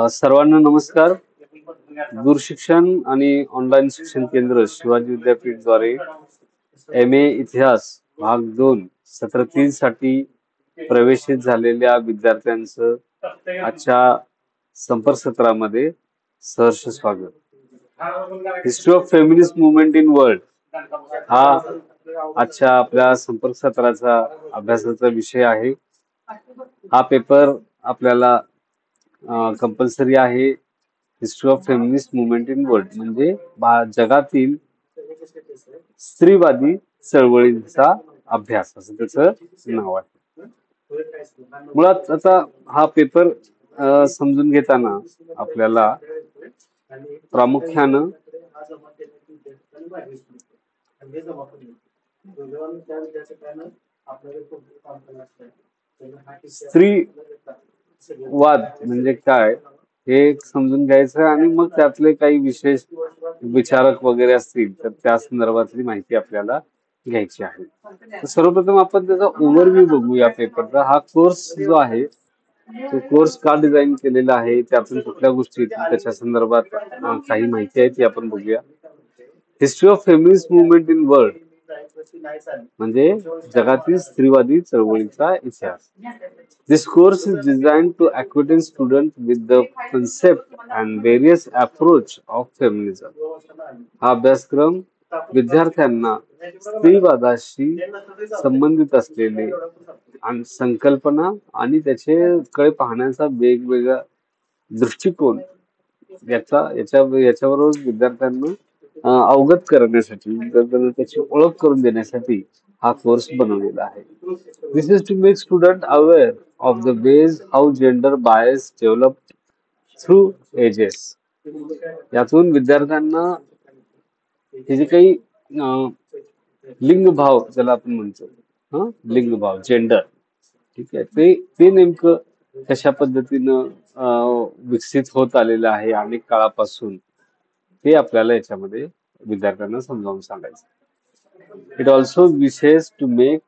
सर्वांना नमस्कार. दूरशिक्षण आणि ऑनलाईन शिक्षण केंद्र शिवाजी विद्यापीठ द्वारे MA इतिहास भाग 2 सत्र 3 साठी प्रवेशित झालेल्या विद्यार्थ्यांचं आजच्या संपर्क सत्रामध्ये सहर्ष स्वागत. History of feminist movement in world हा आजच्या आपल्या संपर्क सत्राचा अभ्यासाचा विषय आहे. हा पेपर आपल्याला कंपल्सरी आहे. History of feminist movement in world म्हणजे जगातील स्त्रीवादी चळवळींचा अभ्यास असं त्याचं नाव आहे. मुळात आता हा पेपर समजून घेताना आपल्याला प्रामुख्यानं स्त्रीवाद म्हणजे काय हे समजून घ्यायचं आणि मग त्यातले काही विशेष विचारक वगैरे असतील तर त्या संदर्भातली माहिती आपल्याला घ्यायची आहे. तर सर्वप्रथम आपण त्याचा ओव्हरव्ह्यू बघू या पेपरचा. हा कोर्स जो आहे तो कोर्स का डिझाईन केलेला आहे, त्यातून कुठल्या गोष्टी त्याच्या संदर्भात काही माहिती आहे ती आपण बघूया. History of feminist movement in world म्हणजे जगातील स्त्रीवादी चळवळीचा इतिहास. This course is designed to acquaint students with the concept and various approach of feminism. हा अभ्यासक्रम विद्यार्थ्यांना स्त्रीवादाशी संबंधित असलेले संकल्पना आणि त्याच्याकडे पाहण्याचा वेगवेगळा दृष्टिकोन याच्याबरोबर विद्यार्थ्यांना अवगत करण्यासाठी, त्याची ओळख करून देण्यासाठी हा कोर्स बनवलेला आहे. This is to make student aware of the ways how gender bias develop through ages. यातून विद्यार्थ्यांना हे जे काही लिंगभाव ज्याला आपण म्हणतो, लिंगभाव जेंडर, ठीक आहे, ते नेमकं कशा पद्धतीनं विकसित होत आलेलं आहे अनेक काळापासून ते आपल्याला याच्यामध्ये विद्यार्थ्यांना समजावून सांगायचं. It also wishes to make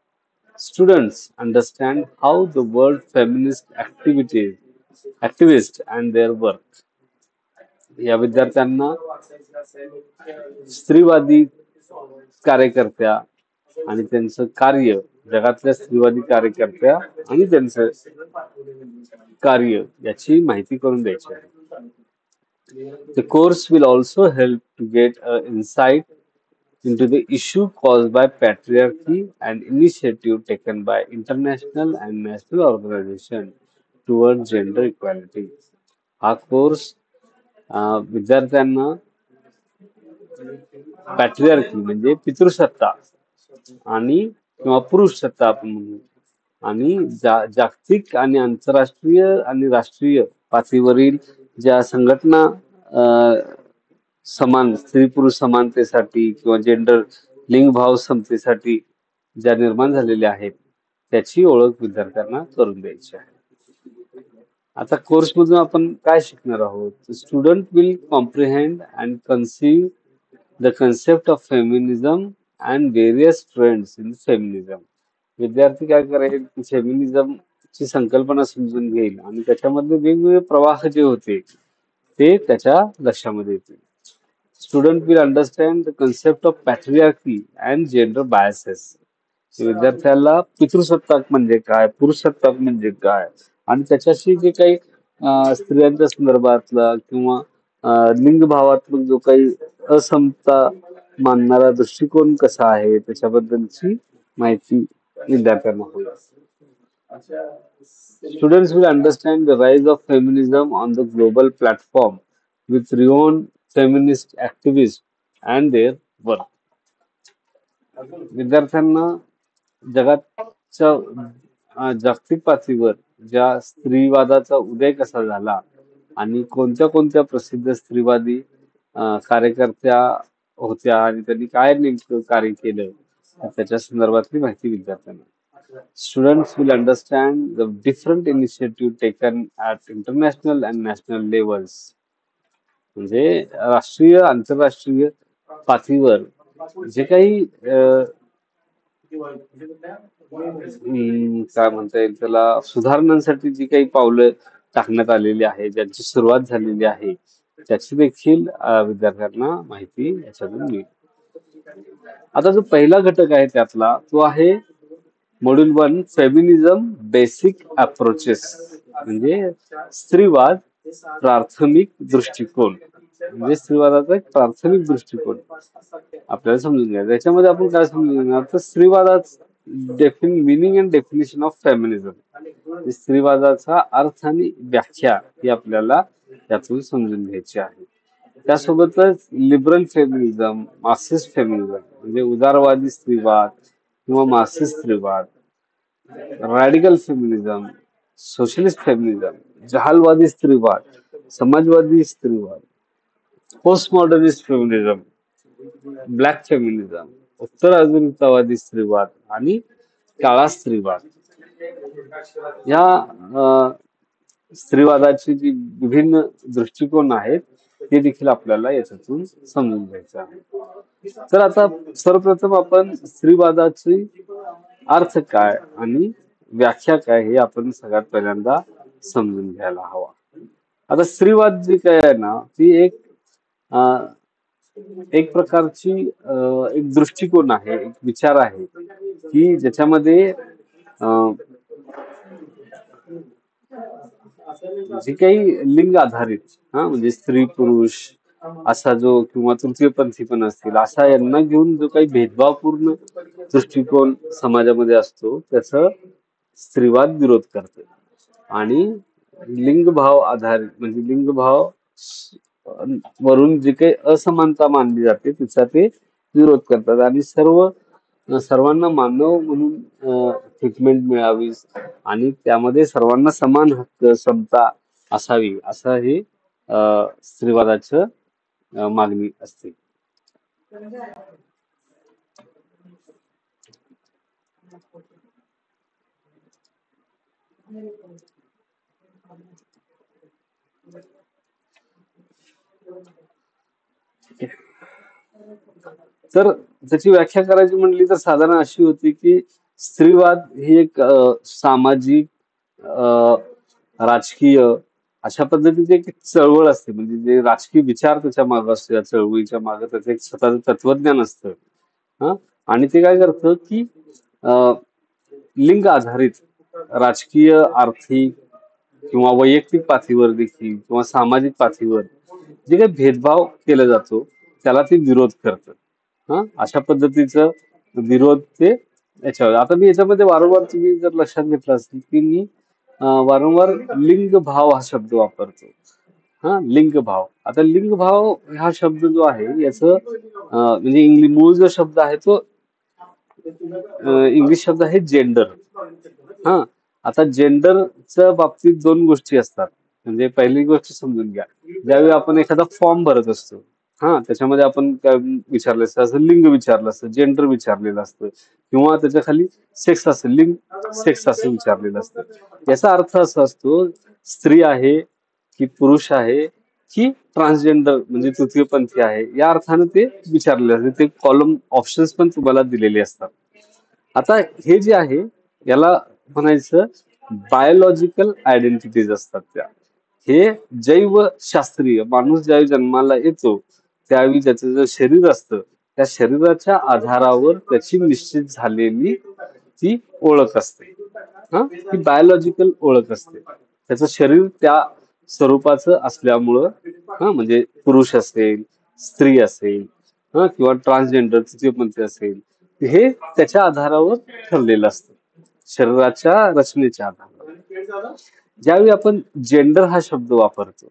students understand how the world feminist activists and their work. या विद्यार्थ्यांना स्त्रीवादी कार्यकर्त्या आणि त्यांचं कार्य, जगातल्या स्त्रीवादी कार्यकर्त्या आणि त्यांचं कार्य याची माहिती करून द्यायची आहे. The course will also help to get an insight into the issue caused by patriarchy and initiative taken by international and national organizations towards gender equality. हा कोर्स विद्यार्थ्यांना पॅट्रियार्की म्हणजे पितृसत्ता आणि किंवा पुरुष सत्ता आपण म्हणू, आणि जागतिक आणि आंतरराष्ट्रीय आणि राष्ट्रीय पातळीवरील ज्या संघटना समान स्त्री पुरुष समानतेसाठी किंवा जेंडर लिंगभाव समतेसाठी ज्या निर्माण झालेल्या आहेत त्याची ओळख विद्यार्थ्यांना करून द्यायची आहे. आता कोर्स मधून आपण काय शिकणार आहोत? Student will comprehend and conceive the concept of feminism and various trends in feminism. विद्यार्थी काय करेल, फेमिनिझम ची संकल्पना समजून घेईल आणि त्याच्यामध्ये वेगवेगळे प्रवाह जे होते ते त्याच्या लक्षामध्ये येतील. Student will understand the concept of patriarchy and gender biases. विद्यार्थ्याला पितृसत्ताक म्हणजे काय, पुरुषसत्ताक म्हणजे काय आणि त्याच्याशी जे काही स्त्रियांच्या संदर्भातला किंवा लिंगभावात्मक जो काही असमता मानणारा दृष्टिकोन कसा आहे त्याच्याबद्दलची माहिती विद्यार्थ्यांना होईल. Students will understand the rise of feminism on the global platform with renowned feminist activists and their work. विद्यार्थ्यांना जगाच्या जागतिक पातळीवर ज्या स्त्रीवादाचा उदय कसा झाला आणि कोणत्या कोणत्या प्रसिद्ध स्त्रीवादी कार्यकर्त्या होत्या आणि त्यांनी काय नेमकं कार्य केलं त्याच्या संदर्भातली माहिती विद्यार्थ्यांना. Students will understand the different initiatives taken at international and national levels. म्हणजे राष्ट्रीय आंतरराष्ट्रीय पातळीवर जे काही काय म्हणता येईल त्याला सुधारणांसाठी जी काही पावलं टाकण्यात आलेली आहे, ज्यांची सुरुवात झालेली आहे, त्याची देखील विद्यार्थ्यांना माहिती याच्यातून मिळेल. आता जो पहिला घटक आहे त्यातला तो आहे मॉड्यूल 1 फेमिनिझम बेसिक अप्रोचेस, म्हणजे स्त्रीवाद प्राथमिक दृष्टिकोन, म्हणजे स्त्रीवादाचा एक प्राथमिक दृष्टिकोन आपल्याला समजून घ्यायचा. त्याच्यामध्ये आपण काय समजून घेणार तर स्त्रीवादाचा meaning and definition of feminism, स्त्रीवादाचा अर्थ आणि व्याख्या ही आपल्याला त्यातून समजून घ्यायची आहे. त्यासोबतच लिबरल फेमिनिझम, मार्क्सिस्ट फेमिनिझम म्हणजे उदारवादी स्त्रीवाद किंवा मार्क्सिस्ट स्त्रीवाद, रॅडिकल फेमिनिझम, सोशलिस्ट फेमिनिझम, जहालवादी स्त्रीवाद, समाजवादी स्त्रीवाद, post modernist feminism, black feminism, उत्तर आधुनिकतावादी स्त्रीवाद आणि काळा स्त्रीवाद. या स्त्रीवादाची जी विभिन्न दृष्टिकोन आहेत ते देखील आपल्याला याच्यातून समजून घ्यायचं आहे. तर आता सर्वप्रथम आपण स्त्रीवादाची अर्थ काय आणि व्याख्या काय हे आपण सगळ्यात पहिल्यांदा समजून घ्यायला हवा. आता स्त्रीवाद जी काय आहे ना ती एक प्रकारची एक दृष्टिकोन आहे, एक विचार आहे की ज्याच्यामध्ये जे काही लिंग आधारित म्हणजे स्त्री पुरुष असा जो किंवा तृतीयपंथी पण असतील असा यांना घेऊन जो काही भेदभावपूर्ण दृष्टिकोन समाजामध्ये असतो त्याचा स्त्रीवाद विरोध करते. आणि लिंगभाव आधारित म्हणजे लिंगभाव वरून जे काही असमानता मानली जाते तिचा ते विरोध करतात आणि सर्वांना मानव म्हणून ट्रीटमेंट मिळावी आणि त्यामध्ये सर्वांना समान हक्क समता असावी असं हे स्त्रीवादाचं मागणी असते. तर त्याची व्याख्या करायची म्हणली तर साधारण अशी होती की स्त्रीवाद ही एक सामाजिक राजकीय अशा पद्धतीची एक चळवळ असते, म्हणजे जे राजकीय विचार त्याच्या मागे असतो, या चळवळीच्या मागे त्याचं एक स्वतःचं तत्वज्ञान असतं. आणि ते काय करतं की लिंग आधारित राजकीय, आर्थिक किंवा वैयक्तिक पातळीवर देखील किंवा सामाजिक पातळीवर जे काही भेदभाव केला जातो त्याला ते विरोध करतं. अशा पद्धतीचं विरोध ते याच्यावर. आता मी याच्यामध्ये वारंवार तुम्ही जर लक्षात घेतलं असेल की मी वारंवार लिंगभाव हा शब्द वापरतो. लिंगभाव. आता लिंगभाव हा शब्द जो आहे याचं म्हणजे मूळ जो शब्द आहे तो इंग्लिश शब्द आहे जेंडर. आता जेंडरच्या बाबतीत दोन गोष्टी असतात. म्हणजे पहिली गोष्ट समजून घ्या, ज्यावेळी आपण एखादा फॉर्म भरत असतो त्याच्यामध्ये आपण काय विचारलं असतं, असं लिंग विचारलं असतं, जेंडर विचारलेलं असतं किंवा त्याच्या खाली सेक्स असेल, लिंग सेक्स असं विचारलेलं असतं. याचा अर्थ असा असतो स्त्री आहे की पुरुष आहे की ट्रान्सजेंडर म्हणजे तृतीयपंथी आहे या अर्थाने ते विचारलेले असते. ते कॉलम ऑप्शन्स पण तुम्हाला दिलेले असतात. आता हे जे आहे याला म्हणायचं बायोलॉजिकल आयडेंटिटीज असतात. हे जैवशास्त्रीय, माणूस ज्यावेळी जन्माला येतो त्यावेळी त्याचं जे शरीर असतं त्या शरीराच्या आधारावर त्याची निश्चित झालेली ती ओळख असते. ती बायोलॉजिकल ओळख असते. त्याचं शरीर त्या स्वरूपाचं असल्यामुळं म्हणजे पुरुष असेल, स्त्री असेल किंवा ट्रान्सजेंडर तृतीयपंथी असेल, हे त्याच्या आधारावर ठरलेलं असतं, शरीराच्या रचनेच्या आधारावर. ज्यावेळी आपण जेंडर हा शब्द वापरतो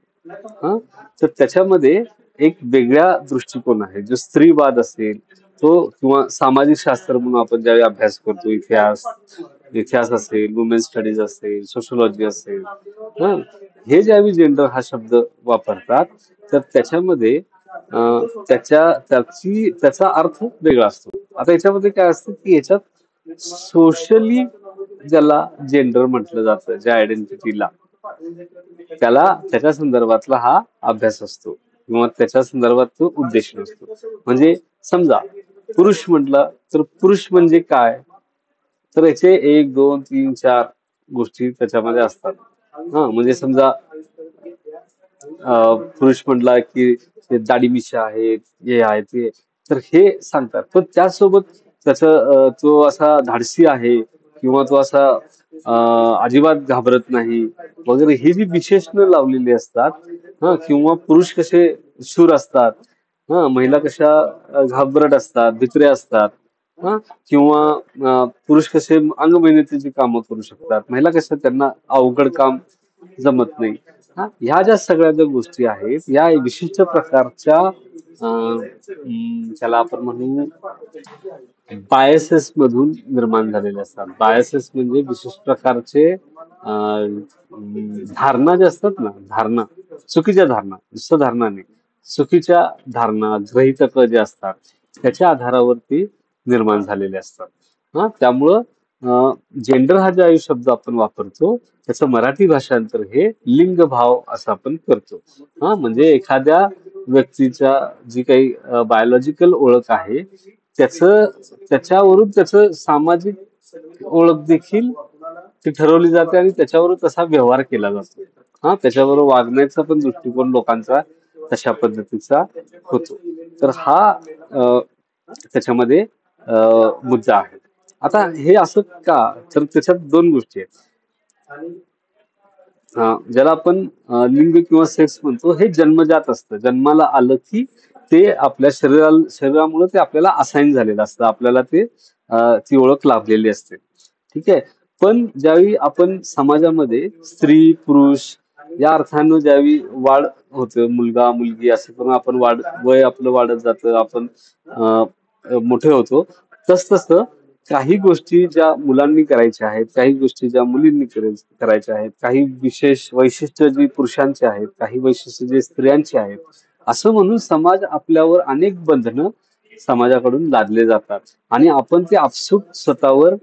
तर त्याच्यामध्ये एक वेगळा दृष्टिकोन आहे. जो स्त्रीवाद असेल तो किंवा सामाजिक शास्त्र म्हणून आपण ज्यावेळी अभ्यास करतो, इतिहास असेल, वुमेन स्टडीज असेल, सोशोलॉजी असेल, हे ज्यावेळी जेंडर हा शब्द वापरतात तर त्याच्यामध्ये त्याचा अर्थ वेगळा असतो. आता याच्यामध्ये काय असतं की याच्यात सोशली ज्याला जेंडर म्हटलं जातं, ज्या आयडेंटिटीला, त्याला त्याच्या संदर्भातला हा अभ्यास असतो किंवा त्याच्या संदर्भात तो उद्देश असतो. म्हणजे समजा पुरुष म्हटलं तर पुरुष म्हणजे काय, तर याचे 1, 2, 3, 4 गोष्टी त्याच्यामध्ये असतात. हा म्हणजे समजा पुरुष म्हटला की ते दाढी मिशा आहेत, हे आहे ते, तर हे सांगतात. पण त्याचसोबत त्याचं तो असा धाडसी आहे किंवा तो असा अजिबात घाबरत नाही वगैरे, ही जी विशेषणं लावलेली असतात, हा, किंवा पुरुष कसे शूर असतात, हा, महिला कशा घाबरट असतात, भित्र्या असतात, हा, किंवा पुरुष कसे अंगमेहनतीची कामं करू शकतात, महिला कशा त्यांना अवघड काम जमत नाही. हा, ह्या ज्या सगळ्या ज्या गोष्टी आहेत, या विशिष्ट प्रकारच्या त्याला आपण म्हणू बायसेस मधून निर्माण झालेले असतात. बायसेस म्हणजे विशिष्ट प्रकारचे धारणा जे असतात ना, धारणा, चुकीच्या धारणा, नुसतं धारणा नाही, चुकीच्या धारणा, गृहीतक जे असतात, त्याच्या आधारावरती निर्माण झालेले असतात. हा, त्यामुळं जेंडर हा जो शब्द आपण वापरतो, त्याचं मराठी भाषांतर हे लिंगभाव असं आपण करतो. हा, म्हणजे एखाद्या व्यक्तीच्या जी काही बायोलॉजिकल ओळख आहे, त्याचं त्याच्यावरून त्याचं सामाजिक ओळख देखील ती ठरवली जाते आणि त्याच्यावर तसा व्यवहार केला जातो. हा, त्याच्याबरोबर वागण्याचा पण दृष्टिकोन लोकांचा तशा पद्धतीचा होतो. तर हा त्याच्यामध्ये मुद्दा आहे. आता हे असं का, तर त्याच्यात दोन गोष्टी आहेत. ज्याला आपण लिंग किंवा सेक्स म्हणतो, हे जन्मजात असतं. जन्माला आलं की ते आपल्या शरीरामुळे ते आपल्याला असाइन झालेलं असतं, आपल्याला ते ती ओळख लाभलेली असते. ठीक आहे. पण ज्यावेळी आपण समाजामध्ये स्त्री पुरुष या अर्थानं ज्यावेळी वाढ होते, मुलगा मुलगी असं करून आपण वय आपलं वाढत जातं, आपण मोठे होतो, तसतसं काही गोष्टी ज्या मुलांनी करायच्या आहेत, काही गोष्टी ज्या मुलींनी करायच्या आहेत, काही विशेष वैशिष्ट्य जी पुरुषांची आहेत, काही वैशिष्ट्य जे स्त्रियांची आहेत, असं म्हणून समाज आपल्यावर अनेक बंधनं समाजाकडून लादले जातात आणि आपण ते आपसूक स्वतःवर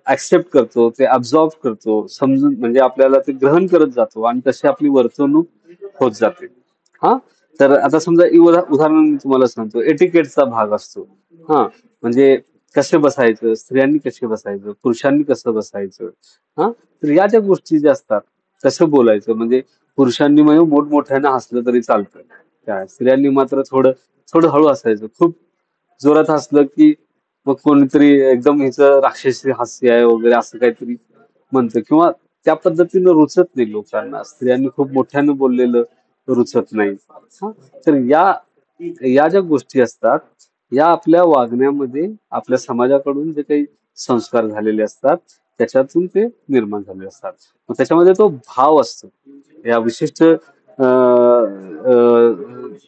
ऍक्सेप्ट करतो, ते अब्झॉर्ब करतो, समजून म्हणजे आपल्याला ते ग्रहण करत जातो आणि तशी आपली वर्तणूक होत जाते. हा, तर आता समजा उदाहरण मी तुम्हाला सांगतो, एटिकेटचा भाग असतो. हा, म्हणजे कसे बसायचं, स्त्रियांनी कसे बसायचं, पुरुषांनी कसं बसायचं. हा, तर या ज्या गोष्टी ज्या असतात, कसं बोलायचं, म्हणजे पुरुषांनी म्हणजे मोठमोठ्यानं हसलं तरी चालतं, त्या स्त्रियांनी मात्र थोडं थोडं हळू हसायचं. खूप जोरात हसलं की मग कोणीतरी एकदम हिचं राक्षसी हास्य आहे वगैरे असं काहीतरी म्हणतं, किंवा त्या पद्धतीनं रुचत नाही लोकांना. स्त्रियांनी खूप मोठ्यानं बोललेलं रुचत नाही. हा, तर या या ज्या गोष्टी असतात, या आपल्या वागण्यामध्ये आपल्या समाजाकडून जे काही संस्कार झालेले असतात, त्याच्यातून ते निर्माण झालेले असतात. मग त्याच्यामध्ये तो भाव असतो, या विशिष्ट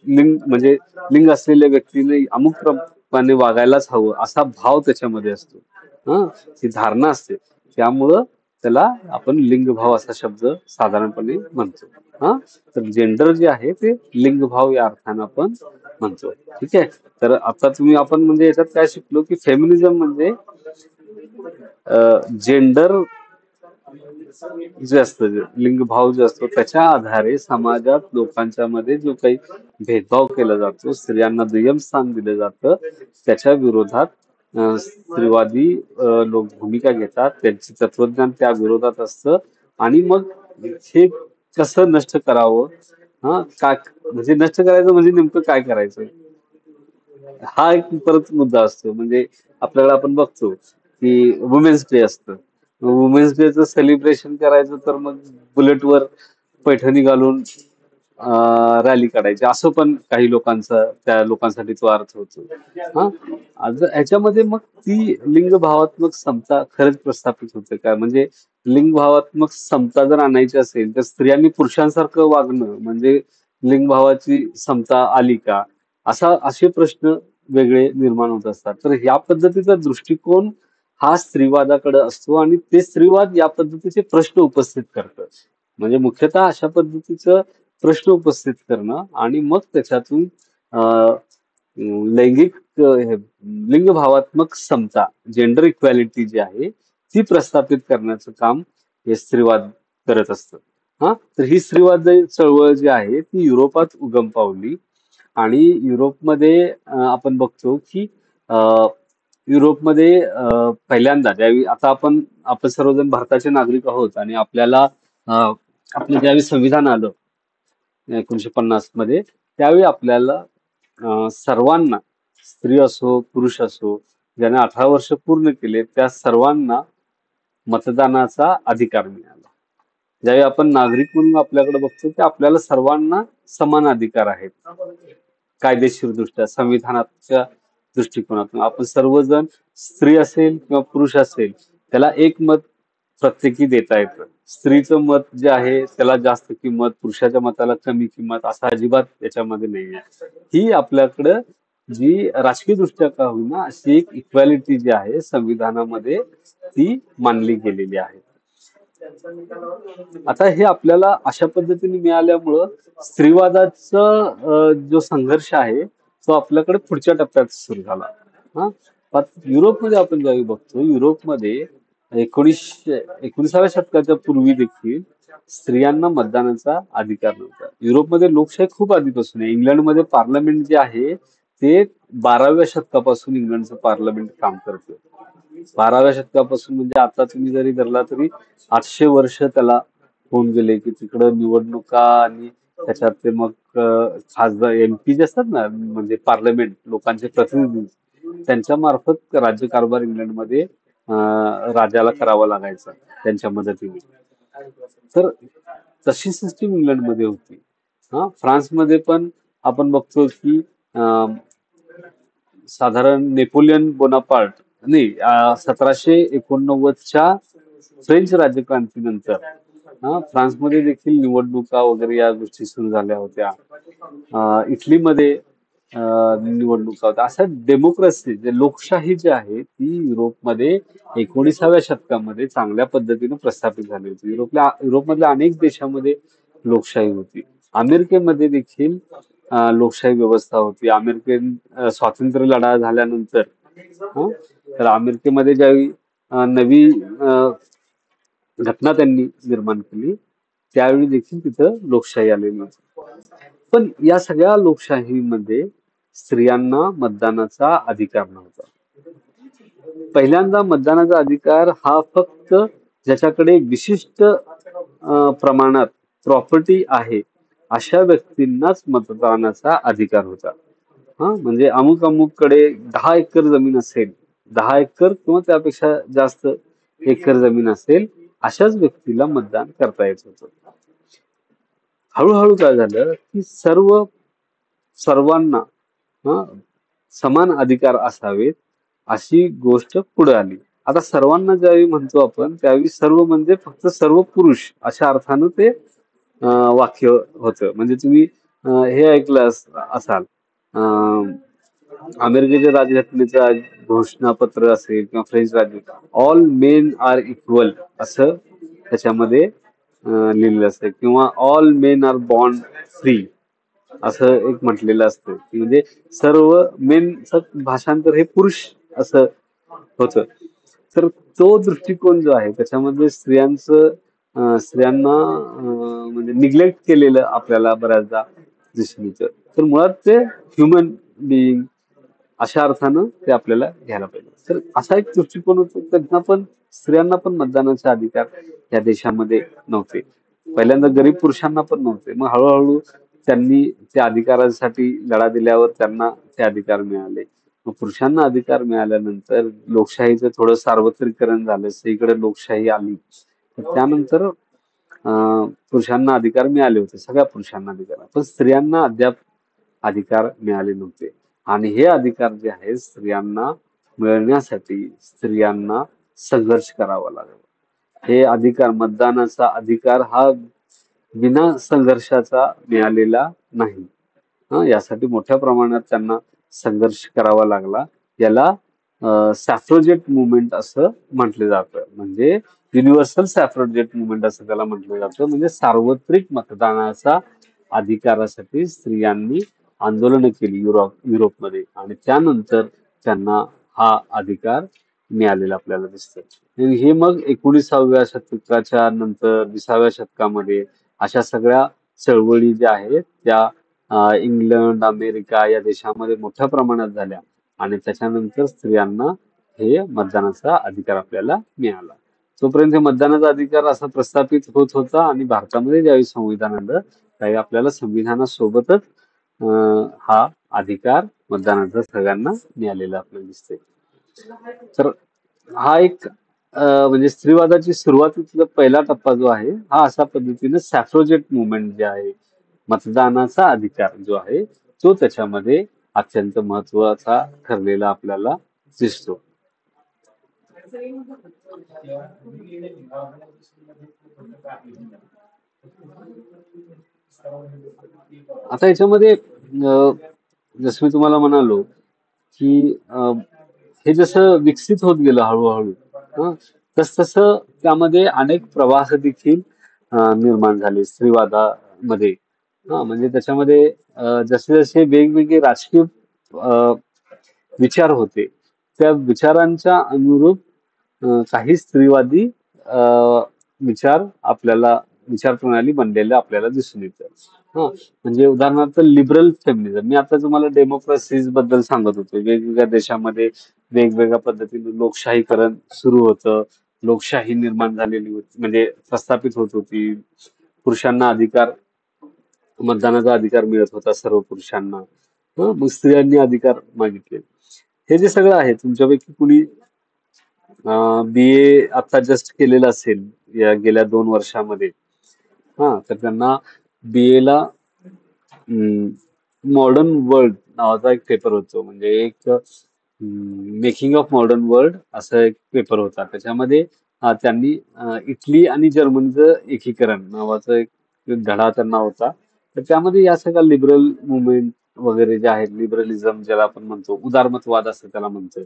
लिंग म्हणजे लिंग असलेल्या व्यक्तीने अमुक प्रमाणे वागायलाच हवं असा भाव त्याच्यामध्ये असतो. हा, ही धारणा असते. त्यामुळं त्याला आपण लिंगभाव असा शब्द साधारणपणे म्हणतो. हा, तर जेंडर जे आहे ते लिंगभाव या अर्थानं आपण म्हणतो. ठीक आहे. तर आता आपण म्हणजे याच्यात काय शिकलो की फेमिनिझम म्हणजे जेंडर जे असतं, लिंगभाव जे असतो, त्याच्या आधारे समाजात लोकांच्या मध्ये जो काही भेदभाव केला जातो, स्त्रियांना दुय्यम स्थान दिलं जातं, त्याच्या विरोधात स्त्रीवादी लोक भूमिका घेतात, त्यांचे तत्वज्ञान त्या विरोधात असतं आणि मग हे कसं नष्ट करावं, हा, काय म्हणजे नष्ट करायचं म्हणजे नेमकं काय करायचं, हा एक परत मुद्दा असतो. म्हणजे आपल्याला आपण बघतो की वुमेन्स डे असतं, वुमेन्स डेचं सेलिब्रेशन करायचं तर मग बुलेटवर पैठणी घालून रॅली काढायची, असं पण काही लोकांचा त्या लोकांसाठी तो अर्थ होतो. हा, ह्याच्यामध्ये मग ती लिंग भावात्मक समता खरंच प्रस्थापित होते का, म्हणजे लिंग भावात्मक समता जर आणायची असेल तर स्त्रियांनी पुरुषांसारखं वागणं म्हणजे लिंग भावाची समता आली का, असे प्रश्न वेगळे निर्माण होत असतात. तर या पद्धतीचा दृष्टिकोन हा स्त्रीवादाकडे असतो आणि ते स्त्रीवाद या पद्धतीचे प्रश्न उपस्थित करतं. म्हणजे मुख्यतः अशा पद्धतीचं प्रश्न उपस्थित करणं आणि मग त्याच्यातून लैंगिक लिंगभावात्मक समता, जेंडर इक्वॅलिटी जी आहे ती प्रस्थापित करण्याचं काम हे स्त्रीवाद करत असतं. हा, तर ही स्त्रीवाद चळवळ जी आहे ती युरोपात उगम पावली आणि युरोपमध्ये आपण बघतो की युरोपमध्ये पहिल्यांदा ज्यावेळी, आता आपण सर्वजण भारताचे नागरिक आहोत आणि आपल्याला आपलं ज्यावेळी संविधान आलं 1950 मध्ये, त्यावेळी आपल्याला सर्वांना, स्त्री असो पुरुष असो, ज्याने 18 वर्ष पूर्ण केले त्या सर्वांना मतदानाचा अधिकार मिळाला. ज्यावेळी आपण नागरिक म्हणून आपल्याकडे बघतो की आपल्याला सर्वांना समान अधिकार आहेत. कायदेशीर दृष्ट्या संविधानाच्या दृष्टिकोनातून आपण सर्वजण, स्त्री असेल किंवा पुरुष असेल, त्याला एक मत प्रत्येकी देता येतं. स्त्रीचं मत जे आहे त्याला जास्त किंमत, पुरुषाच्या मताला कमी किंमत असं अजिबात त्याच्यामध्ये नाही आहे. ही आपल्याकडं जी राजकीय दृष्ट्या का होईना अशी एक इक्वॅलिटी जी आहे संविधानामध्ये ती मानली गेलेली आहे. आता हे आपल्याला अशा पद्धतीने मिळाल्यामुळं स्त्रीवादाचा जो संघर्ष आहे तो आपल्याकडे पुढच्या टप्प्यात सुरू झाला. हा, युरोपमध्ये आपण ज्यावेळी बघतो, युरोपमध्ये 19व्या शतकाच्या पूर्वी देखील स्त्रियांना मतदानाचा अधिकार नव्हता. युरोपमध्ये लोकशाही खूप आधीपासून आहे. इंग्लंडमध्ये पार्लमेंट जे आहे ते 12व्या शतकापासून इंग्लंडचं पार्लमेंट काम करतं. 12व्या शतकापासून म्हणजे आता तुम्ही जरी धरला तरी 800 वर्ष त्याला होऊन गेले, की तिकडं निवडणुका आणि त्याच्यात ते मग खासदार एमपी जे असतात ना, म्हणजे पार्लमेंट, लोकांचे प्रतिनिधी, त्यांच्या मार्फत राज्यकारभार इंग्लंडमध्ये राजाला करावा लागायचा त्यांच्या मदतीने. तर तशी सिस्टीम इंग्लंडमध्ये होती. फ्रान्समध्ये पण आपण बघतो की साधारण नेपोलियन बोनापार्ट, नाही, 1789च्या फ्रेंच राज्यक्रांतीनंतर फ्रान्समध्ये देखील निवडणुका वगैरे या गोष्टी सुरू झाल्या होत्या. इटलीमध्ये निवडणुका होत्या. असं डेमोक्रेसी, जे लोकशाही जी आहे ती युरोपमध्ये 19व्या शतकामध्ये चांगल्या पद्धतीने प्रस्थापित झाली होती. युरोपमधल्या अनेक देशांमध्ये लोकशाही होती. अमेरिकेमध्ये देखील लोकशाही व्यवस्था होती. स्वातंत्र्य लढा झाल्यानंतर तर अमेरिकेमध्ये ज्यावेळी नवी घटना त्यांनी निर्माण केली त्यावेळी देखील तिथं लोकशाही आलेली होती. पण या सगळ्या लोकशाहीमध्ये स्त्रियांना मतदानाचा अधिकार नव्हता. पहिल्यांदा मतदानाचा अधिकार हा फक्त ज्याच्याकडे विशिष्ट प्रमाणात प्रॉपर्टी आहे अशा व्यक्तींनाच मतदानाचा अधिकार होता. म्हणजे अमुक अमुक कडे 10 एकर जमीन असेल, 10 एकर किंवा त्यापेक्षा जास्त एकर जमीन असेल, अशाच व्यक्तीला मतदान करता येत होतं. हळूहळू काय झालं की सर्वांना समान अधिकार असावेत अशी गोष्ट पुढे आली. आता सर्वांना ज्यावेळी म्हणतो आपण त्यावेळी सर्व म्हणजे फक्त सर्व पुरुष अशा अर्थानं ते वाक्य होतं. म्हणजे तुम्ही हे ऐकलं असाल, अमेरिकेच्या राज्यघटनेचं घोषणापत्र असेल किंवा फ्रेंच राज्य, ऑल मेन आर इक्वल असं त्याच्यामध्ये लिहिलेलं असतं, किंवा all men are born free असं एक म्हटलेलं असतं, की म्हणजे सर्व मेनचं भाषांतर हे पुरुष असं होतं. तर तो दृष्टिकोन जो आहे त्याच्यामध्ये स्त्रियांना म्हणजे निग्लेक्ट केलेलं आपल्याला बऱ्याचदा दिसून येतं. तर मुळात ते ह्युमन बिईंग अशा अर्थानं ते आपल्याला घ्यायला पाहिजे. तर असा एक दृष्टिकोन होतो. त्यांना पण, स्त्रियांना पण मतदानाचे अधिकार या देशामध्ये नव्हते. पहिल्यांदा गरीब पुरुषांना पण नव्हते. मग हळूहळू त्यांनी त्या अधिकारांसाठी लढा दिल्यावर त्यांना ते अधिकार मिळाले. मग पुरुषांना अधिकार मिळाल्यानंतर लोकशाहीचं थोडं सार्वत्रिकरण झालं, सगळीकडे लोकशाही आली. तर त्यानंतर पुरुषांना अधिकार मिळाले होते, सगळ्या पुरुषांना अधिकार, पण स्त्रियांना अद्याप अधिकार मिळाले नव्हते. आणि हे अधिकार जे आहेत स्त्रियांना मिळण्यासाठी स्त्रियांना संघर्ष करावा लागला. हे अधिकार, मतदानाचा अधिकार हा विना संघर्षाचा मिळालेला नाही. यासाठी मोठ्या प्रमाणात त्यांना संघर्ष करावा लागला. याला सॅफ्रोजेट मुवमेंट असं म्हटलं जातं. म्हणजे युनिव्हर्सल सॅफ्रोजेट मुवमेंट असं त्याला म्हटलं जातं. म्हणजे सार्वत्रिक मतदानाचा अधिकारासाठी स्त्रियांनी आंदोलनं केली युरोपमध्ये, आणि त्यानंतर त्यांना हा अधिकार मिळालेला आपल्याला दिसतं. हे मग 19व्या शतकाच्या नंतर 20व्या शतकामध्ये अशा सगळ्या चळवळी ज्या आहेत त्या इंग्लंड, अमेरिका या देशामध्ये मोठ्या प्रमाणात झाल्या, आणि त्याच्यानंतर स्त्रियांना हे मतदानाचा अधिकार आपल्याला मिळाला. तोपर्यंत हे मतदानाचा अधिकार असा प्रस्थापित होत होता आणि भारतामध्ये ज्यावेळी संविधान आलं त्यावेळी आपल्याला संविधानासोबतच हा अधिकार मतदानाचा सगळ्यांना मिळालेला आपल्याला दिसते. तर हा एक म्हणजे स्त्रीवादाची सुरुवातीतला पहिला टप्पा जो आहे हा अशा पद्धतीने सॅफ्रोजेट मुवमेंट जे आहे मतदानाचा अधिकार जो आहे तो त्याच्यामध्ये अत्यंत महत्वाचा ठरलेला आपल्याला दिसतो. आता याच्यामध्ये जसं मी तुम्हाला म्हणालो की हे जसं विकसित होत गेलं हळूहळू तस तसं त्यामध्ये अनेक प्रवाह देखील निर्माण झाले स्त्रीवादामध्ये. म्हणजे त्याच्यामध्ये जसे जसे वेगवेगळे राजकीय विचार होते त्या विचारांच्या अनुरूप काही स्त्रीवादी विचार आपल्याला विचार प्रणाली बनलेल्या आपल्याला दिसून येतात. म्हणजे उदाहरणार्थ लिबरल फेमिनिझम. मी आता तुम्हाला डेमोक्रेसीज बद्दल सांगत होतो. वेगवेगळ्या देशामध्ये वेगवेगळ्या पद्धतीने लोकशाहीकरण सुरू होतं. लोकशाही निर्माण झालेली होती म्हणजे प्रस्थापित होत होती. पुरुषांना अधिकार मतदानाचा अधिकार मिळत होता सर्व पुरुषांना. मग स्त्रियांनी अधिकार मागितले. हे जे सगळं आहे तुमच्यापैकी कुणी BA आता जस्ट केलेलं असेल या गेल्या 2 वर्षामध्ये तर त्यांना BA ला मॉडर्न वर्ल्ड नावाचा एक पेपर होतो. म्हणजे एक मेकिंग ऑफ मॉडर्न वर्ल्ड असा एक पेपर होता. त्याच्यामध्ये त्यांनी इटली आणि जर्मनीचं एकीकरण नावाचा एक धडा त्यांना होता. तर त्यामध्ये या सगळ्या लिबरल मुवमेंट वगैरे जे आहेत लिबरलिझम ज्याला आपण म्हणतो उदारमतवाद असं त्याला म्हणतो.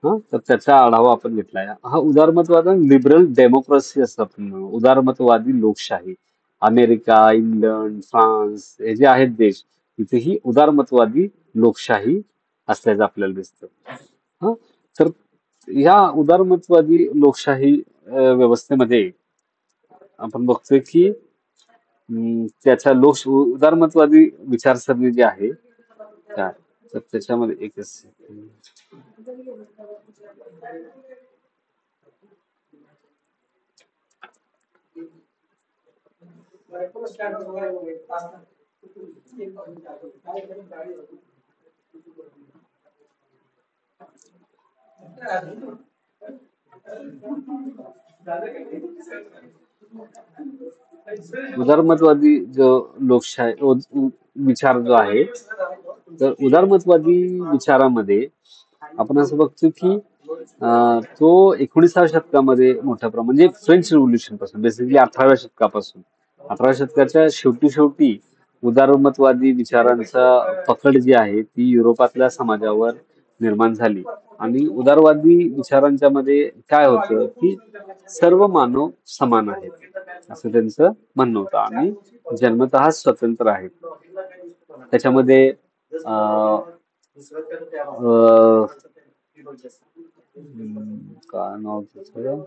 तर त्याचा आढावा आपण घेतलाय. हा उदारमतवाद लिबरल डेमोक्रेसी असं आपण म्हणू. उदारमतवादी लोकशाही. अमेरिका, इंग्लंड, फ्रान्स हे जे आहेत देश तिथेही उदारमतवादी लोकशाही असल्याचं आपल्याला दिसतं. तर या उदारमतवादी लोकशाही व्यवस्थेमध्ये आपण बघतोय की त्याच्या उदारमतवादी विचारसरणी जी आहे तर त्याच्यामध्ये एकच उदारमतवादी जो लोकशाही विचार जो आहे तर उदारमतवादी विचारामध्ये आपण असं बघतो की तो 19व्या शतकामध्ये मोठ्या प्रमाणात म्हणजे फ्रेंच रिव्होल्युशन पासून बेसिकली 18व्या शतकापासून 18व्या शतकाच्या शेवटी उदारमतवादी विचारांचा पकड जी आहे ती युरोपातल्या समाजावर निर्माण झाली. आणि उदारवादी विचारांच्या मध्ये काय होतं की सर्व मानव समान आहेत असं त्यांचं म्हणणं होतं आणि जन्मतः स्वतंत्र आहेत. त्याच्यामध्ये काय नाव त्याचं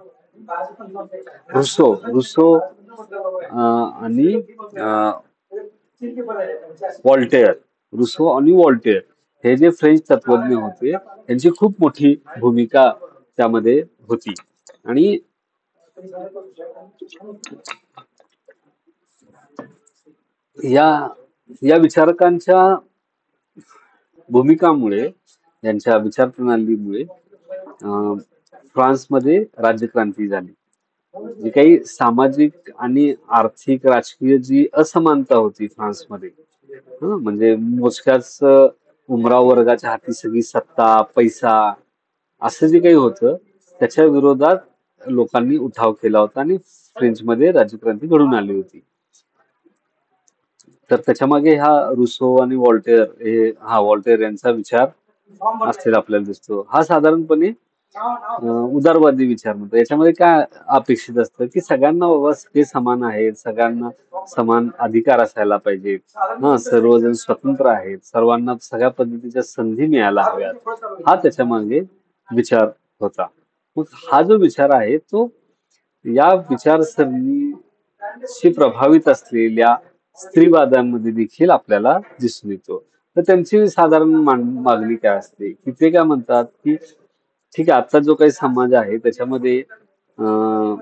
रुसो आणि वॉल्टेअर हे जे फ्रेंच तत्वज्ञ होते त्यांची खूप मोठी भूमिका त्यामध्ये होती. आणि या विचारकांच्या भूमिकामुळे यांच्या विचारप्रणालीमुळे फ्रान्समध्ये राज्यक्रांती झाली. जी काही सामाजिक आणि आर्थिक राजकीय जी असमानता होती फ्रान्समध्ये म्हणजे मोजक्याच उमराव वर्गाच्या हाती सगळी सत्ता पैसा असं जे काही होतं त्याच्या विरोधात लोकांनी उठाव केला होता आणि फ्रेंचमध्ये राज्यक्रांती घडून आली होती. तर त्याच्यामागे हा रुसो आणि वॉल्टेअर यांचा विचार असलेला आपल्याला दिसतो. हा साधारणपणे उदारवादी विचार म्हणतो. याच्यामध्ये काय अपेक्षित असतं की सगळ्यांना बाबा ते समान आहेत, सगळ्यांना समान अधिकार असायला पाहिजेत, सर्वजण स्वतंत्र आहेत, सर्वांना सगळ्या पद्धतीच्या संधी मिळायला हव्यात, हा त्याच्या मागे विचार होता. मग हा जो विचार आहे तो या विचारसरणीशी प्रभावित असलेल्या स्त्रीवादामध्ये देखील आपल्याला दिसून येतो. तर त्यांची साधारण मागणी काय असते की ते काय म्हणतात की ठीक आहे आता जो काही समाज आहे त्याच्यामध्ये अं,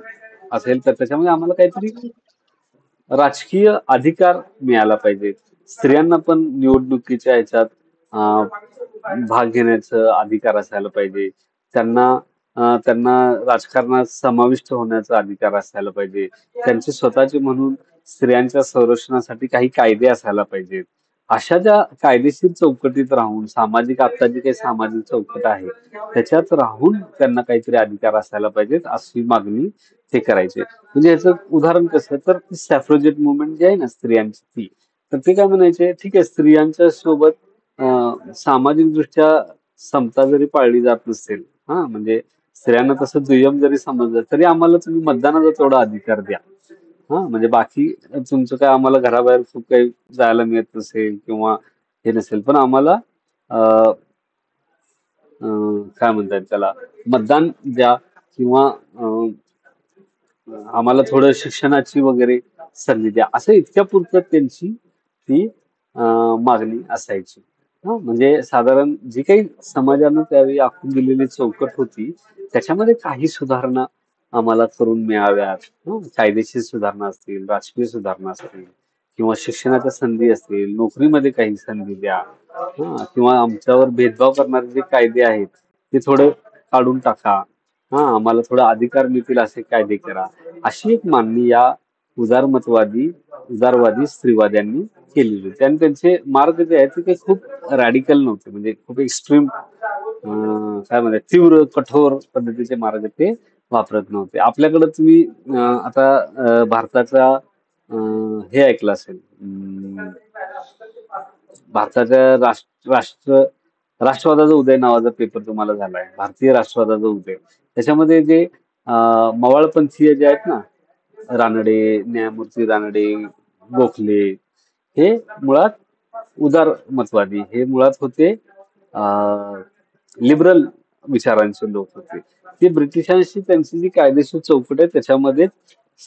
असेल तर त्याच्यामध्ये आम्हाला काहीतरी राजकीय अधिकार मिळाला पाहिजे. स्त्रियांना पण निवडणुकीच्या ह्याच्यात भाग घेण्याचा अधिकार असायला पाहिजे. त्यांना त्यांना राजकारणात समाविष्ट होण्याचा अधिकार असायला पाहिजे. त्यांचे स्वतःचे म्हणून स्त्रियांच्या संरक्षणासाठी काही कायदे असायला पाहिजेत. अशा ज्या कायदेशीर चौकटीत राहून सामाजिक आता जी काही सामाजिक चौकट आहे त्याच्यात राहून त्यांना काहीतरी अधिकार असायला पाहिजेत अशी मागणी ते करायचे. म्हणजे याचं उदाहरण कसं तर सॅफ्रोजेट मुवमेंट जी आहे ना स्त्रियांची ती तर ते काय म्हणायचे ठीक आहे स्त्रियांच्या सोबत सामाजिक दृष्ट्या समता जरी पाळली जात नसेल म्हणजे स्त्रियांना तसं दुय्यम जरी समजलं तरी आम्हाला तुम्ही मतदानाचा तेवढा अधिकार द्या. म्हणजे बाकी तुमचं काय आम्हाला घराबाहेर खूप काही जायला मिळत नसेल किंवा हे नसेल पण आम्हाला अं, काय म्हणतात त्याला मतदान द्या किंवा आम्हाला थोडं शिक्षणाची वगैरे संधी द्या असं इतक्या पुरतं त्यांची ती मागणी असायची. म्हणजे साधारण जी काही समाजानं त्यावेळी आखून दिलेली चौकट होती त्याच्यामध्ये काही सुधारणा आम्हाला करून मिळाव्यात. कायदेशीर सुधारणा असतील, राजकीय सुधारणा असतील किंवा शिक्षणाच्या संधी असतील, नोकरीमध्ये काही संधी द्या. किंवा आमच्यावर भेदभाव करणारे जे कायदे आहेत ते थोडे काढून टाका. आम्हाला थोडा अधिकार मिळतील असे कायदे करा. अशी एक मागणी या उदारमतवादी उदारवादी स्त्रीवाद्यांनी केलेली होती आणि त्यांचे मार्ग जे आहेत ते खूप रॅडिकल नव्हते म्हणजे खूप एक्स्ट्रीम काय म्हणतात तीव्र कठोर पद्धतीचे मार्ग ते वापरत नव्हते. आपल्याकडे तुम्ही आता भारताचा हे ऐकलं असेल भारताच्या राष्ट्रवादाचा उदय नावाचा पेपर तुम्हाला झालाय भारतीय राष्ट्रवादाचा उदय त्याच्यामध्ये जे मवाळपंथीय जे आहेत ना रानडे न्यायमूर्ती रानडे गोखले हे मुळात उदारमतवादी हे मुळात होते लिबरल विचारांचे लोक होते. ते ब्रिटिशांशी त्यांची जी कायदेशीर चौकट आहे त्याच्यामध्ये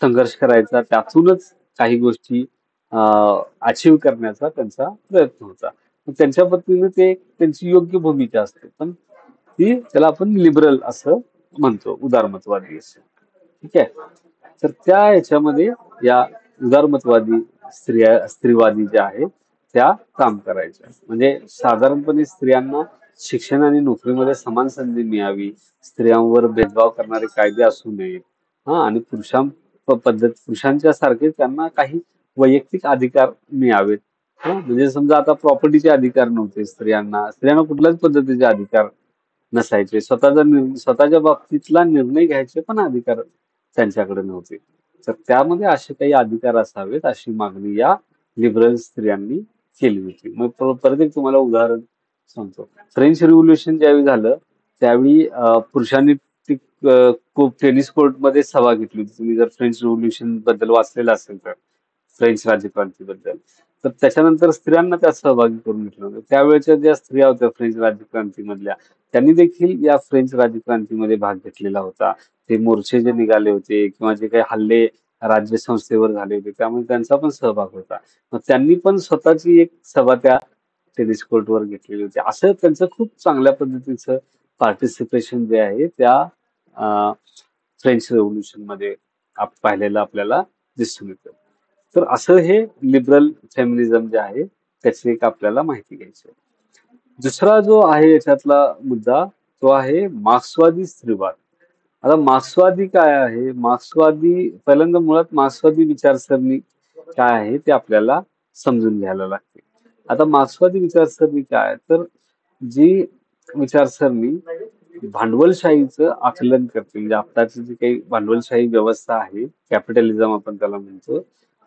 संघर्ष करायचा त्यातूनच काही गोष्टी अचीव करण्याचा त्यांचा प्रयत्न होता. त्यांच्या पद्धतीने ते त्यांची योग्य भूमिका असते पण ती त्याला आपण लिबरल असं म्हणतो उदारमतवादी असं. ठीक आहे. तर त्या ह्याच्यामध्ये या उदारमतवादी स्त्रीवादी ज्या आहेत त्या काम करायच्या म्हणजे साधारणपणे स्त्रियांना शिक्षण आणि नोकरीमध्ये समान संधी मिळावी स्त्रियांवर भेदभाव करणारे कायदे असू नयेत आणि पुरुषांच्या सारखे त्यांना काही वैयक्तिक अधिकार मिळावेत. म्हणजे समजा आता प्रॉपर्टीचे अधिकार नव्हते स्त्रियांना कुठल्याच पद्धतीचे अधिकार नसायचे स्वतःच्या बाबतीतला निर्णय घ्यायचे पण अधिकार त्यांच्याकडे नव्हते. तर त्यामध्ये असे काही अधिकार असावेत अशी मागणी या लिबरल स्त्रियांनी केली होती. मग परत एक तुम्हाला उदाहरण सांगतो. फ्रेंच रिव्होल्युशन ज्यावेळी झालं त्यावेळी पुरुषांनी ती टेनिस कोर्ट मध्ये सभा घेतली होती. तुम्ही जर फ्रेंच रिव्होल्युशन बद्दल वाचलेलं असेल तर फ्रेंच राज्यक्रांतीबद्दल तर त्याच्यानंतर स्त्रियांना त्यात सहभागी करून घेतलं होतं. त्यावेळेच्या ज्या स्त्रिया होत्या फ्रेंच राज्यक्रांतीमधल्या त्यांनी देखील या फ्रेंच राज्यक्रांतीमध्ये भाग घेतलेला होता. ते मोर्चे जे निघाले होते किंवा जे काही हल्ले राज्यसंस्थेवर झाले होते त्यामुळे त्यांचा पण सहभाग होता. मग त्यांनी पण स्वतःची एक सभा त्या टेनिस कोर्टवर घेतलेली होती. असं त्यांचं खूप चांगल्या पद्धतीचं पार्टिसिपेशन जे आहे त्या फ्रेंच रेव्होल्युशन मध्ये पाहिलेलं आपल्याला दिसून येतं. तर असं हे लिबरल फेमिनिझम जे आहे त्याची एक आपल्याला माहिती घ्यायची आहे. दुसरा जो आहे याच्यातला मुद्दा तो आहे मार्क्सवादी स्त्रीवाद. आता मार्क्सवादी काय आहे मार्क्सवादी पहिल्यांदा मुळात मार्क्सवादी विचारसरणी काय आहे ते आपल्याला समजून घ्यायला लागते. आता मार्क्सवादी विचारसरणी काय तर जी विचारसरणी भांडवलशाहीचं आकलन करते म्हणजे आताची जी काही भांडवलशाही व्यवस्था आहे कॅपिटलिझम आपण त्याला म्हणतो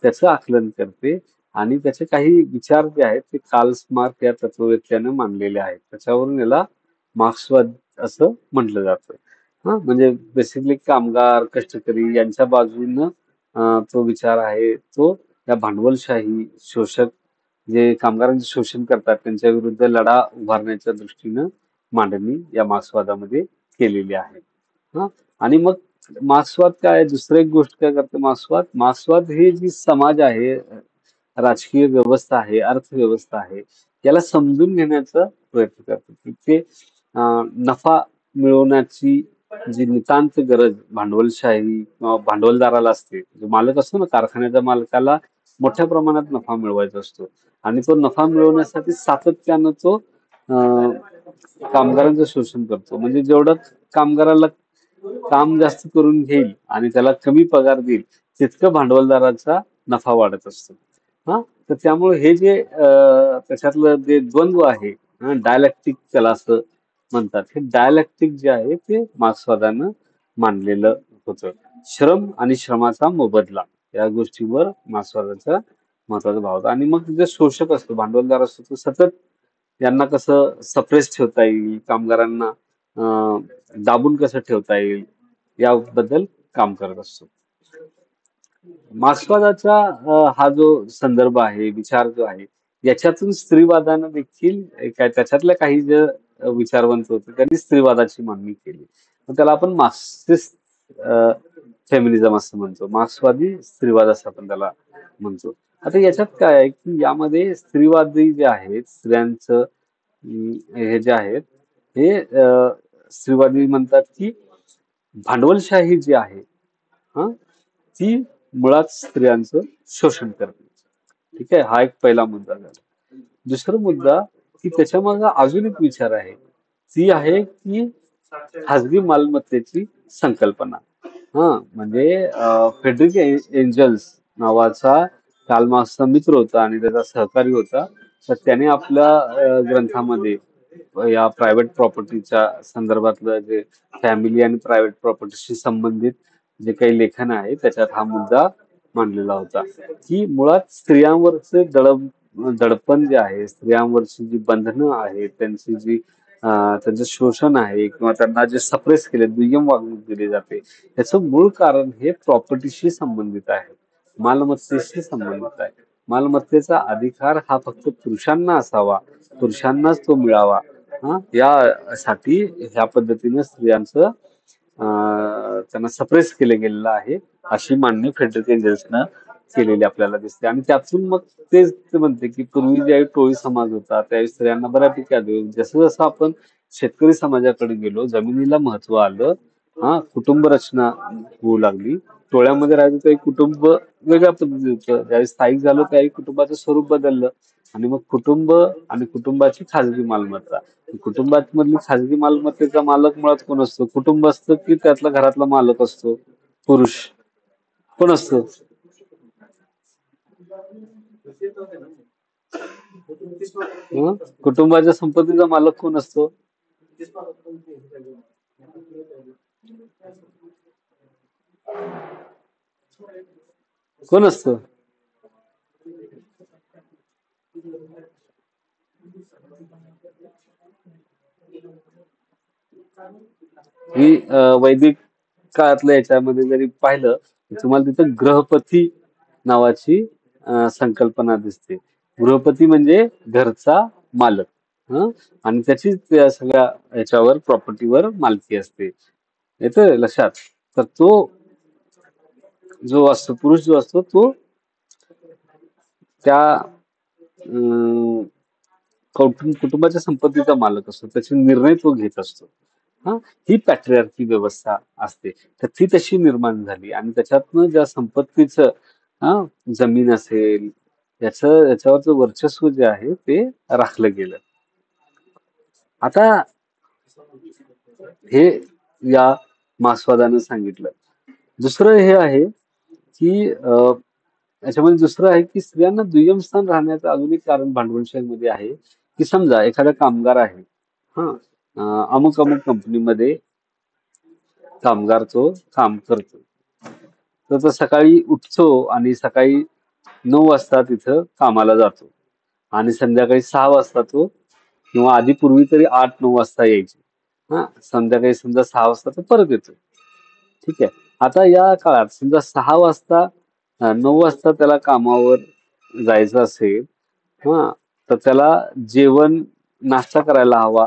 त्याचं आकलन करते आणि त्याचे काही विचार जे आहेत ते कार्ल मार्क्स या तत्ववेत्याने मांडलेले आहेत त्याच्यावरून याला मार्क्सवाद असं म्हटलं जातं. म्हणजे बेसिकली कामगार कष्टकरी यांच्या बाजूनं तो विचार आहे तो या भांडवलशाही शोषक जे कामगारांचे शोषण करतात त्यांच्या विरुद्ध लढा उभारण्याच्या दृष्टीनं मांडणी या मार्क्सवादामध्ये केलेली आहे. आणि मग मार्क्सवाद काय दुसरं एक गोष्ट काय करते मार्क्सवाद हे जी समाज आहे राजकीय व्यवस्था आहे अर्थव्यवस्था आहे याला समजून घेण्याचा प्रयत्न करते. ते नफा मिळवण्याची जी नितांत गरज भांडवलशाही किंवा भांडवलदाराला असते, जो मालक असतो ना, कारखान्याच्या मालकाला मोठ्या प्रमाणात नफा मिळवायचा असतो आणि तो नफा मिळवण्यासाठी सातत्यानं तो अं, कामगारांचं शोषण करतो. म्हणजे जेवढं कामगाराला काम जास्त करून घेईल आणि त्याला कमी पगार देईल, तितकं भांडवलदाराचा नफा वाढत असतो. हा, तर त्यामुळे हे जे त्याच्यातलं जे द्वंद्व आहे, डायलेक्टिक त्याला असं म्हणतात, हे डायलेक्टिक जे आहे ते मार्क्सवादानं मांडलेलं होतं. श्रम आणि श्रमाचा मोबदला या गोष्टीवर मार्क्सवादाचा महत्वाचा भाव होता. आणि मग जे शोषक असतो, भांडवलदार असतो, तो सतत यांना कसं सप्रेस ठेवता येईल, कामगारांना दाबून कसं ठेवता येईल, याबद्दल काम करत असतो. मार्क्सवादाचा हा जो संदर्भ आहे, विचार जो आहे, याच्यातून स्त्रीवादानं देखील काय त्याच्यातल्या काही जे विचारवंत होते त्यांनी स्त्रीवादाची मागणी केली. मग त्याला आपण मार्क्सिस्ट फेमिनिझम असं म्हणतो, मार्क्सवादी स्त्रीवाद असं आपण त्याला म्हणतो. आता याच्यात काय आहे की यामध्ये स्त्रीवादी जे आहेत, स्त्रियांचं हे जे आहेत, हे स्त्रीवादी म्हणतात की भांडवलशाही जी आहे, हा, ती मुळात स्त्रियांचं शोषण करते. ठीक आहे, हा एक पहिला मुद्दा झाला. दुसरा मुद्दा की त्याच्या मागे अजून एक विचार आहे, ती आहे की खाजगी मालमत्तेची संकल्पना. हा, म्हणजे फेडरिक एंजल्स नावाचा कार्ल मार्क्सचा मित्र होता आणि त्याचा सहकारी होता. तर त्याने आपल्या ग्रंथामध्ये या प्रायव्हेट प्रॉपर्टीच्या संदर्भातलं जे फॅमिली आणि प्रायव्हेट प्रॉपर्टीशी संबंधित जे काही लेखन आहे त्याच्यात हा मुद्दा मांडलेला होता की मुळात स्त्रियांवरचे दडपण जे आहे, स्त्रियांवरची जी बंधनं आहेत, त्यांची जी त्यांचं शोषण आहे किंवा त्यांना जे सप्रेस केले, दुय्यम वागणूक दिली जाते, याचं मूळ कारण हे प्रॉपर्टीशी संबंधित आहे, मालमत्तेशी संबंधित आहे. मालमत्तेचा अधिकार हा फक्त पुरुषांना असावा, पुरुषांनाच तो मिळावा, यासाठी ह्या पद्धतीने स्त्रियांचं त्यांना सप्रेस केलं गेलेलं आहे, अशी मांडणी फेडरिक एंजल्सनं केलेली आपल्याला दिसते. आणि त्यातून मग तेच ते म्हणते की पूर्वी ज्यावेळी टोळी समाज होता त्यावेळी स्त्रियांना बऱ्यापैकी आधी, जसं जसं आपण शेतकरी समाजाकडे गेलो, जमिनीला महत्व आलं, कुटुंब रचना होऊ लागली, टोळ्यामध्ये राहायचं ते कुटुंब वेगळ्या पद्धतीचं होतं. ज्यावेळी स्थायिक झालं त्यावेळी कुटुंबाचं स्वरूप बदललं आणि मग कुटुंब आणि कुटुंबाची खाजगी मालमत्ता. कुटुंबात मधली खाजगी मालमत्तेचा मालक मुळात कोण असतो? कुटुंब असतं की त्यातला घरातला मालक असतो? पुरुष. कोण असतो? हं? कुटुंबाच्या संपत्तीचा मालक कोण असतो? कोण असतो? ही वैदिक काळातल्या याच्यामध्ये जरी पाहिलं तर तुम्हाला तिथं ग्रहपती नावाची संकल्पना दिसते. गृहपती म्हणजे घरचा मालक. हं? आणि त्याची त्या सगळ्या ह्याच्यावर प्रॉपर्टीवर मालकी असते. येतं लक्षात? तर तो जो असतो, पुरुष जो असतो, तो त्या अं, कुटुंबाच्या संपत्तीचा मालक असतो, त्याचे निर्णय तो घेत असतो. हा, ही पॅट्रिआर्की व्यवस्था असते, तर ती तशी निर्माण झाली आणि त्याच्यातनं ज्या संपत्तीचं, हा, जमीन असेल, याच्यावरचं वर्चस्व जे आहे ते राखलं गेलं. आता हे या मार्क्सवादानं सांगितलं. दुसरं हे आहे की याच्यामध्ये दुसरं आहे की स्त्रियांना दुय्यम स्थान राहण्याचं अजून एक कारण भांडवलशाहीमध्ये आहे की समजा एखादा कामगार आहे, हा, अमुक अमुक कंपनीमध्ये कामगार तो काम करतो, तर तो सकाळी उठतो आणि सकाळी 9 वाजता तिथं कामाला जातो आणि संध्याकाळी 6 वाजता तो, किंवा आधी पूर्वी तरी 8-9 वाजता यायचे, संध्याकाळी समजा 6 वाजता तो परत येतो. ठीक आहे. आता या काळात समजा 6 वाजता 9 वाजता त्याला कामावर जायचं असेल, हा, तर त्याला जेवण, नाश्ता करायला हवा,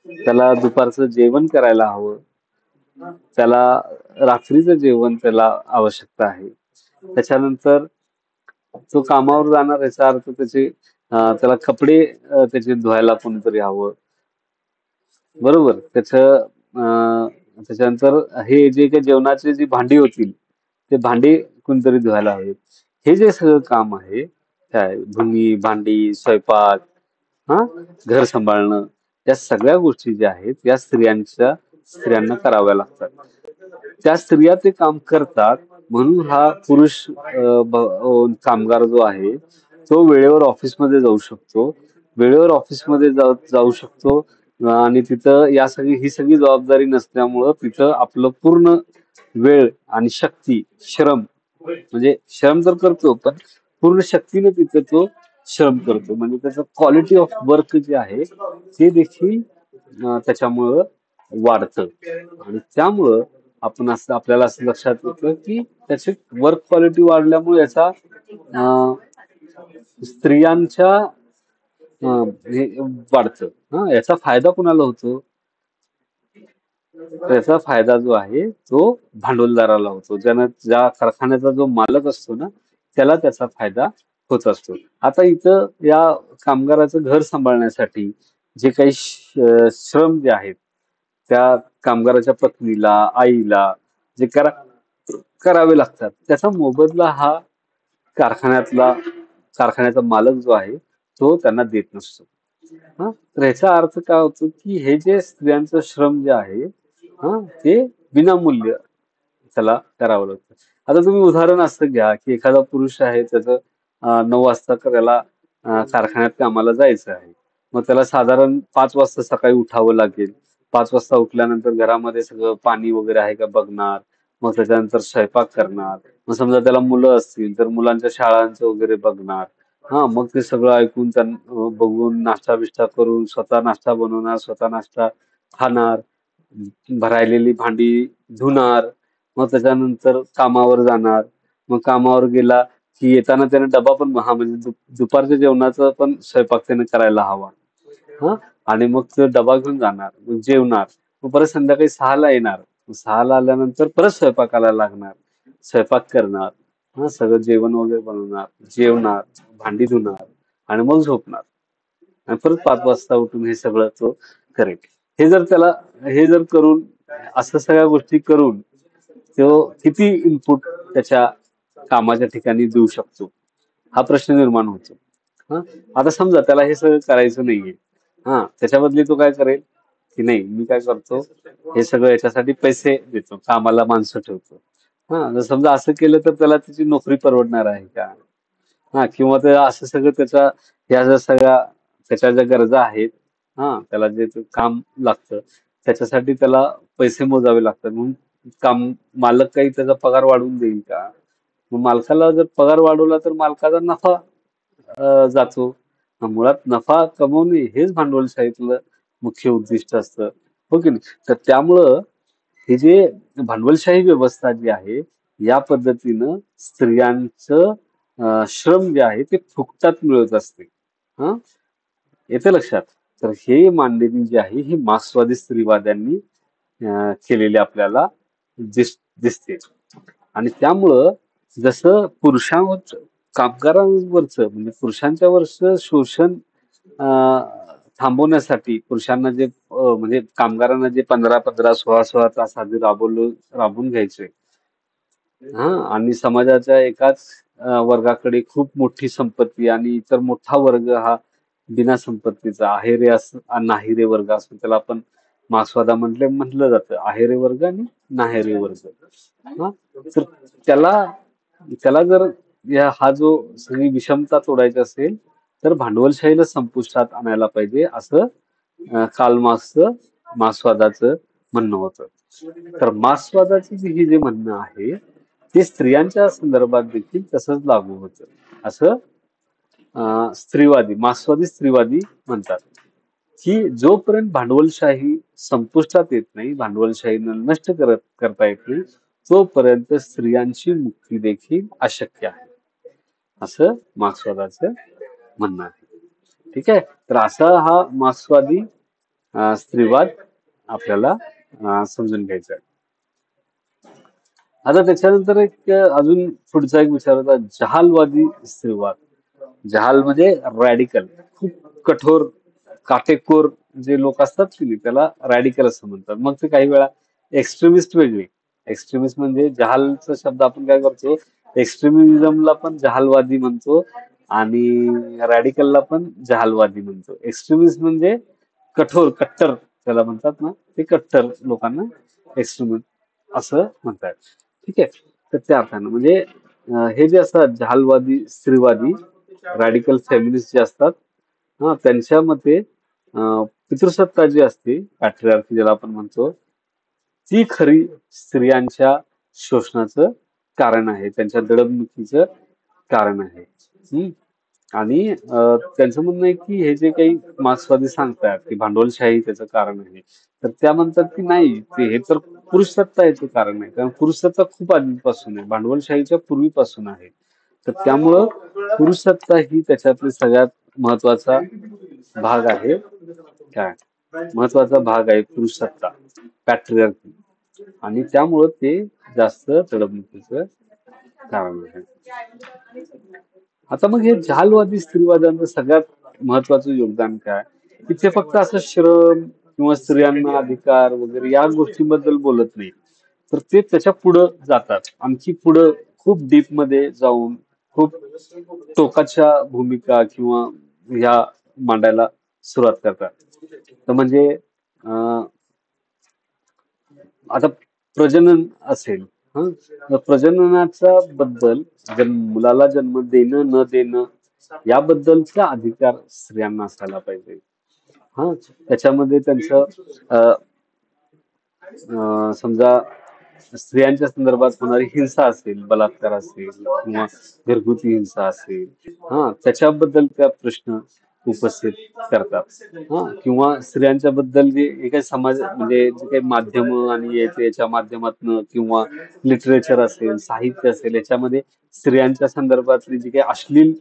त्याला दुपारचं जेवण करायला हवं, त्याला रात्रीचं जेवण त्याला आवश्यकता आहे. त्याच्यानंतर तो कामावर जाणार, याचा अर्थ त्याचे त्याला कपडे त्याचे धुवायला कोणीतरी हवं, बरोबर, त्याचं त्याच्यानंतर हे जे काही जेवणाचे जी भांडी होतील ते भांडी कोणतरी धुवायला हवेत. हे जे सगळं काम आहे काय धुणी, भांडी, स्वयंपाक, हा घर सांभाळणं, या सगळ्या गोष्टी ज्या आहेत या स्त्रियांना कराव्या लागतात. त्या स्त्रिया ते काम करतात म्हणून हा पुरुष कामगार जो आहे तो वेळेवर ऑफिसमध्ये जाऊ शकतो, वेळेवर ऑफिसमध्ये जाऊ शकतो. आणि तिथं ही सगळी जबाबदारी नसल्यामुळं तिथं आपलं पूर्ण वेळ आणि शक्ती, श्रम, म्हणजे श्रम तर करतो पण पूर्ण शक्तीने तिथे तो श्रम करतो. म्हणजे त्याचं क्वालिटी ऑफ वर्क जे आहे ते देखील त्याच्यामुळं वाढतं. आणि त्यामुळं आपल्याला असं लक्षात येतं की त्याची वर्क क्वालिटी वाढल्यामुळे याचा अं, स्त्रियांच्या हे वाढतं. याचा फायदा कुणाला होतो? त्याचा फायदा जो आहे तो भांडवलदाराला होतो. ज्या कारखान्याचा जो मालक असतो ना त्याला त्याचा फायदा होत असतो. आता इथं या कामगाराचं घर सांभाळण्यासाठी जे काही श्रम जे आहेत त्या कामगाराच्या पत्नीला, आईला जे करावे लागतात त्याचा मोबदला हा कारखान्यातला कारखान्याचा मालक जो आहे तो त्यांना देत नसतो. तर ह्याचा अर्थ काय होतो की हे जे स्त्रियांचं श्रम जे आहे ते विनामूल्य त्याला करावं लागतं. आता तुम्ही उदाहरण असं घ्या की एखादा पुरुष आहे त्याचं 9 वाजता त्याला कारखान्यात कामाला जायचं आहे. मग त्याला साधारण 5 वाजता सकाळी उठावं लागेल. 5 वाजता उठल्यानंतर घरामध्ये सगळं पाणी वगैरे आहे का बघणार. मग त्याच्यानंतर स्वयंपाक करणार. मग समजा त्याला मुलं असतील तर मुलांच्या शाळांचं वगैरे बघणार. मग ते सगळं ऐकून बघून नाश्ता बिष्टा करून स्वतः नाश्ता बनवणार, स्वतः नाश्ता खाणार, भरायलेली भांडी धुणार, मग त्याच्यानंतर कामावर जाणार. मग कामावर गेला की येताना त्याने डबा पण म्हणजे दुपारच्या जेवणाचा पण स्वयंपाक त्याने करायला हवा. आणि मग तो डबा घेऊन जाणार, मग जेवणार, मग परत संध्याकाळी 6ला येणार. 6ला आल्यानंतर परत स्वयंपाकाला लागणार, स्वयंपाक करणार, सगळं जेवण वगैरे बनवणार, जेवणार, भांडी धुणार आणि मग झोपणार. आणि परत 5 वाजता उठून हे सगळं तो करेल. हे जर करून असं सगळ्या गोष्टी करून तो किती इनपुट त्याच्या कामाच्या ठिकाणी देऊ शकतो हा प्रश्न निर्माण होतो. आता समजा त्याला हे सगळं करायचं नाहीये. त्याच्या बदली तो काय करेल की नाही मी काय करतो हे सगळं याच्यासाठी पैसे देतो, कामाला माणसं ठेवतो. जर समजा असं केलं तर त्याला त्याची नोकरी परवडणार आहे का? किंवा ते असं सगळं या ज्या सगळ्या त्याच्या ज्या गरजा आहेत, त्याला जे ते काम लागतं त्याच्यासाठी त्याला पैसे मोजावे लागतात म्हणून मालक काही त्याचा पगार वाढवून देईल का? मग मालकाला जर पगार वाढवला तर मालकाचा नफा जातो. मुळात नफा कमवणे हेच भांडवलशाहीतलं मुख्य उद्दिष्ट असतं, हो की नाही? तर त्यामुळं हे जे भांडवलशाही व्यवस्था जी आहे या पद्धतीनं स्त्रियांचं श्रम जे आहे ते फुकटात मिळत असते. हं येते लक्षात. तर हे मांडणी जी आहे ही मार्क्सवादी स्त्रीवाद्यांनी केलेली आपल्याला दिसते. आणि त्यामुळं जसं पुरुषांवर कामगारांवरचं म्हणजे पुरुषांच्या वरचं शोषण थांबवण्यासाठी पुरुषांना जे म्हणजे कामगारांना जे 15-15, 16-16 तास आधी राबवून घ्यायचे, आणि समाजाच्या एकाच वर्गाकडे खूप मोठी संपत्ती आणि इतर मोठा वर्ग हा बिना संपत्तीचा नाहिरे वर्ग असं त्याला आपण म्हटलं जातं. आहेरे वर्ग आणि नाहेरे वर्ग. तर त्याला त्याला जर हा जो सगळी विषमता तोडायची असेल तर भांडवलशाहीला संपुष्टात आणायला पाहिजे असं कार्ल मार्क्सवादाचं म्हणणं होतं. तर मार्क्सवादाचे ही जे म्हणणं आहे ते स्त्रियांच्या संदर्भात देखील तसंच लागू होतं असं मार्क्सवादी स्त्रीवादी म्हणतात की जोपर्यंत भांडवलशाही संपुष्टात येत नाही, भांडवलशाहीनं नष्ट करता येत नाही, तोपर्यंत स्त्रियांची मुक्ती देखील अशक्य आहे असं मार्क्सवादाचं म्हणणं आहे. ठीक आहे. तर असा हा मार्क्सवादी स्त्रीवाद आपल्याला समजून घ्यायचा आहे. आता त्याच्यानंतर अजून पुढचा एक विचार होता जहालवादी स्त्रीवाद. जहाल म्हणजे रॅडिकल, खूप कठोर, काटेकोर जे लोक असतात की नाही त्याला रॅडिकल असं म्हणतात. मग ते काही वेळा एक्स्ट्रीमिस्ट वेगळी. एक्स्ट्रीमिस्ट म्हणजे जहालचा शब्द आपण काय करतो, एक्स्ट्रीमिझमला पण जहालवादी म्हणतो आणि रॅडिकलला पण जहालवादी म्हणतो. एक्स्ट्रीमिस्ट म्हणजे कठोर, कट्टर त्याला म्हणतात ना, ते कट्टर लोकांना एक्स्ट्रीमिस्ट असं म्हणतात. ठीक आहे. तर त्या अर्थानं म्हणजे हे जे असतात जहालवादी, स्त्रीवादी, रॅडिकल फेमिनिस्ट जे असतात, हा त्यांच्या मते पितृसत्ता जी असते, पॅट्रिआर्की ज्याला आपण म्हणतो, ती खरी स्त्रियांच्या शोषणाचं कारण आहे, त्यांच्या दडपणुकीचं कारण आहे. हम्म. आणि त्यांचं म्हणणं आहे की हे जे काही मार्क्सवादी सांगतात की भांडवलशाही त्याचं कारण आहे, तर त्या म्हणतात की नाही, ते हे तर पुरुषसत्ता याचं कारण आहे, कारण पुरुषसत्ता खूप आधीपासून आहे, भांडवलशाहीच्या पूर्वीपासून आहे. तर त्यामुळं पुरुषसत्ता ही त्याच्यातली सगळ्यात महत्वाचा भाग आहे. काय महत्वाचा भाग आहे पुरुषसत्ता, पॅट्रिआर्की, आणि त्यामुळं ते जास्त तडमणुकीचं कारण आहे. आता मग हे जहालवादी स्त्रीवाद्यांचं सगळ्यात महत्वाचं योगदान काय, की ते फक्त असं श्रम किंवा स्त्रियांना अधिकार वगैरे या गोष्टींबद्दल बोलत नाही, तर ते त्याच्या पुढं जातात, आणखी पुढं खूप डीप मध्ये जाऊन खूप टोकाच्या भूमिका किंवा ह्या मांडायला सुरुवात करतात. तर म्हणजे अं, आता प्रजनन असेल, हं, तर प्रजननाच्या बद्दल, मुलाला जन्म देणं न देणं याबद्दलचा अधिकार स्त्रियांना असायला पाहिजे. हा, त्याच्यामध्ये त्यांचं अं, समजा स्त्रियांच्या संदर्भात होणारी हिंसा असेल, बलात्कार असेल किंवा घरगुती हिंसा असेल, हा त्याच्याबद्दल त्या प्रश्न उपस्थित करतात. हा, किंवा स्त्रियांच्या बद्दल जे काही समाज म्हणजे जे काही माध्यम आणि याच्या माध्यमातून किंवा लिटरेचर असेल, साहित्य असेल, याच्यामध्ये स्त्रियांच्या संदर्भातली जी काही अश्लील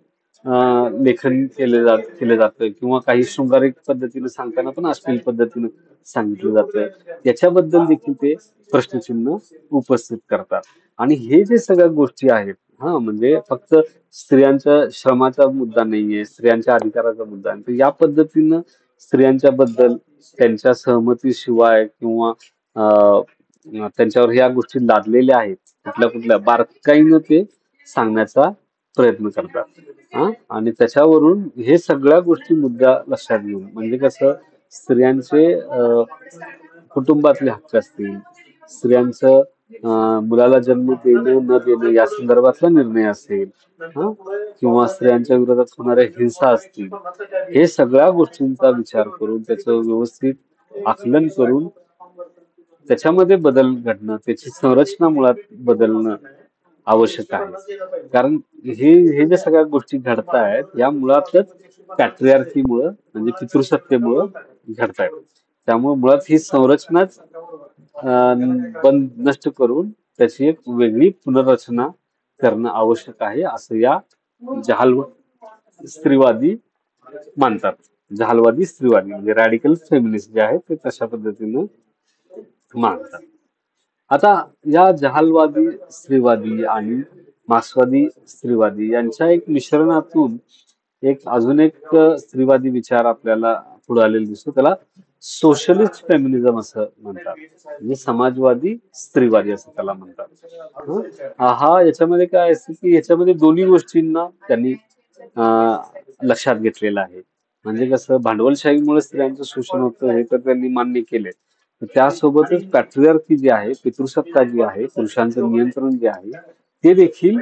लेखन केलं जातं किंवा काही शृंगारिक पद्धतीने सांगताना पण अश्लील पद्धतीने सांगितलं जातं, याच्याबद्दल देखील ते प्रश्नचिन्ह उपस्थित करतात. आणि हे जे सगळ्या गोष्टी आहेत, हा म्हणजे फक्त स्त्रियांच्या श्रमाचा मुद्दा नाहीये, स्त्रियांच्या अधिकाराचा मुद्दा आहे, तर या पद्धतीनं स्त्रियांच्या बद्दल त्यांच्या सहमतीशिवाय किंवा त्यांच्यावर ह्या गोष्टी लादलेल्या आहेत, कुठल्या कुठल्या बारकाईनं ते सांगण्याचा प्रयत्न करतात. हा, आणि त्याच्यावरून हे सगळ्या गोष्टी मुद्दा लक्षात घेऊन, म्हणजे कसं, स्त्रियांचे कुटुंबातले हक्क असतील, स्त्रियांचं मुलाला जन्म देणं न देणं या संदर्भातला निर्णय असेल, हा, किंवा स्त्रियांच्या विरोधात होणाऱ्या हिंसा असतील, हे सगळ्या गोष्टींचा विचार करून त्याचं व्यवस्थित आकलन करून त्याच्यामध्ये बदल घडणं, त्याची संरचना मुळात बदलणं आवश्यक आहे. कारण हे हे ज्या सगळ्या गोष्टी घडतायत या मुळातच पॅट्रिआर्कीमुळं म्हणजे पितृसत्तेमुळं घडतायत. त्यामुळे मुळात ही संरचनाच बंद नष्ट करून त्याची एक वेगळी पुनर्रचना करणं आवश्यक आहे, असं या जहाल स्त्रीवादी मानतात. जहालवादी स्त्रीवादी म्हणजे रॅडिकल फेमिनिस्ट जे आहेत ते तशा पद्धतीनं मानतात. आता या जहालवादी स्त्रीवादी आणि मार्क्सवादी स्त्रीवादी यांच्या एक मिश्रणातून एक अजून एक स्त्रीवादी विचार आपल्याला पुढे आलेला दिसतो, त्याला सोशलिस्ट फेमिनिझम असं म्हणतात, म्हणजे समाजवादी स्त्रीवादी असं त्याला म्हणतात. हं? हा, याच्यामध्ये काय असतं की याच्यामध्ये दोन्ही गोष्टींना त्यांनी लक्षात घेतलेलं आहे. म्हणजे कसं, भांडवलशाहीमुळे स्त्रियांचं शोषण होतं हे तर त्यांनी मान्य केले, त्यासोबतच पॅट्रिआर्की जी आहे, पितृसत्ता जी आहे, पुरुषांचं नियंत्रण जे आहे, ते देखील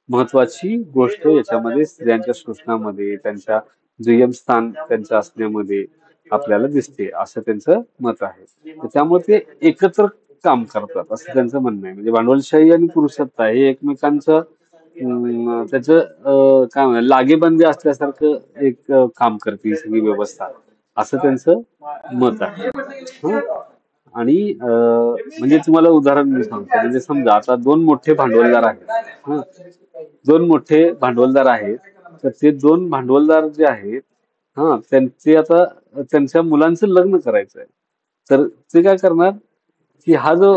महत्वाची गोष्ट याच्यामध्ये स्त्रियांच्या शोषणामध्ये, त्यांच्या दुय्यम स्थान त्यांच्या असण्यामध्ये आपल्याला दिसते, असं त्यांचं मत आहे. तर त्यामुळे ते एकत्र काम करतात असं त्यांचं म्हणणं आहे. म्हणजे भांडवलशाही आणि पुरुषसत्ता हे एकमेकांचं त्याचं काय म्हणा लागेबंदी असल्यासारखं एक काम करते ही सगळी व्यवस्था, असं त्यांचं मत आहे. हं? आणि म्हणजे तुम्हाला उदाहरण मी सांगतो, म्हणजे समजा आता दोन मोठे भांडवलदार आहेत. हं? दोन मोठे भांडवलदार आहेत, तर ते दोन भांडवलदार जे आहेत, हा त्यांचे आता त्यांच्या मुलांचं लग्न करायचं आहे, तर ते काय करणार की हा जो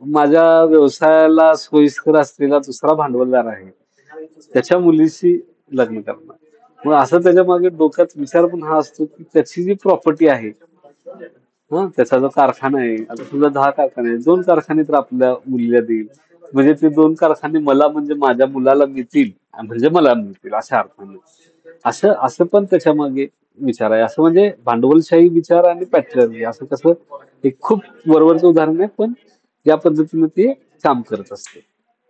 माझ्या व्यवसायाला सोयीस्कर असलेला दुसरा भांडवलदार आहे त्याच्या मुलीशी लग्न करणार. मग असं त्याच्या मागे डोक्यात विचार पण हा असतो की त्याची जी प्रॉपर्टी आहे त्याचा जो कारखाना आहे, आता तुझा 10 कारखाने आहे, 2 कारखाने तर आपल्या मुलीला देईल. म्हणजे ते 2 कारखाने मला म्हणजे माझ्या मुलाला मिळतील, म्हणजे मला मिळतील अशा अर्थाने. असं असं पण त्याच्या मागे विचार आहे. असं म्हणजे भांडवलशाही विचार आणि पॅट्रियार्की असं कसं एक खूप वरवरचं उदाहरण आहे, पण या पद्धतीने ते काम करत असते.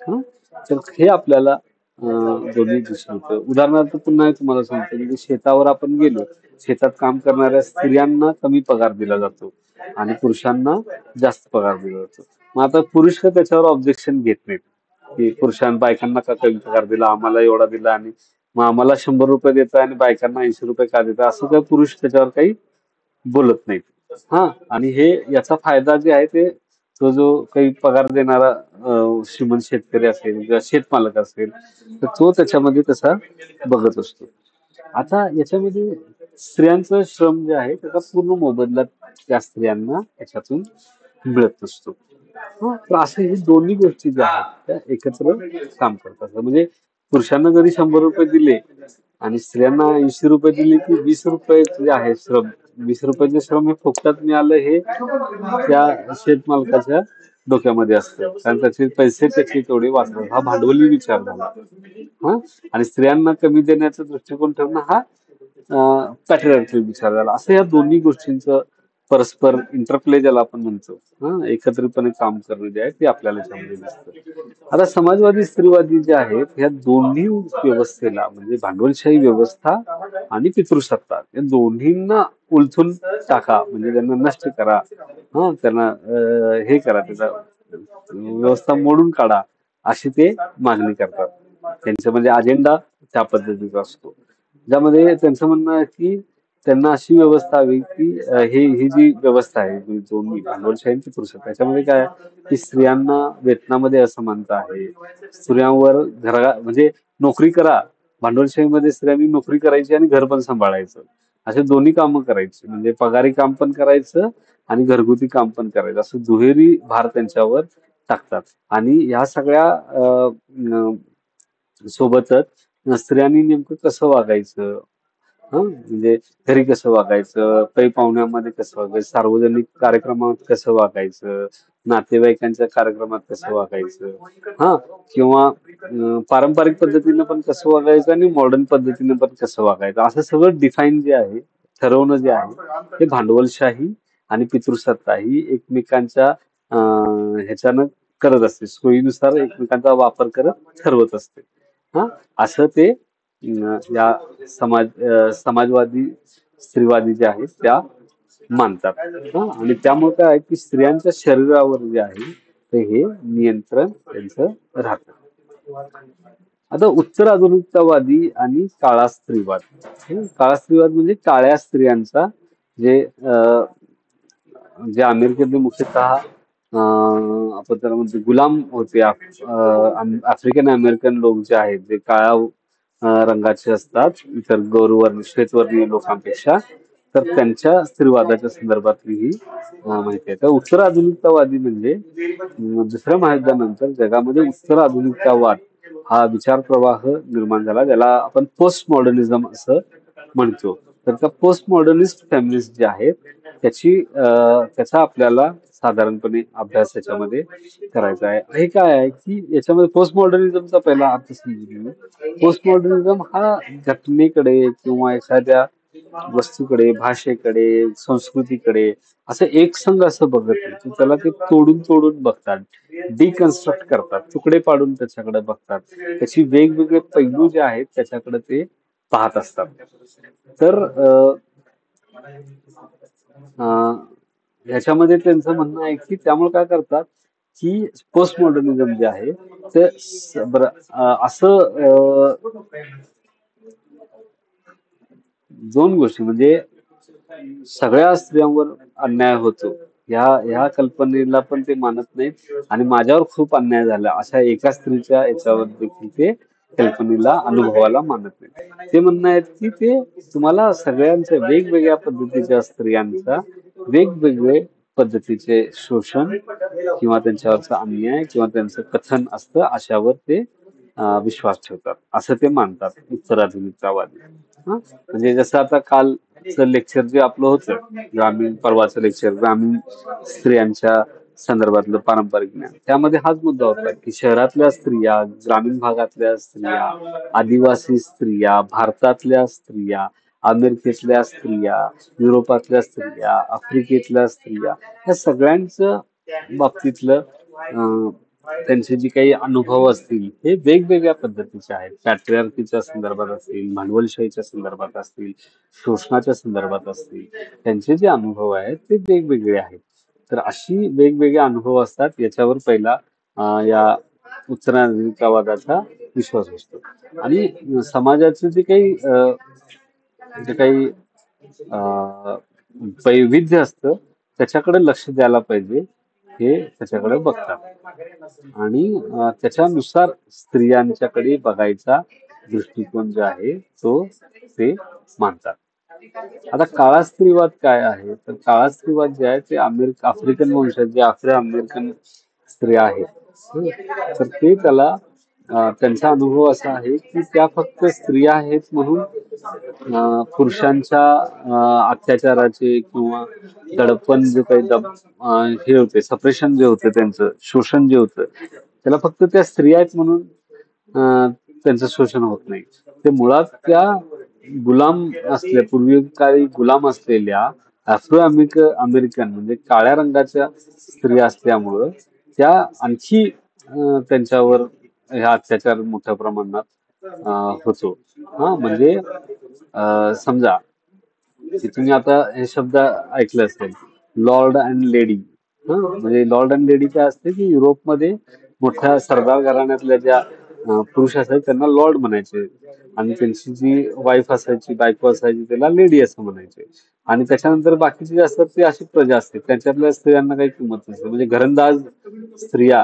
हं? तर हे आपल्याला दोन्ही दिसून येतं. उदाहरणार्थ पुन्हा एक तुम्हाला सांगतो, म्हणजे शेतावर आपण गेलो, शेतात काम करणाऱ्या स्त्रियांना कमी पगार दिला जातो आणि पुरुषांना जास्त पगार दिला जातो. मग आता पुरुष का त्याच्यावर ऑब्जेक्शन घेत नाहीत, की बायकांना का कमी पगार दिला, आम्हाला एवढा दिला आणि मग आम्हाला 100 रुपये देता आणि बायकांना 80 रुपये का देता, असं काय पुरुष त्याच्यावर काही बोलत नाहीत. हा, आणि हे याचा फायदा जे आहे ते तो जो काही पगार देणारा श्रीमंत शेतकरी असेल किंवा शेतमालक असेल, तर तो त्याच्यामध्ये तसा बघत असतो. आता याच्यामध्ये स्त्रियांचं श्रम जे आहे त्याचा पूर्ण मोबदला त्या स्त्रियांना याच्यातून मिळत नसतो. तर असे हे दोन्ही गोष्टी ज्या आहेत त्या एकत्र काम करतात. म्हणजे पुरुषांना जरी 100 रुपये दिले आणि स्त्रियांना 80 रुपये दिले, की 20 रुपये जे आहे श्रम, 20 रुपयाचे श्रम हे फुकटात मिळालं हे त्या शेतमालकाच्या डोक्यामध्ये असतं, कारण त्याचे पैसे त्याचे तेवढे वाचतात. हा भांडवली विचार झाला. हा, आणि स्त्रियांना कमी देण्याचा दृष्टिकोन ठेवणं हा पॅट्रियार्कल विचार झाला. असं या दोन्ही गोष्टींचं परस्पर इंटरप्ले ज्याला आपण म्हणतो, एकत्रितपणे काम करणं जे आहे ते आपल्याला याच्यामध्ये दिसतं. आता समाजवादी स्त्रीवादी जे आहेत ह्या दोन्ही व्यवस्थेला म्हणजे भांडवलशाही व्यवस्था आणि पितृसत्ता या दोन्हींना उलथून टाका, म्हणजे त्यांना नष्ट करा. त्यांना हे करा, त्याचा व्यवस्था मोडून काढा, अशी ते मागणी करतात. त्यांचं म्हणजे अजेंडा त्या पद्धतीचा असतो, ज्यामध्ये त्यांचं म्हणणं आहे की त्यांना अशी व्यवस्था हवी की ही जी व्यवस्था आहे, जी दोन्ही भांडवलशाही आणि पितृसत्ता, त्याच्यामध्ये काय आहे की स्त्रियांना वेतनामध्ये असमानता आहे. स्त्रियांवर म्हणजे नोकरी करा, भांडवलशाहीमध्ये स्त्रियांनी नोकरी करायची आणि घर पण सांभाळायचं, असे दोन्ही कामं करायची, म्हणजे पगारी काम पण करायचं आणि घरगुती काम पण करायचं, असं दुहेरी भार त्यांच्यावर टाकतात. आणि ह्या सगळ्या सोबतच स्त्रियांनी नेमकं कसं वागायचं, म्हणजे घरी कसं वागायचं, पै पाहुण्यामध्ये कसं वागायचं, सार्वजनिक कार्यक्रमात कसं वागायचं, नातेवाईकांच्या कार्यक्रमात कसं वागायचं, हा, किंवा पारंपरिक पद्धतीनं पण कसं वागायचं आणि मॉडर्न पद्धतीनं पण कसं वागायचं, असं सगळं डिफाईन जे आहे, ठरवणं जे आहे, ते भांडवलशाही आणि पितृसत्ता ही एकमेकांच्या ह्याच्यानं करत असते, सोयीनुसार एकमेकांचा वापर करत ठरवत असते. हा, असं ते या समाजवादी स्त्रीवादी जे आहेत त्या मानतात. आणि त्यामुळे काय आहे की स्त्रियांच्या शरीरावर जे आहे ते हे नियंत्रण त्यांचं राहतं. आता उत्तर आधुनिकतावादी आणि काळा स्त्रीवाद. काळा स्त्रीवाद म्हणजे काळ्या स्त्रियांचा, जे जे अमेरिकेतले मुख्यतः आपण त्याला म्हणतो गुलाम होते, आफ्रिकन अमेरिकन लोक जे आहेत, जे काळ्या रंगाचे असतात इतर गौरवर्ण श्वेतवर्णीय लोकांपेक्षा, तर त्यांच्या स्त्रीवादाच्या संदर्भातली ही माहिती आहे. तर उत्तर आधुनिकतावादी म्हणजे दुसऱ्या महायुद्धानंतर जगामध्ये उत्तर आधुनिकतावाद हा विचार प्रवाह निर्माण झाला, ज्याला आपण पोस्ट मॉडर्निझम असं म्हणतो. तर त्या पोस्ट मॉडर्निस्ट फेमिनिस्ट जे आहेत त्याचा आपल्याला साधारणपणे अभ्यास याच्यामध्ये करायचा आहे. हे काय आहे की याच्यामध्ये पोस्ट मॉडर्निझमचा पहिला अर्थ समजून घेऊ. पोस्ट मॉडर्निझम हा घटनेकडे किंवा एखाद्या वस्तूकडे, भाषेकडे, संस्कृतीकडे असं एकसंघ असं बघत नाही, तर त्याला ते तोडून तोडून बघतात, डिकन्स्ट्रक्ट करतात, तुकडे पाडून त्याच्याकडे बघतात, त्याची वेगवेगळे पैलू जे आहेत त्याच्याकडे ते पाहत असतात. तर ह्याच्यामध्ये त्यांचं म्हणणं आहे की त्यामुळे काय करतात की पोस्ट मॉडर्निझम जे आहे ते असं दोन गोष्टी, म्हणजे सगळ्या स्त्रियांवर अन्याय होतो ह्या कल्पनेला पण ते मानत नाहीत, आणि माझ्यावर खूप अन्याय झाला अशा एका स्त्रीच्या याच्यावर देखील ते कल्पनेला अनुभवाला मानत नाही. ते म्हणणं आहेत की ते तुम्हाला सगळ्यांच्या वेगवेगळ्या पद्धतीच्या स्त्रियांचा वेगवेगळे पद्धतीचे शोषण किंवा त्यांच्यावरचा अन्याय किंवा त्यांचं कथन असतं, अशावर ते विश्वास ठेवतात, असं ते मानतात उत्तराधुनिकतावादी. हा म्हणजे जसं आता कालचं लेक्चर जे आपलं होतं, परवाचं लेक्चर ग्रामीण स्त्रियांच्या संदर्भातलं पारंपरिक ज्ञान, त्यामध्ये हाच मुद्दा होता की शहरातल्या स्त्रिया, ग्रामीण भागातल्या स्त्रिया, आदिवासी स्त्रिया, भारतातल्या स्त्रिया, अमेरिकेतल्या स्त्रिया, युरोपातल्या स्त्रिया, आफ्रिकेतल्या स्त्रिया, या सगळ्यांचं बाबतीतलं त्यांचे जे काही अनुभव असतील हे वेगवेगळ्या पद्धतीचे आहेत. पॅट्रिआर्कीच्या संदर्भात असतील, भांडवलशाहीच्या संदर्भात असतील, शोषणाच्या संदर्भात असतील, त्यांचे जे अनुभव आहेत ते वेगवेगळे आहेत. तर अशी वेगवेगळे अनुभव असतात, याच्यावर पहिला या उत्तराधिकारवादाचा विश्वास असतो. आणि समाजाचे जे काही अं, वैविध्य असतं त्याच्याकडे लक्ष द्यायला पाहिजे, हे त्याच्याकडे बघतात. आणि त्याच्यानुसार स्त्रियांच्याकडे बघायचा दृष्टिकोन जो आहे तो ते मानतात. आता काळा स्त्रीवाद काय आहे, तर काळा स्त्रीवाद जे आहे ते आफ्रिकन वंशाचे जे आफ्रो अमेरिकन स्त्रिया आहेत, हं, तर ते त्याला त्यांचा अनुभव असा आहे की त्या फक्त स्त्रिया आहेत म्हणून पुरुषांच्या अत्याचाराचे किंवा दडपण जे काही हे होते, सप्रेशन जे होते, त्यांचं शोषण जे होतं, त्याला फक्त त्या स्त्रिया आहेत म्हणून त्यांचं शोषण होत नाही. ते मुळात त्या पूर्वी काळी गुलाम असलेल्या आफ्रो अमेरिकन म्हणजे काळ्या रंगाच्या स्त्रिया असल्यामुळं त्या आणखी त्यांच्यावर ह्या अत्याचार मोठ्या प्रमाणात होतो. हा म्हणजे समजा की तुम्ही आता हे शब्द ऐकले असेल, लॉर्ड अँड लेडी. म्हणजे लॉर्ड अँड लेडी काय असते की युरोपमध्ये मोठ्या सरदार घराण्यातल्या ज्या पुरुष असायचे त्यांना लॉर्ड म्हणायचे, आणि त्यांची जी वाईफ असायची, बायको असायची, त्याला लेडी असं म्हणायचे. आणि त्याच्यानंतर बाकीचे जे असतात ते अशी प्रजा असते, त्याच्यातल्या स्त्रियांना काही किंमत नसते. म्हणजे घरंदाज स्त्रिया,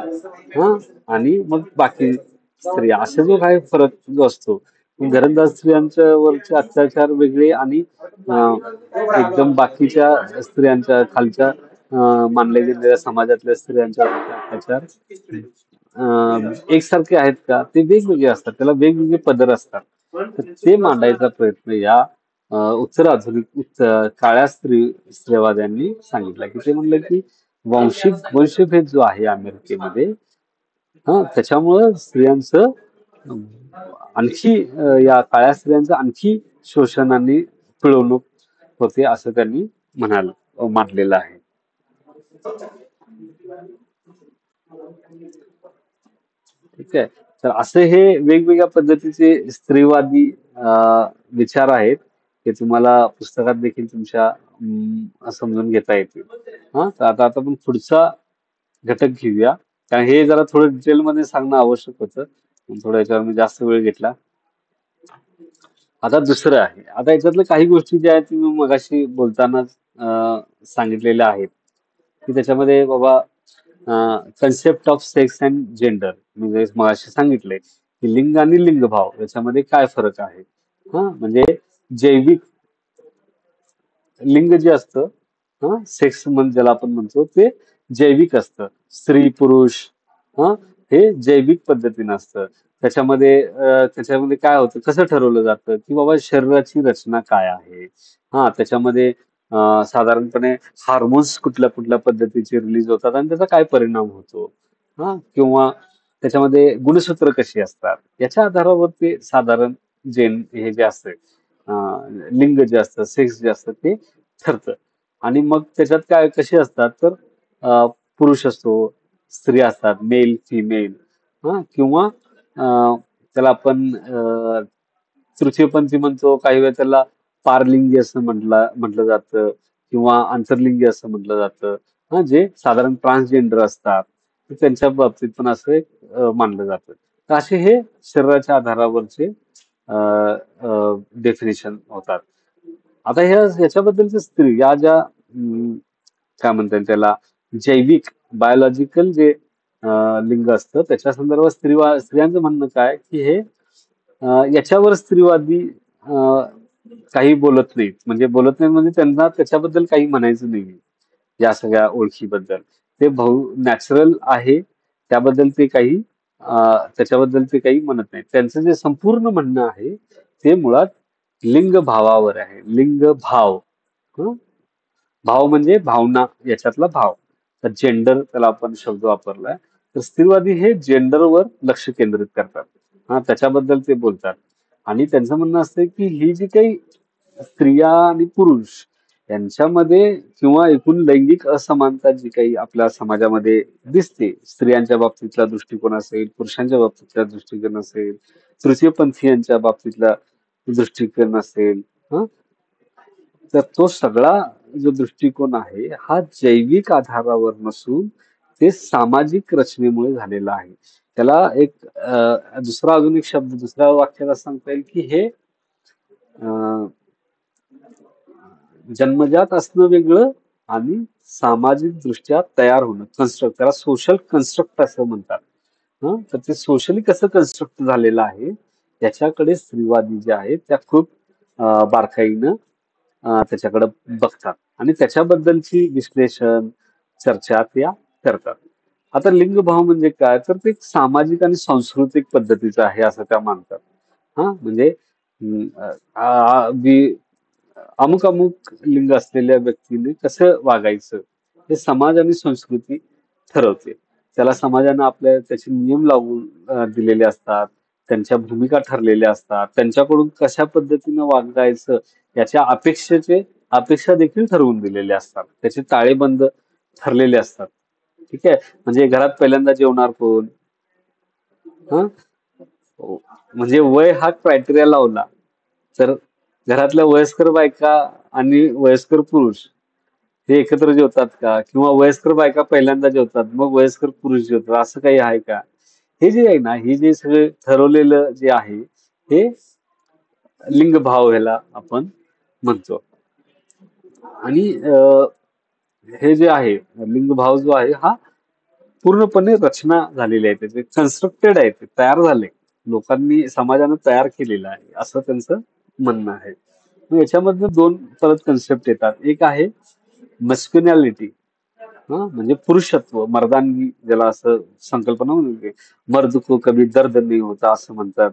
हा, आणि मग बाकी स्त्रिया, असा जो काही फरक जो असतो, घरंदाज स्त्रियांच्या वरचे अत्याचार वेगळे आणि एकदम बाकीच्या स्त्रियांच्या खालच्या मानल्या गेलेल्या समाजातल्या समाजातल्या स्त्रियांच्या अत्याचार एकसारखे आहेत का, ते वेगवेगळे असतात, त्याला वेगवेगळे पदर असतात. तर ते मांडायचा प्रयत्न या उत्तर आधुनिक काळ्या स्त्रीवाद्यांनी सांगितलं, की ते म्हणलं की वंशभेद जो आहे अमेरिकेमध्ये, त्याच्यामुळं स्त्रियांचं आणखी या काळ्या स्त्रियांचं आणखी शोषण आणि पिळवणूक होते, असं त्यांनी मांडलेलं आहे. ठीक आहे. तर असे हे वेगवेगळ्या पद्धतीचे स्त्रीवादी विचार आहेत, ते तुम्हाला पुस्तकात देखील तुमच्या समजून घेता येतील. तर आता आपण पुढचा घटक घेऊया, कारण हे जरा थोडं डिटेलमध्ये सांगणं आवश्यक होतं, थोडं याच्यावर मी जास्त वेळ घेतला. आता दुसरं आहे, आता याच्यातल्या काही गोष्टी ज्या आहेत मी मगाशी बोलताना सांगितलेल्या आहेत, की त्याच्यामध्ये बाबा concept of sex and gender, म्हणजे मगाशी सांगितलंय की लिंग आणि लिंगभाव याच्यामध्ये काय फरक आहे. म्हणजे जैविक लिंग जे असतं, सेक्स म्हणजे ज्याला आपण म्हणतो, ते जैविक असतं. स्त्री पुरुष हे जैविक पद्धतीनं असतं. त्याच्यामध्ये काय होतं, कसं ठरवलं जातं की बाबा शरीराची रचना काय आहे. त्याच्यामध्ये साधारणपणे हार्मोन्स कुठल्या कुठल्या पद्धतीचे रिलीज होतात आणि त्याचा काय परिणाम होतो, किंवा त्याच्यामध्ये गुणसूत्र कशी असतात, याच्या आधारावर ते साधारण हे जे असतं, लिंग जे असतं, सेक्स जे असतं ते ठरतं. आणि मग त्याच्यात काय कसे असतात, तर पुरुष असतो, स्त्री असतात, मेल फिमेल, किंवा त्याला आपण तृतीयपंथी म्हणतो, काही वेळा त्याला पारलिंगी असं म्हटलं जातं, किंवा आंतरलिंगी असं म्हटलं जातं. जे साधारण ट्रान्सजेंडर असतात, तर त्यांच्या बाबतीत पण असं एक मानलं जातं. तर असे हे शरीराच्या आधारावरचे डेफिनेशन होतात. आता ह्याच्याबद्दलच्या स्त्री या ज्या काय म्हणतात त्याला, जैविक बायोलॉजिकल जे लिंग असतं त्याच्या संदर्भात स्त्रियांचं म्हणणं काय की हे याच्यावर स्त्रीवादी काही बोलत नाहीत. म्हणजे बोलत नाहीत म्हणजे त्यांना त्याच्याबद्दल काही म्हणायचं नाही, या सगळ्या ओळखीबद्दल. ते नॅचरल आहे, त्याबद्दल ते काही त्याच्याबद्दल ते काही म्हणत नाहीत. त्यांचं जे संपूर्ण म्हणणं आहे ते मुळात लिंग भावावर आहे. लिंग भाव. हं? भाव म्हणजे भावना, याच्यातला भाव. तर जेंडर त्याला आपण शब्द वापरलाय. तर स्त्रीवादी हे जेंडरवर लक्ष केंद्रित करतात. हा, त्याच्याबद्दल ते बोलतात. आणि त्यांचं म्हणणं असतं की ही जी काही स्त्रिया आणि पुरुष यांच्यामध्ये किंवा एकूण लैंगिक असमानता जी काही आपल्या समाजामध्ये दिसते, स्त्रियांच्या बाबतीतला दृष्टिकोन असेल, पुरुषांच्या बाबतीतला दृष्टिकोन असेल, तृतीयपंथीयांच्या बाबतीतला दृष्टिकोन असेल, हं, तर तो सगळा जो दृष्टिकोन आहे हा जैविक आधारावर नसून ते सामाजिक रचनेमुळे झालेला आहे. त्याला एक दुसरा अजून एक शब्द दुसऱ्या वाक्यात असं सांगता येईल की हे अं, जन्मजात असणं वेगळं आणि सामाजिक दृष्ट्या तयार होणं, कन्स्ट्रक्ट, त्याला सोशल कन्स्ट्रक्ट असं म्हणतात. हं, तर ते सोशली कसं कन्स्ट्रक्ट झालेलं आहे याच्याकडे स्त्रीवादी जे आहेत त्या खूप बारकाईनं त्याच्याकडे बघतात आणि त्याच्याबद्दलची विश्लेषण, चर्चा त्या करतात. आता लिंगभाव म्हणजे काय, तर ते एक सामाजिक आणि सांस्कृतिक पद्धतीचं आहे असं त्या मानतात. हा, म्हणजे अमुक अमुक लिंग असलेल्या व्यक्तीने कसं वागायचं हे समाज आणि संस्कृती ठरवते. त्याला समाजानं त्याचे नियम लावून दिलेले असतात. त्यांच्या भूमिका ठरलेल्या असतात. त्यांच्याकडून कशा पद्धतीनं वागायचं याच्या अपेक्षा देखील ठरवून दिलेल्या असतात. त्याचे ताळेबंद ठरलेले असतात. ठीक आहे. म्हणजे घरात पहिल्यांदा जेवणार कोण? हं? म्हणजे वय हा क्रायटेरिया लावला तर घरातल्या वयस्कर बायका आणि वयस्कर पुरुष हे एकत्र जेवतात का? किंवा वयस्कर बायका पहिल्यांदा जेवतात, मग वयस्कर पुरुष जेवतात, असं काही आहे का? हे जे आहे ना, हे जे सगळं ठरवलेलं जे आहे, हे लिंगभाव ह्याला आपण म्हणतो. आणि हे जे आहे, लिंगभाव जो आहे हा पूर्णपणे रचना झालेली आहे. त्याचे कन्स्ट्रक्टेड आहे, ते तयार झाले. लोकांनी, समाजानं तयार केलेलं आहे, असं त्यांचं म्हणणं आहे. मग याच्यामधनं दोन परत कन्सेप्ट येतात. एक आहे मस्क्युनॅलिटी, म्हणजे पुरुषत्व, मर्दानगी, ज्याला असं संकल्पना म्हणून मर्द को कभी दर्द नहीं होता असं म्हणतात.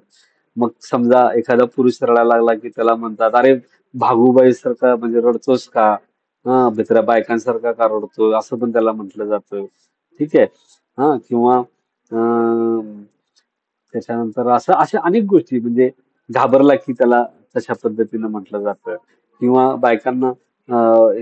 मग समजा एखादा पुरुष रडायला लागला की त्याला म्हणतात, अरे भागूबाई सारखा म्हणजे रडतोस का? हा, भित्र्या बायकांसारखा का रडतो, असं पण त्याला म्हटलं जातं. ठीक आहे. हा, किंवा त्याच्यानंतर असं अशा अनेक गोष्टी, म्हणजे घाबरला की त्याला तशा पद्धतीनं म्हटलं जातं. किंवा बायकांना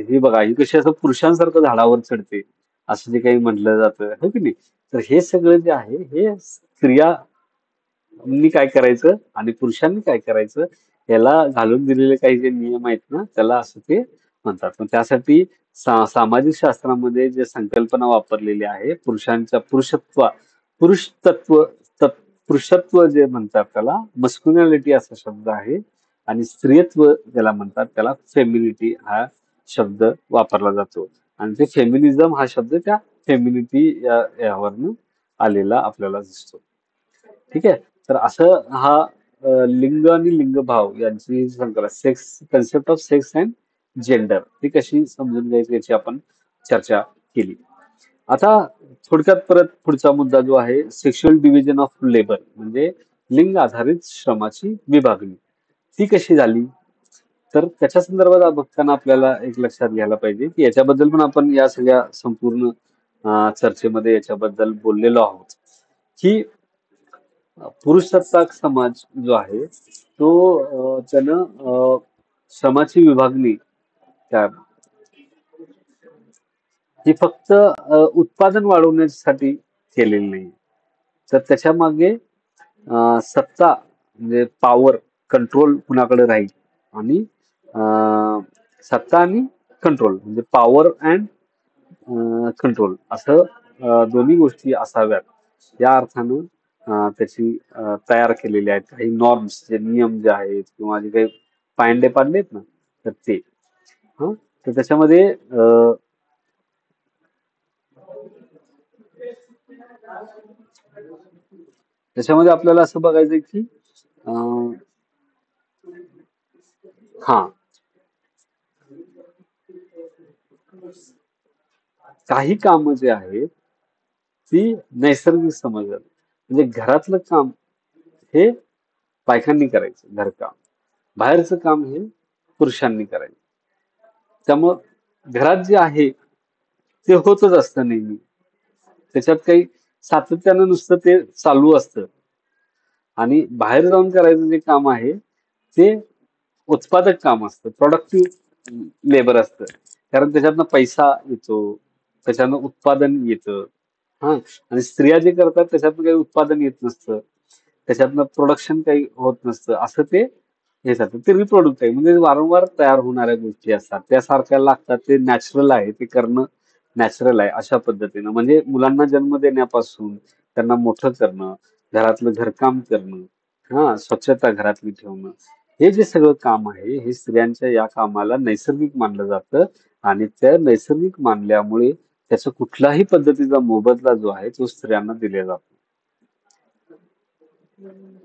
हे बघा, ही कशी असं पुरुषांसारखं झाडावर चढते असं जे काही म्हटलं जातं, हो की नाही? तर हे सगळं जे आहे हे स्त्रियांनी काय करायचं आणि पुरुषांनी काय करायचं याला घालून दिलेले काही जे नियम आहेत ना, त्याला असं ते म्हणतात. पण त्यासाठी सामाजिक शास्त्रामध्ये जे संकल्पना वापरलेली आहे, पुरुष तत्व, पुरुषत्व जे म्हणतात त्याला मस्क्युनॅलिटी असा शब्द आहे. आणि स्त्रियत्व ज्याला म्हणतात त्याला फेमिनिटी हा शब्द वापरला जातो. आणि ते फेमिनिझम हा शब्द त्या फेमिनिटी यावरनं आलेला आपल्याला दिसतो. ठीक आहे. तर असं हा लिंग आणि लिंगभाव यांची संकल्पना, sex, concept of sex and gender, ती कशी समजून घ्यायची याची आपण चर्चा केली. आता थोडक्यात परत पुढचा मुद्दा जो आहे, सेक्शुअल डिव्हिजन ऑफ लेबर, म्हणजे लिंग आधारित श्रमाची विभागणी, ती कशी झाली? तर त्याच्या संदर्भात बघताना आपल्याला एक लक्षात घ्यायला पाहिजे की याच्याबद्दल पण आपण या सगळ्या संपूर्ण चर्चेमध्ये याच्याबद्दल बोललेलो आहोत की पुरुषसत्ताक समाज जो आहे तो त्यानं श्रमाची विभागणी काय ही फक्त उत्पादन वाढवण्यासाठी केलेली नाही. तर त्याच्या मागे सत्ता, म्हणजे पॉवर, कंट्रोल कुणाकडे राहील आणि सत्ता आणि कंट्रोल, म्हणजे पॉवर अँड कंट्रोल, असं दोन्ही गोष्टी असाव्यात या अर्थानं त्याची तयार केलेली आहेत काही नॉर्म्स, जे नियम जे आहेत किंवा जे काही पायंडे पाडलेत ना, तर ते. हं, तर त्याच्यामध्ये आपल्याला असं बघायचं की अं, हा, काही कामं जे आहेत ती नैसर्गिक समजतात. म्हणजे घरातलं काम हे बायकांनी करायचं, घरकाम. बाहेरचं काम हे पुरुषांनी करायचं. त्यामुळं घरात जे आहे ते होतच असतं नेहमी. त्याच्यात काही सातत्यानं नुसतं ते चालू असतं. आणि बाहेर जाऊन करायचं जे काम आहे ते उत्पादक काम असतं, प्रोडक्टिव्ह लेबर असतं. कारण त्याच्यातनं पैसा येतो, त्याच्यानं उत्पादन येतं. हा, आणि स्त्रिया जे करतात त्याच्यातनं काही उत्पादन येत नसतं, त्याच्यातनं प्रोडक्शन काही होत नसतं. असं ते हे जातं. ते रिप्रोडक्ट आहे, म्हणजे वारंवार तयार होणाऱ्या गोष्टी असतात, त्या सारख्या लागतात. ते नॅचरल आहे, ते करणं नॅचरल आहे. अशा पद्धतीनं म्हणजे मुलांना जन्म देण्यापासून त्यांना मोठं करणं, घरातलं घरकाम करणं, हा, स्वच्छता घरातली ठेवणं, हे जे सगळं काम आहे हे स्त्रियांच्या या कामाला नैसर्गिक मानलं जातं. आणि त्या नैसर्गिक मानल्यामुळे त्याचा कुठलाही पद्धतीचा मोबदला जो आहे तो स्त्रियांना दिला जातो.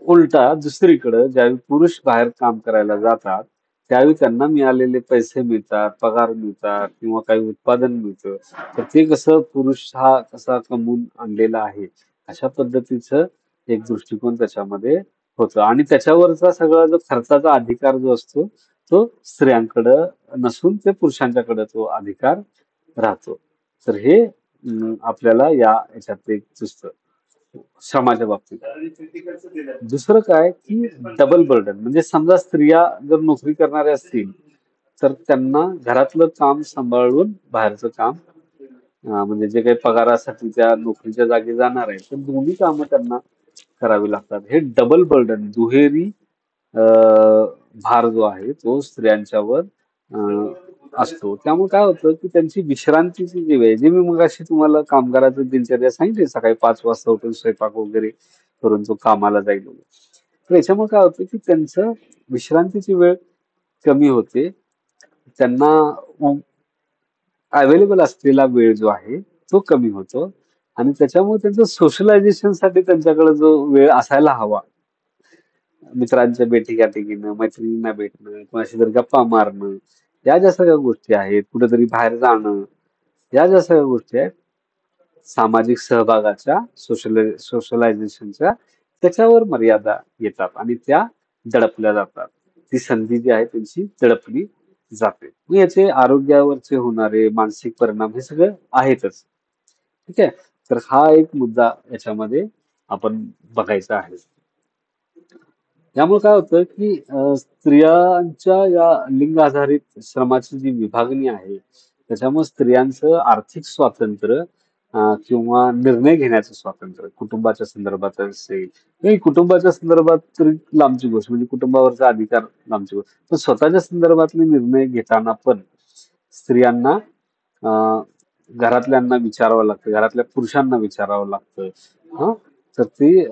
उलटा दुसरीकडं ज्यावेळी पुरुष बाहेर काम करायला जातात त्यावेळी त्यांना मिळालेले पैसे मिळतात, पगार मिळतात किंवा काही उत्पादन मिळतं. तर ते कसं पुरुष हा कसा कमवून आणलेला आहे अशा पद्धतीचं एक दृष्टिकोन त्याच्यामध्ये होतं. आणि त्याच्यावरचा सगळा जो खर्चाचा अधिकार जो असतो तो स्त्रियांकडं नसून ते पुरुषांच्याकडे तो अधिकार राहतो. तर हे आपल्याला याच्यात एक दिसतं श्रमाच्या बाबतीत. दुसरं काय की डबल बर्डन, म्हणजे समजा स्त्रिया जर नोकरी करणाऱ्या असतील तर त्यांना घरातलं काम सांभाळून बाहेरचं काम, म्हणजे जे काही पगारासाठी त्या नोकरीच्या जागी जाणार आहे तर दोन्ही कामं त्यांना करावी लागतात. हे डबल बर्डन, दुहेरी भार जो आहे तो स्त्रियांच्यावर असतो. त्यामुळे काय होतं की त्यांची विश्रांतीची जी वेळ, जे मी मगाशी तुम्हाला कामगाराचं दिनचर्या सांगितली, सकाळी 5 वाजता उठून स्वयंपाक वगैरे करून तो कामाला जाईल वगैरे. तर याच्यामुळे काय होतं की त्यांचं विश्रांतीची वेळ कमी होते. त्यांना अवेलेबल असलेला वेळ जो आहे तो कमी होतो. आणि त्याच्यामुळे त्यांचं सोशलायझेशन साठी त्यांच्याकडे जो वेळ असायला हवा, मित्रांच्या भेटीगाठी घेणं, मैत्रिणींना भेटणं, कोणाशी जर गप्पा मारणं, या ज्या सगळ्या गोष्टी आहेत, कुठेतरी बाहेर जाणं, या ज्या सगळ्या गोष्टी आहेत सामाजिक सहभागाच्या, सोशलायझेशनच्या, त्याच्यावर मर्यादा येतात आणि त्या दडपल्या जातात. ती संधी जी आहे त्यांची दडपली जाते. मग याचे आरोग्यावरचे होणारे मानसिक परिणाम हे सगळं आहेतच. ठीक आहे. तर हा एक मुद्दा याच्यामध्ये आपण बघायचा आहे. त्यामुळे काय होतं की स्त्रियांच्या या लिंग आधारित श्रमाची जी विभागणी आहे त्याच्यामुळे स्त्रियांचं आर्थिक स्वातंत्र्य किंवा निर्णय घेण्याचं स्वातंत्र्य कुटुंबाच्या संदर्भात असेल, नाही कुटुंबाच्या संदर्भात तरी लांबची गोष्ट, म्हणजे कुटुंबावरचा अधिकार लांबची गोष्ट, पण स्वतःच्या संदर्भातले निर्णय घेताना पण स्त्रियांना अं, घरातल्यांना विचारावं लागतं, घरातल्या पुरुषांना विचारावं लागतं. हा, तर ते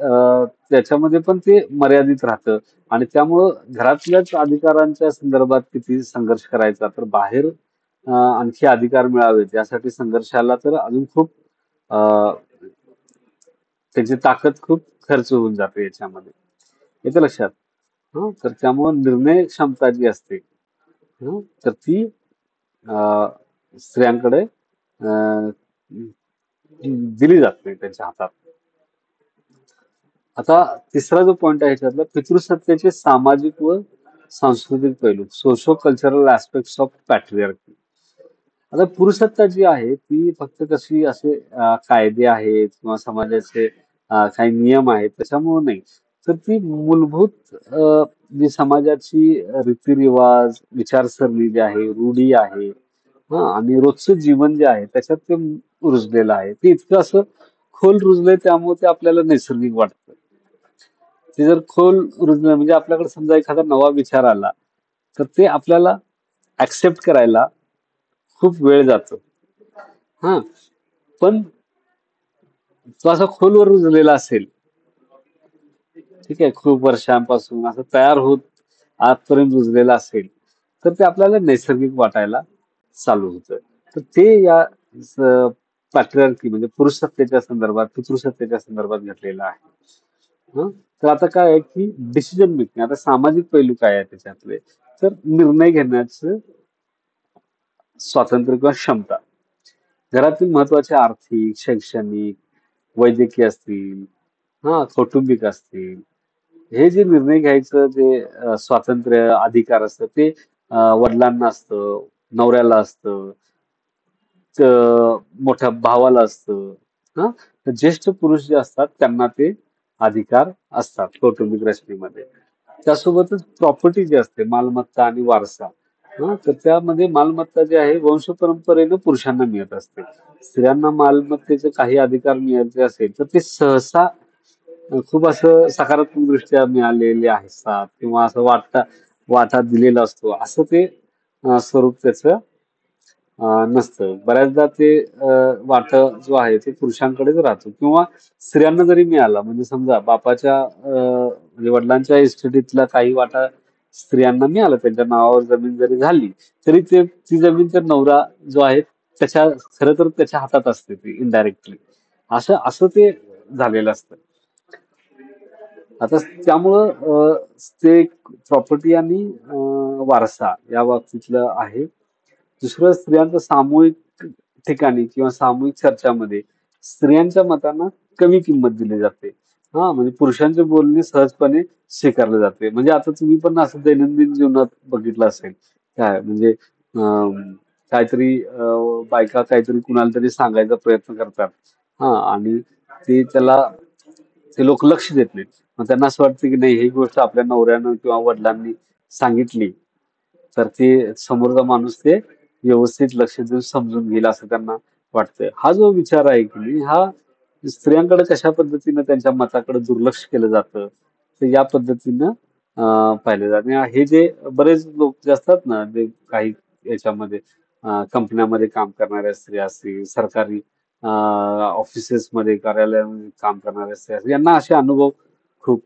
त्याच्यामध्ये पण ते मर्यादित राहतं. आणि त्यामुळं घरातल्याच अधिकारांच्या संदर्भात किती संघर्ष करायचा, तर बाहेर आणखी अधिकार मिळावेत यासाठी संघर्षाला तर अजून खूप अं, त्याची ताकद खूप खर्च होऊन जाते याच्यामध्ये. येतं लक्षात. हं, तर त्यामुळं निर्णय क्षमता जी असते, तर ती अं, स्त्रियांकडे अं, दिली जात नाही त्यांच्या हातात. आता तिसरा जो पॉइंट आहे ह्याच्यातला, पितृसत्तेचे सामाजिक व सांस्कृतिक पैलू, सोशो कल्चरल ऍस्पेक्ट्स ऑफ पॅट्रियार्की. आता पुरुषसत्ता जी आहे ती फक्त कशी असे कायदे आहेत किंवा समाजाचे काही नियम आहेत त्याच्यामुळे नाही, तर ती मूलभूत जी समाजाची रीतिरिवाज, विचारसरणी जी आहे, रूढी आहे, आणि रोजचं जीवन जे आहे त्याच्यात ते रुजलेलं आहे. ते इतकं असं खोल रुजलंय त्यामुळे ते आपल्याला नैसर्गिक वाटतं. ते जर खोल रुजलं म्हणजे आपल्याकडे समजा एखादा नवा विचार आला तर ते आपल्याला ऍक्सेप्ट करायला खूप वेळ जातो. हा, पण तो असा खोलवर रुजलेला असेल, ठीक आहे, खूप वर्षांपासून असं तयार होत आजपर्यंत रुजलेला असेल तर ते आपल्याला नैसर्गिक वाटायला चालू होतं. तर ते या पॅट्रियार्की म्हणजे पुरुषसत्तेच्या संदर्भात, पितृसत्तेच्या संदर्भात घडलेलं आहे. हं? तर आता काय आहे की डिसिजन मेकिंग, आता सामाजिक पैलू काय आहे त्याच्यातले, तर निर्णय घेण्याचं स्वातंत्र्य किंवा क्षमता, घरातील महत्वाचे आर्थिक, शैक्षणिक, वैद्यकीय असतील, कौटुंबिक असतील, हे जे निर्णय घ्यायचं जे स्वातंत्र्य अधिकार असतं ते वडिलांना असतं, नवऱ्याला असतं, मोठ्या भावाला असतं. हा, तर ज्येष्ठ पुरुष जे असतात त्यांना ते अधिकार असतात कौटुंबिक रचनेमध्ये. त्यासोबतच प्रॉपर्टी जी असते, मालमत्ता आणि वारसा, तर त्यामध्ये मालमत्ता जी आहे वंश परंपरेनं पुरुषांना मिळत असते. स्त्रियांना मालमत्तेचे काही अधिकार मिळायचे असेल तर ते सहसा खूप असं सकारात्मक दृष्ट्या मिळालेले असतात किंवा असं वाटा दिलेला असतो असं ते स्वरूप त्याचं नसतं. बऱ्याचदा ते वाटा जो आहे ते पुरुषांकडेच राहतो किंवा स्त्रियांना जरी मिळाला म्हणजे समजा बापाच्या म्हणजे वडिलांच्या इस्टेटीतला काही वाटा स्त्रियांना मिळाला, त्यांच्या नावावर जमीन जरी झाली तरी ते ती जमीन तर नवरा जो आहे त्याच्या खरं तर त्याच्या हातात असते ती इनडायरेक्टली. असं असं ते झालेलं असतं. आता त्यामुळं ते प्रॉपर्टी आणि वारसा या बाबतीतलं आहे. दुसरं स्त्रियांचं सामूहिक ठिकाणी किंवा सामूहिक चर्चामध्ये स्त्रियांच्या मतांना कमी किंमत दिली जाते. हा, म्हणजे पुरुषांचे बोलणे सहजपणे स्वीकारले जाते. म्हणजे आता तुम्ही पण असं दैनंदिन जीवनात बघितलं असेल. काय म्हणजे काहीतरी बायका काहीतरी कुणाला तरी सांगायचा प्रयत्न करतात. हा, आणि त्याला ते लोक लक्ष देत नाहीत. मग त्यांना असं वाटतं की नाही, ही गोष्ट आपल्या नवऱ्यानं किंवा वडिलांनी सांगितली तर ते समोरचा माणूस ते व्यवस्थित लक्ष देऊन समजून घेईल असं त्यांना वाटतंय. हा जो विचार आहे की नाही, हा स्त्रियांकडे कशा पद्धतीनं त्यांच्या मताकडे दुर्लक्ष केलं जातं तर या पद्धतीनं पाहिलं जातं. आणि हे जे बरेच लोक जे असतात ना, जे काही याच्यामध्ये कंपन्यामध्ये काम करणाऱ्या स्त्रिया असतील, सरकारी ऑफिसेस मध्ये कार्यालयामध्ये काम करणाऱ्या स्त्रिया असतील, यांना असे अनुभव खूप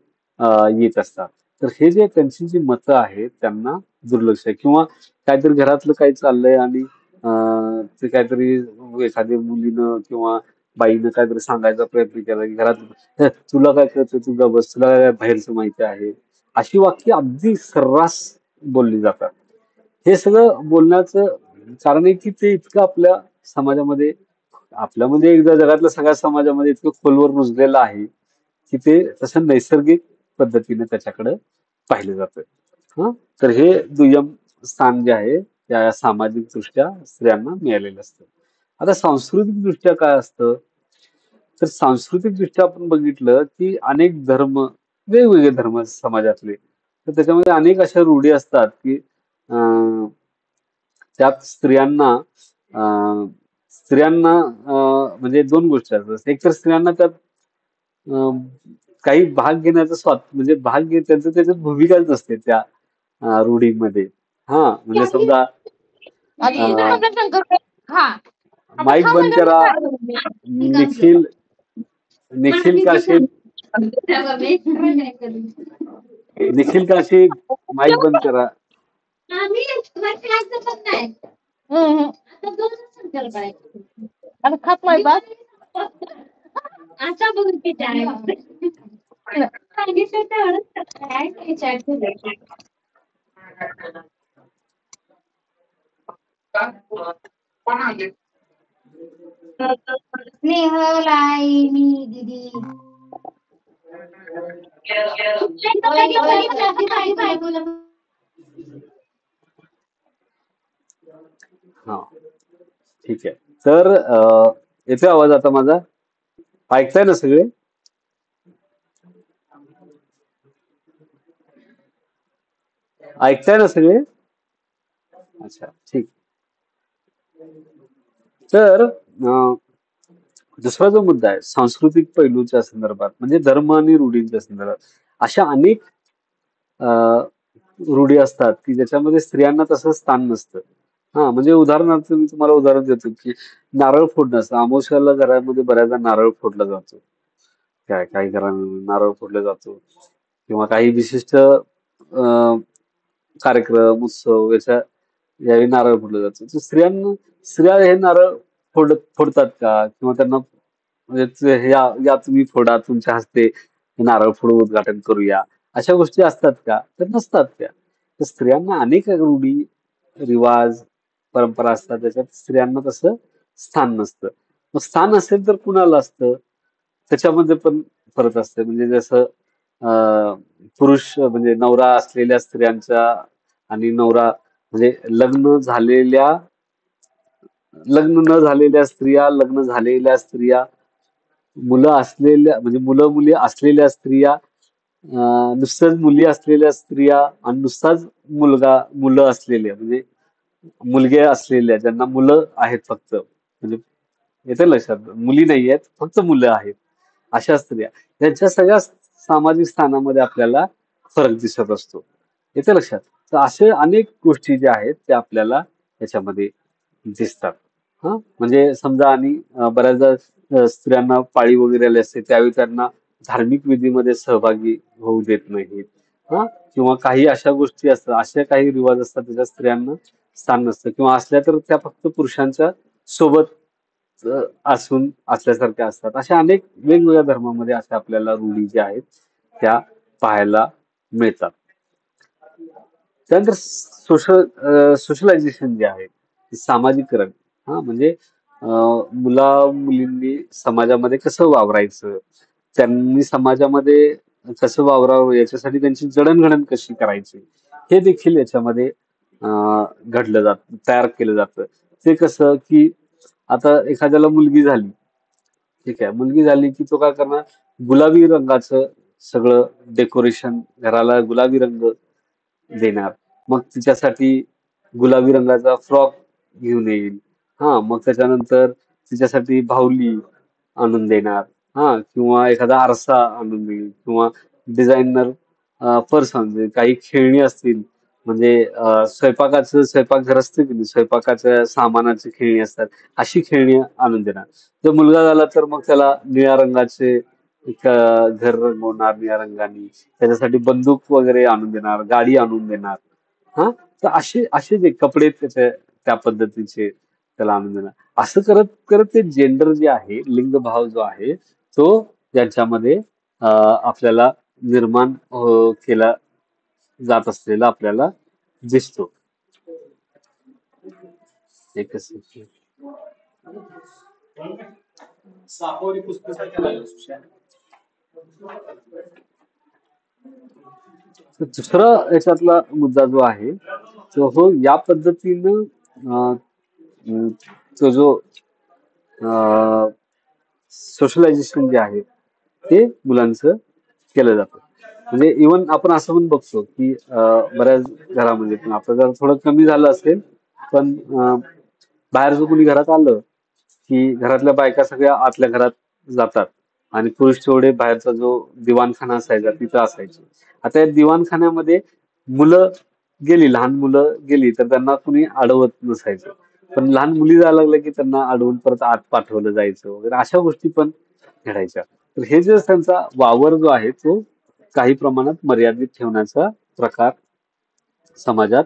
येत असतात. तर हे जे त्यांची जी मतं आहेत त्यांना दुर्लक्ष आहे किंवा काहीतरी घरातलं काही चाललंय आणि ते काहीतरी एखाद्या मुलीनं किंवा बाईनं काहीतरी सांगायचा प्रयत्न केला की घरात, "हं, तुला काय कळतं, तू गप्प बस, तुला काय बाहेरचं माहिती आहे." अशी वाक्य अगदी सर्रास बोलली जातात. हे सगळं बोलण्याचं कारण आहे की ते इतकं आपल्या समाजामध्ये, आपल्यामध्ये एकदा जगातल्या सगळ्या समाजामध्ये इतकं खोलवर रुजलेलं आहे की ते तसं नैसर्गिक पद्धतीने त्याच्याकडे पाहिलं जातं. हं, तर हे दुय्यम स्थान जे आहे त्या सामाजिक दृष्ट्या स्त्रियांना मिळालेलं असतं. आता सांस्कृतिक दृष्ट्या काय असतं, तर सांस्कृतिक दृष्ट्या आपण बघितलं की अनेक धर्म, वेगवेगळे धर्म समाजातले, तर त्याच्यामध्ये अनेक अशा रूढी असतात की अं, त्यात अं, स्त्रियांना म्हणजे दोन गोष्टी असतात. एक तर स्त्रियांना त्यात अं, काही भाग घेण्याचं म्हणजे त्यांचं त्याच्यात भूमिकाच नसते त्या रूढीमध्ये. हा, म्हणजे समजा अं, माईक बंद करा, निखिल निखिल काशे निखिल काशे माईक बंद करा. हम्म. आता खात नाही बा. स्नेहलाई मी दीदी हा, ठीक आहे. तर येतोय आवाज आता माझा? ऐकताय ना सगळे? ऐकताय ना सगळे? अच्छा, ठीक. तर दुसरा जो मुद्दा आहे सांस्कृतिक पैलूच्या संदर्भात म्हणजे धर्म आणि रूढींच्या संदर्भात, अशा अनेक रूढी असतात की ज्याच्यामध्ये स्त्रियांना तसं स्थान नसतं. हा, म्हणजे उदाहरणार्थ मी तुम्हाला उदाहरण देतो की नारळ फोडणं असतं. अमावस्याला घरामध्ये बऱ्याचदा नारळ फोडला जातो. काही घरांमध्ये नारळ फोडला जातो किंवा काही विशिष्ट कार्यक्रम, उत्सव यावेळी नारळ फोडलं जातं. तर स्त्रिया हे नारळ फोडतात का? किंवा त्यांना म्हणजे या तुम्ही फोडा, तुमच्या हस्ते हे नारळ फोडून उद्घाटन करूया. अशा गोष्टी असतात का? तर नसतात त्या. तर स्त्रियांना अनेक रूढी, रिवाज, परंपरा असतात. त्याच्यात स्त्रियांना तसं स्थान नसतं. मग स्थान असेल तर कुणाला असतं? त्याच्यामध्ये पण फरक असते. म्हणजे जसं पुरुष म्हणजे नवरा असलेल्या स्त्रियांच्या आणि नवरा म्हणजे लग्न न झालेल्या स्त्रिया, लग्न झालेल्या स्त्रिया, मुलं असलेल्या म्हणजे मुलं मुली असलेल्या स्त्रिया, नुसतंच मुली असलेल्या स्त्रिया आणि नुसताच मुलं असलेल्या म्हणजे मुलगे असलेल्या ज्यांना मुलं आहेत फक्त म्हणजे येतं लक्षात मुली नाही आहेत फक्त मुलं आहेत अशा स्त्रिया यांच्या सगळ्या सामाजिक स्थानामध्ये आपल्याला फरक दिसत असतो. येतं लक्षात. तर असे अनेक गोष्टी ज्या आहेत त्या आपल्याला याच्यामध्ये दिसतात. हा म्हणजे समजा आणि बऱ्याचदा स्त्रियांना पाळी वगैरे आली असते त्यावेळी त्यांना धार्मिक विधीमध्ये सहभागी होऊ देत नाहीत. हा किंवा काही अशा गोष्टी असतात अशा काही रिवाज असतात त्याच्या स्त्रियांना स्थान नसतं किंवा असल्या तर त्या फक्त पुरुषांच्या सोबत असल्यासारख्या असतात. अशा अनेक वेगवेगळ्या धर्मामध्ये अशा आपल्याला रूढी ज्या आहेत त्या पाहायला मिळतात. त्यानंतर सोशलायझेशन जे आहे ते सामाजिकरण. हा म्हणजे मुला मुलींनी समाजामध्ये कसं वावरायचं, त्यांनी समाजामध्ये कसं वावरावं याच्यासाठी त्यांची जडणघडण कशी करायची हे देखील याच्यामध्ये घडलं जातं, तयार केलं जातं. ते कसं की आता एखाद्याला मुलगी झाली, ठीक आहे, मुलगी झाली की तो काय करणार, गुलाबी रंगाचं सगळं डेकोरेशन, घराला गुलाबी रंग देणार. मग तिच्यासाठी गुलाबी रंगाचा फ्रॉक घेऊन येईल. हा मग त्याच्यानंतर तिच्यासाठी बाहुली आणून देणार. हा किंवा एखादा आरसा आणून देईल किंवा डिझायनर पर्स आणून देईल. काही खेळणी असतील म्हणजे स्वयंपाकघर असते की नाही, स्वयंपाकाच्या सामानाची खेळणी असतात. अशी खेळणी आणून देणार. जर मुलगा झाला तर मग त्याला निळ्या रंगाचे एक घर रंगवणार निळ्या रंगाने. त्याच्यासाठी बंदूक वगैरे आणून देणार, गाडी आणून देणार. हा तर असे असे जे कपडे त्याचे त्या पद्धतीचे त्याला आणून देणार. असं करत करत ते जेंडर जे आहे, लिंगभाव जो आहे तो याच्यामध्ये आपल्याला निर्माण केला जात असलेला आपल्याला दिसतो. एकच second. तर दुसरा याच्यातला मुद्दा जो आहे तो हो या पद्धतीनं अं, अं, तो जो सोशलायझेशन जे आहे ते मुलांचं केलं जातं. म्हणजे इवन आपण असं पण बघतो की बऱ्याच घरामध्ये पण आपलं जर थोडं कमी झालं असेल पण बाहेर जो कोणी घरात आलं की घरातल्या बायका सगळ्या आतल्या घरात जातात आणि पुरुष तेवढे बाहेरचा जो दिवाणखाना असायचा तिथं असायचे. आता या दिवाणखान्यामध्ये मुलं लहान मुलं गेली तर त्यांना कुणी अडवत नसायचं. पण लहान मुली जायला लागल्या की त्यांना अडवून परत आत पाठवलं जायचं वगैरे अशा गोष्टी पण घडायच्या. तर हे जे त्यांचा वावर जो आहे तो काही प्रमाणात मर्यादित ठेवण्याचा प्रकार समाजात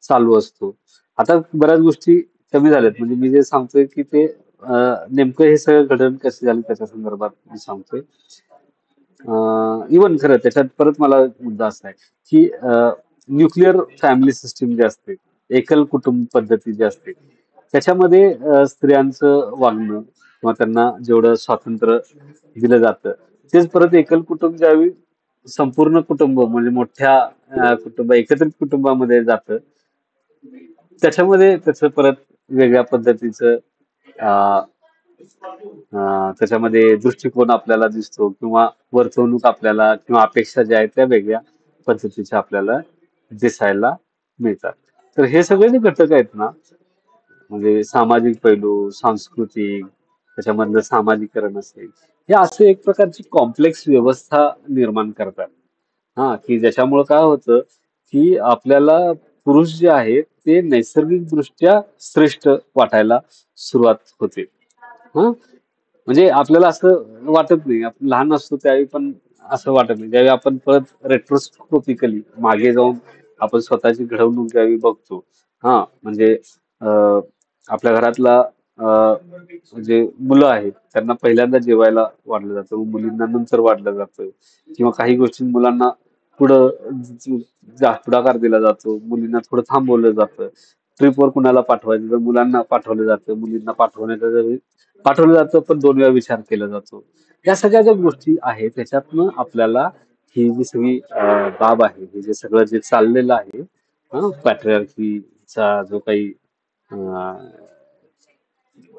चालू असतो. आता बऱ्याच गोष्टी कमी झाल्यात म्हणजे मी जे सांगतोय की ते नेमकं हे सगळं घडण कशी झाली त्याच्या संदर्भात मी सांगतोय. इवन खरं त्याच्यात परत मला एक मुद्दा असा आहे की न्यूक्लिअर फॅमिली सिस्टीम जे असते, एकल कुटुंब पद्धती जी असते, त्याच्यामध्ये स्त्रियांचं वागणं किंवा त्यांना जेवढं स्वातंत्र्य दिलं जातं तेच परत एकल कुटुंब ज्यावेळी संपूर्ण कुटुंब म्हणजे मोठ्या एकत्रित कुटुंबामध्ये जातं त्याच्यामध्ये त्याचं परत वेगळ्या पद्धतीचं अं, त्याच्यामध्ये दृष्टिकोन आपल्याला दिसतो किंवा वर्तवणूक आपल्याला किंवा अपेक्षा ज्या आहेत त्या वेगळ्या पद्धतीच्या आपल्याला दिसायला मिळतात. तर हे सगळे जे घटक आहेत ना म्हणजे सामाजिक पैलू, सांस्कृतिक, त्याच्यामधलं सामाजिकरण असेल, हे असे एक प्रकारची कॉम्प्लेक्स व्यवस्था निर्माण करतात. हा की ज्याच्यामुळे काय होतं की आपल्याला पुरुष जे आहेत ते नैसर्गिकदृष्ट्या श्रेष्ठ वाटायला सुरुवात होते. हा म्हणजे आपल्याला असं वाटत नाही आपण लहान असतो त्यावेळी पण असं वाटत नाही ज्यावेळी आपण परत रेट्रोस्कोपिकली मागे जाऊन आपण स्वतःची घडवणूक ज्यावेळी बघतो. हा म्हणजे अं, आपल्या घरातला जे मुलं आहेत त्यांना पहिल्यांदा जेवायला वाढलं जातं मुलींना नंतर वाढलं जातं किंवा काही गोष्टी मुलांना पुढं पुढाकार दिला जातो मुलींना थोडं थांबवलं जातं. ट्रिपवर कुणाला पाठवायचं तर मुलांना पाठवलं जातं मुलींना पाठवलं जातं पण 2 वेळा विचार केला जातो. या सगळ्या ज्या गोष्टी आहेत त्याच्यातनं आपल्याला ही जी सगळी बाब आहे, हे जे सगळं जे चाललेलं आहे, पॅट्रिआर्कीचा जो काही अं,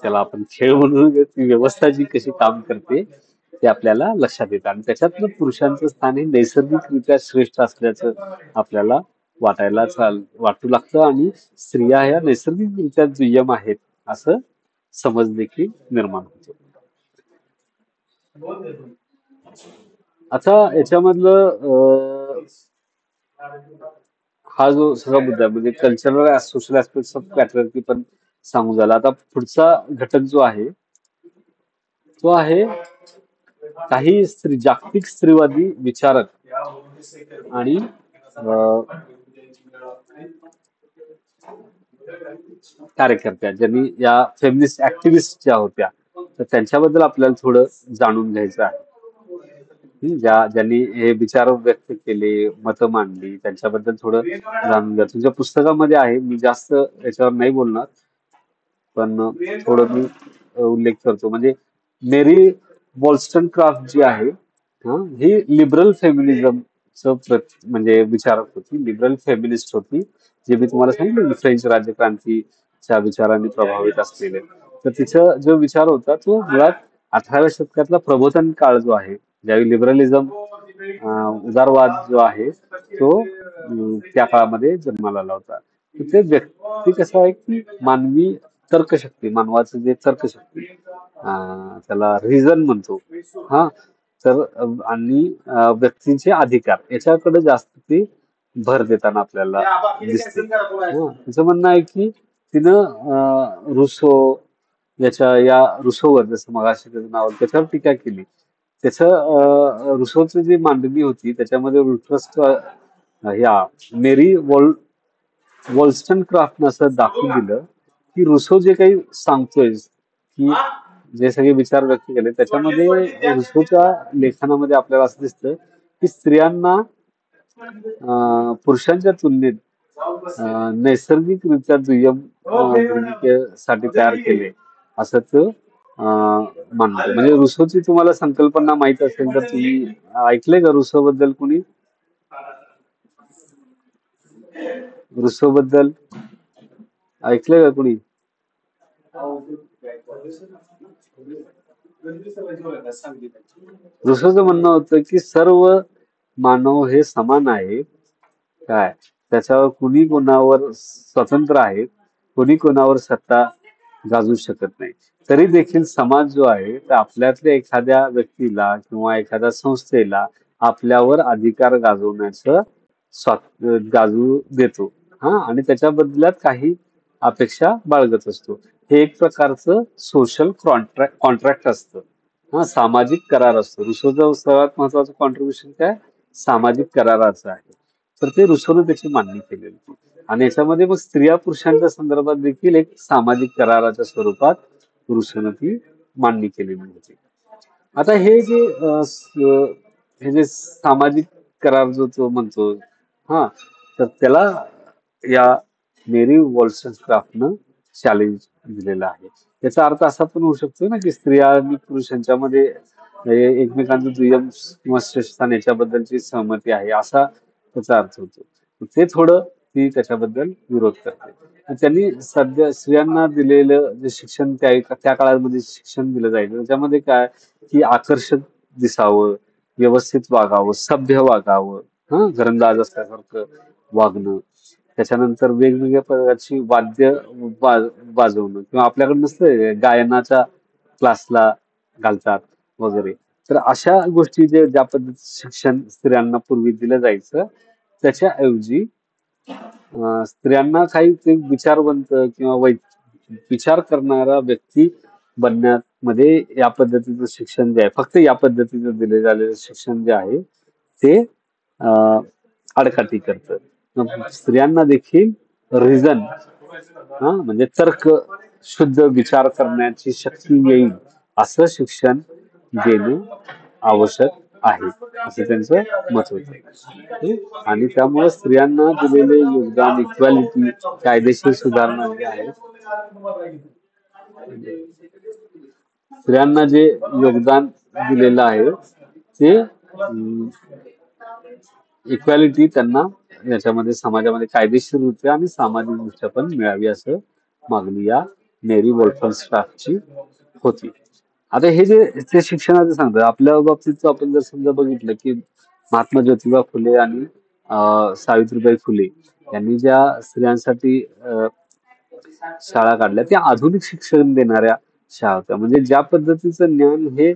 त्याला आपण खेळ म्हणून ती व्यवस्था जी कशी काम करते ते आपल्याला लक्षात येतं आणि त्याच्यातलं पुरुषांचं स्थान हे नैसर्गिकरित्या श्रेष्ठ असल्याचं आपल्याला वाटू लागतं आणि स्त्रिया ह्या नैसर्गिकरित्या दुय्यम आहेत असं समज देखील निर्माण होतो. आता याच्यामधलं हा जो सगळा मुद्दा आहे म्हणजे कल्चरल सोशल ऍस्पेक्ट ऑफ पॅट्रिआर्की पण सांगून झाला. आता पुढचा घटक जो आहे तो आहे काही जागतिक स्त्रीवादी विचारक आणि अं, कार्यकर्त्या ज्यांनी या फेमिनिस्ट ऍक्टिव्हिस्ट ज्या होत्या तर त्यांच्याबद्दल आपल्याला थोडं जाणून घ्यायचं आहे. ज्यांनी हे विचार व्यक्त केले, मतं मांडली, त्यांच्याबद्दल थोडं जाणून घ्या. तुमच्या पुस्तकामध्ये आहे, मी जास्त याच्यावर नाही बोलणार, पण थोडं मी उल्लेख करतो. म्हणजे मेरी वॉल्स्टनक्राफ्ट जी आहे ही लिबरल फेमिनिझमचं म्हणजे विचारक होती, लिबरल फेमिनिस्ट होती, जे मी तुम्हाला सांगितलं फ्रेंच राज्यक्रांतीच्या विचारांनी प्रभावित असलेले. तर तिचा जो विचार होता तो मुळात 18व्या शतकातला प्रबोधन काळ जो आहे, ज्यावेळी लिबरलिझम उदारवाद जो आहे तो त्या काळामध्ये जन्माला आला होता. तर ते व्यक्ती कसं आहे की मानवी तर्कशक्ती, मानवाचं जे तर्कशक्ती त्याला रिझन म्हणतो, हा, तर आणि व्यक्तींचे अधिकार याच्याकडे जास्त ती भर देताना आपल्याला दिसते. तिचं म्हणणं आहे की तिनं रुसो या रुसोवर, जसं मगाशी त्याचं नाव आलं, त्याच्यावर टीका केली. रुसोची जी मांडणी होती त्याच्यामध्ये या मेरी वॉल्स्टनक्राफ्टनं असं दाखवून दिलं की रुसो जे काही सांगतोय की जे सगळे विचार व्यक्त केले त्याच्यामध्ये रुसोच्या लेखनामध्ये आपल्याला असं दिसतं की स्त्रियांना पुरुषांच्या तुलनेत नैसर्गिकरित्या दुय्यम भूमिकेसाठी तयार केले असं तो मानतो. म्हणजे रुसोची तुम्हाला संकल्पना माहित असेल तर तुम्ही ऐकलंय का रुसो बद्दल कुणी? रुसो बद्दल ऐकलंय का कुणी? रुसोचं म्हणणं होतं की सर्व मानव हे समान आहेत, काय त्याच्यावर कुणी कोणावर स्वतंत्र आहेत, कुणी कोणावर सत्ता गाजवू शकत नाही. तरी देखील समाज जो आहे तर आपल्यातल्या एखाद्या व्यक्तीला किंवा एखाद्या संस्थेला आपल्यावर अधिकार गाजवण्याचं गाजवू देतो, आणि त्याच्या बदल्यात काही अपेक्षा बाळगत असतो. हे एक प्रकारचं सोशल कॉन्ट्रॅक्ट असतं, सामाजिक करार असतो. रुसोचं सर्वात महत्वाचं कॉन्ट्रीब्युशन काय सामाजिक कराराचं आहे. तर ते रुसोनं त्याची मांडणी केलेली होती आणि याच्यामध्ये मग स्त्रिया पुरुषांच्या संदर्भात देखील एक सामाजिक कराराच्या स्वरूपात रुसोनं ती मांडणी केलेली होती. आता हे जे सामाजिक करार जो तो म्हणतो, तर त्याला या मेरी वॉल्स्टनक्राफ्टनं चॅलेंज दिलेलं आहे. याचा अर्थ असा पण होऊ शकतो ना की स्त्रिया आणि पुरुषांच्या मध्ये एकमेकांचं दुय्यम किंवा श्रेष्ठ स्थान याच्याबद्दलची सहमती आहे असा त्याचा अर्थ होतो. ते थोडं ती त्याच्याबद्दल विरोध करते. त्यांनी सध्या स्त्रियांना दिलेलं जे शिक्षण त्या काळामध्ये शिक्षण दिलं जायचं त्याच्यामध्ये काय की आकर्षक दिसावं, व्यवस्थित वागावं, सभ्य वागावं, घरंदाज असल्यासारखं वागणं, त्याच्यानंतर वेगवेगळ्या प्रकारची वाद्य वाजवणं किंवा आपल्याकडे नसतं गायनाच्या क्लासला घालतात वगैरे. तर अशा गोष्टी ज्या पद्धतीचं शिक्षण स्त्रियांना पूर्वी दिलं जायचं त्याच्याऐवजी स्त्रियांना काही ते विचारवंत किंवा विचार करणारा व्यक्ती बनण्यामध्ये या पद्धतीचं शिक्षण जे आहे, फक्त या पद्धतीचं दिले झालेलं शिक्षण जे आहे ते आडकाठी करतं. स्त्रियांना देखील रिझन, म्हणजे तर्क शुद्ध विचार करण्याची शक्ती येईल असं शिक्षण देणं आवश्यक आहे असं त्यांचं मत होतं. आणि त्यामुळे स्त्रियांना दिलेले योगदान, इक्वॅलिटी, कायदेशीर सुधारणा जे आहेत, स्त्रियांना जे योगदान दिलेलं आहे ते इक्वॅलिटी त्यांना याच्यामध्ये समाजामध्ये कायदेशीररित्या आणि सामाजिकदृष्ट्या पण मिळावी असं मागणी या मेरी वोल्फन्स्टाफची होती. आता हे जे ते शिक्षणाचं सांगतात आपल्या बाबतीत आपण जर समजा बघितलं की महात्मा ज्योतिबा फुले आणि सावित्रीबाई फुले यांनी ज्या स्त्रियांसाठी शाळा काढल्या त्या आधुनिक शिक्षण देणाऱ्या शाळा होत्या. म्हणजे ज्या पद्धतीचं ज्ञान हे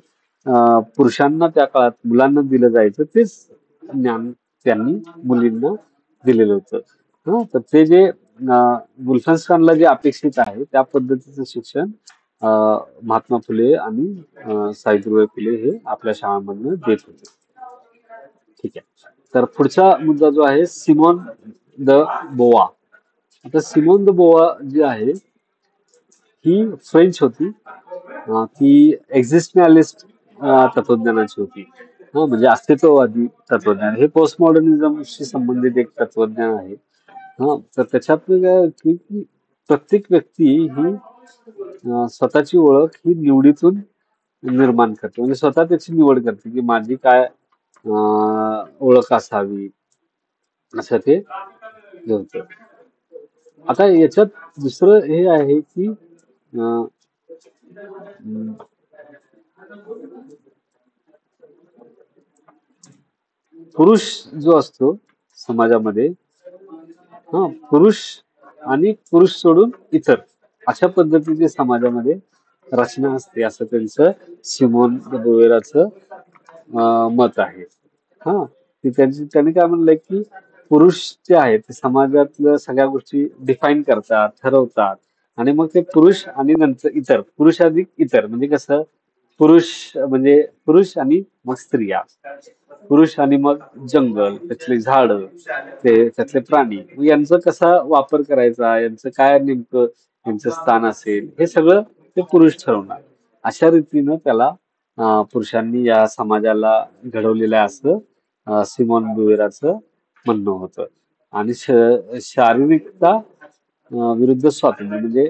पुरुषांना त्या काळात मुलांना दिलं जायचं तेच ज्ञान त्यांनी मुलींना दिलेलं होतं. तर ते जे गुलफान्स जे अपेक्षित आहे त्या पद्धतीचं शिक्षण महात्मा फुले आणि सावित्रीबाई फुले हे आपल्या शाळांमधनं देत होते. ठीक आहे. तर पुढचा मुद्दा जो आहे सिमॉन द बोवा. आता सिमोन द बोवा जी आहे ही फ्रेंच होती. ती एक्झिस्टनॅलिस्ट तत्वज्ञानाची होती. म्हणजे अस्तित्ववादी तत्वज्ञान हे पोस्ट मॉडर्निझमशी संबंधित एक तत्वज्ञान आहे. तर त्याच्यात काय की प्रत्येक व्यक्ती ही स्वतःची ओळख ही निवडीतून निर्माण करते. म्हणजे स्वतः त्याची निवड करते की माझी काय ओळख असावी असं ते होतं. आता याच्यात दुसरं हे आहे की अं, पुरुष जो असतो समाजामध्ये पुरुष आणि पुरुष सोडून इतर अशा पद्धतीची समाजामध्ये रचना असते असं त्यांचं सिमोन द बोवेराचं मत आहे. त्यांनी काय म्हणलंय की पुरुष जे आहेत ते समाजातल्या सगळ्या गोष्टी डिफाईन करतात ठरवतात आणि मग ते पुरुष आणि नंतर इतर पुरुष अधिक इतर म्हणजे कसं पुरुष म्हणजे पुरुष आणि मग स्त्रिया पुरुष आणि मग जंगल त्यातले झाड ते त्यातले प्राणी मग यांचा कसा वापर करायचा यांचं काय नेमकं यांचं स्थान असेल हे सगळं ते पुरुष ठरवणार अशा रीतीनं त्याला पुरुषांनी या समाजाला घडवलेलं आहे असं सिमॉन बुवेराचं म्हणणं होतं. आणि शारीरिकता विरुद्ध स्वातंत्र्य म्हणजे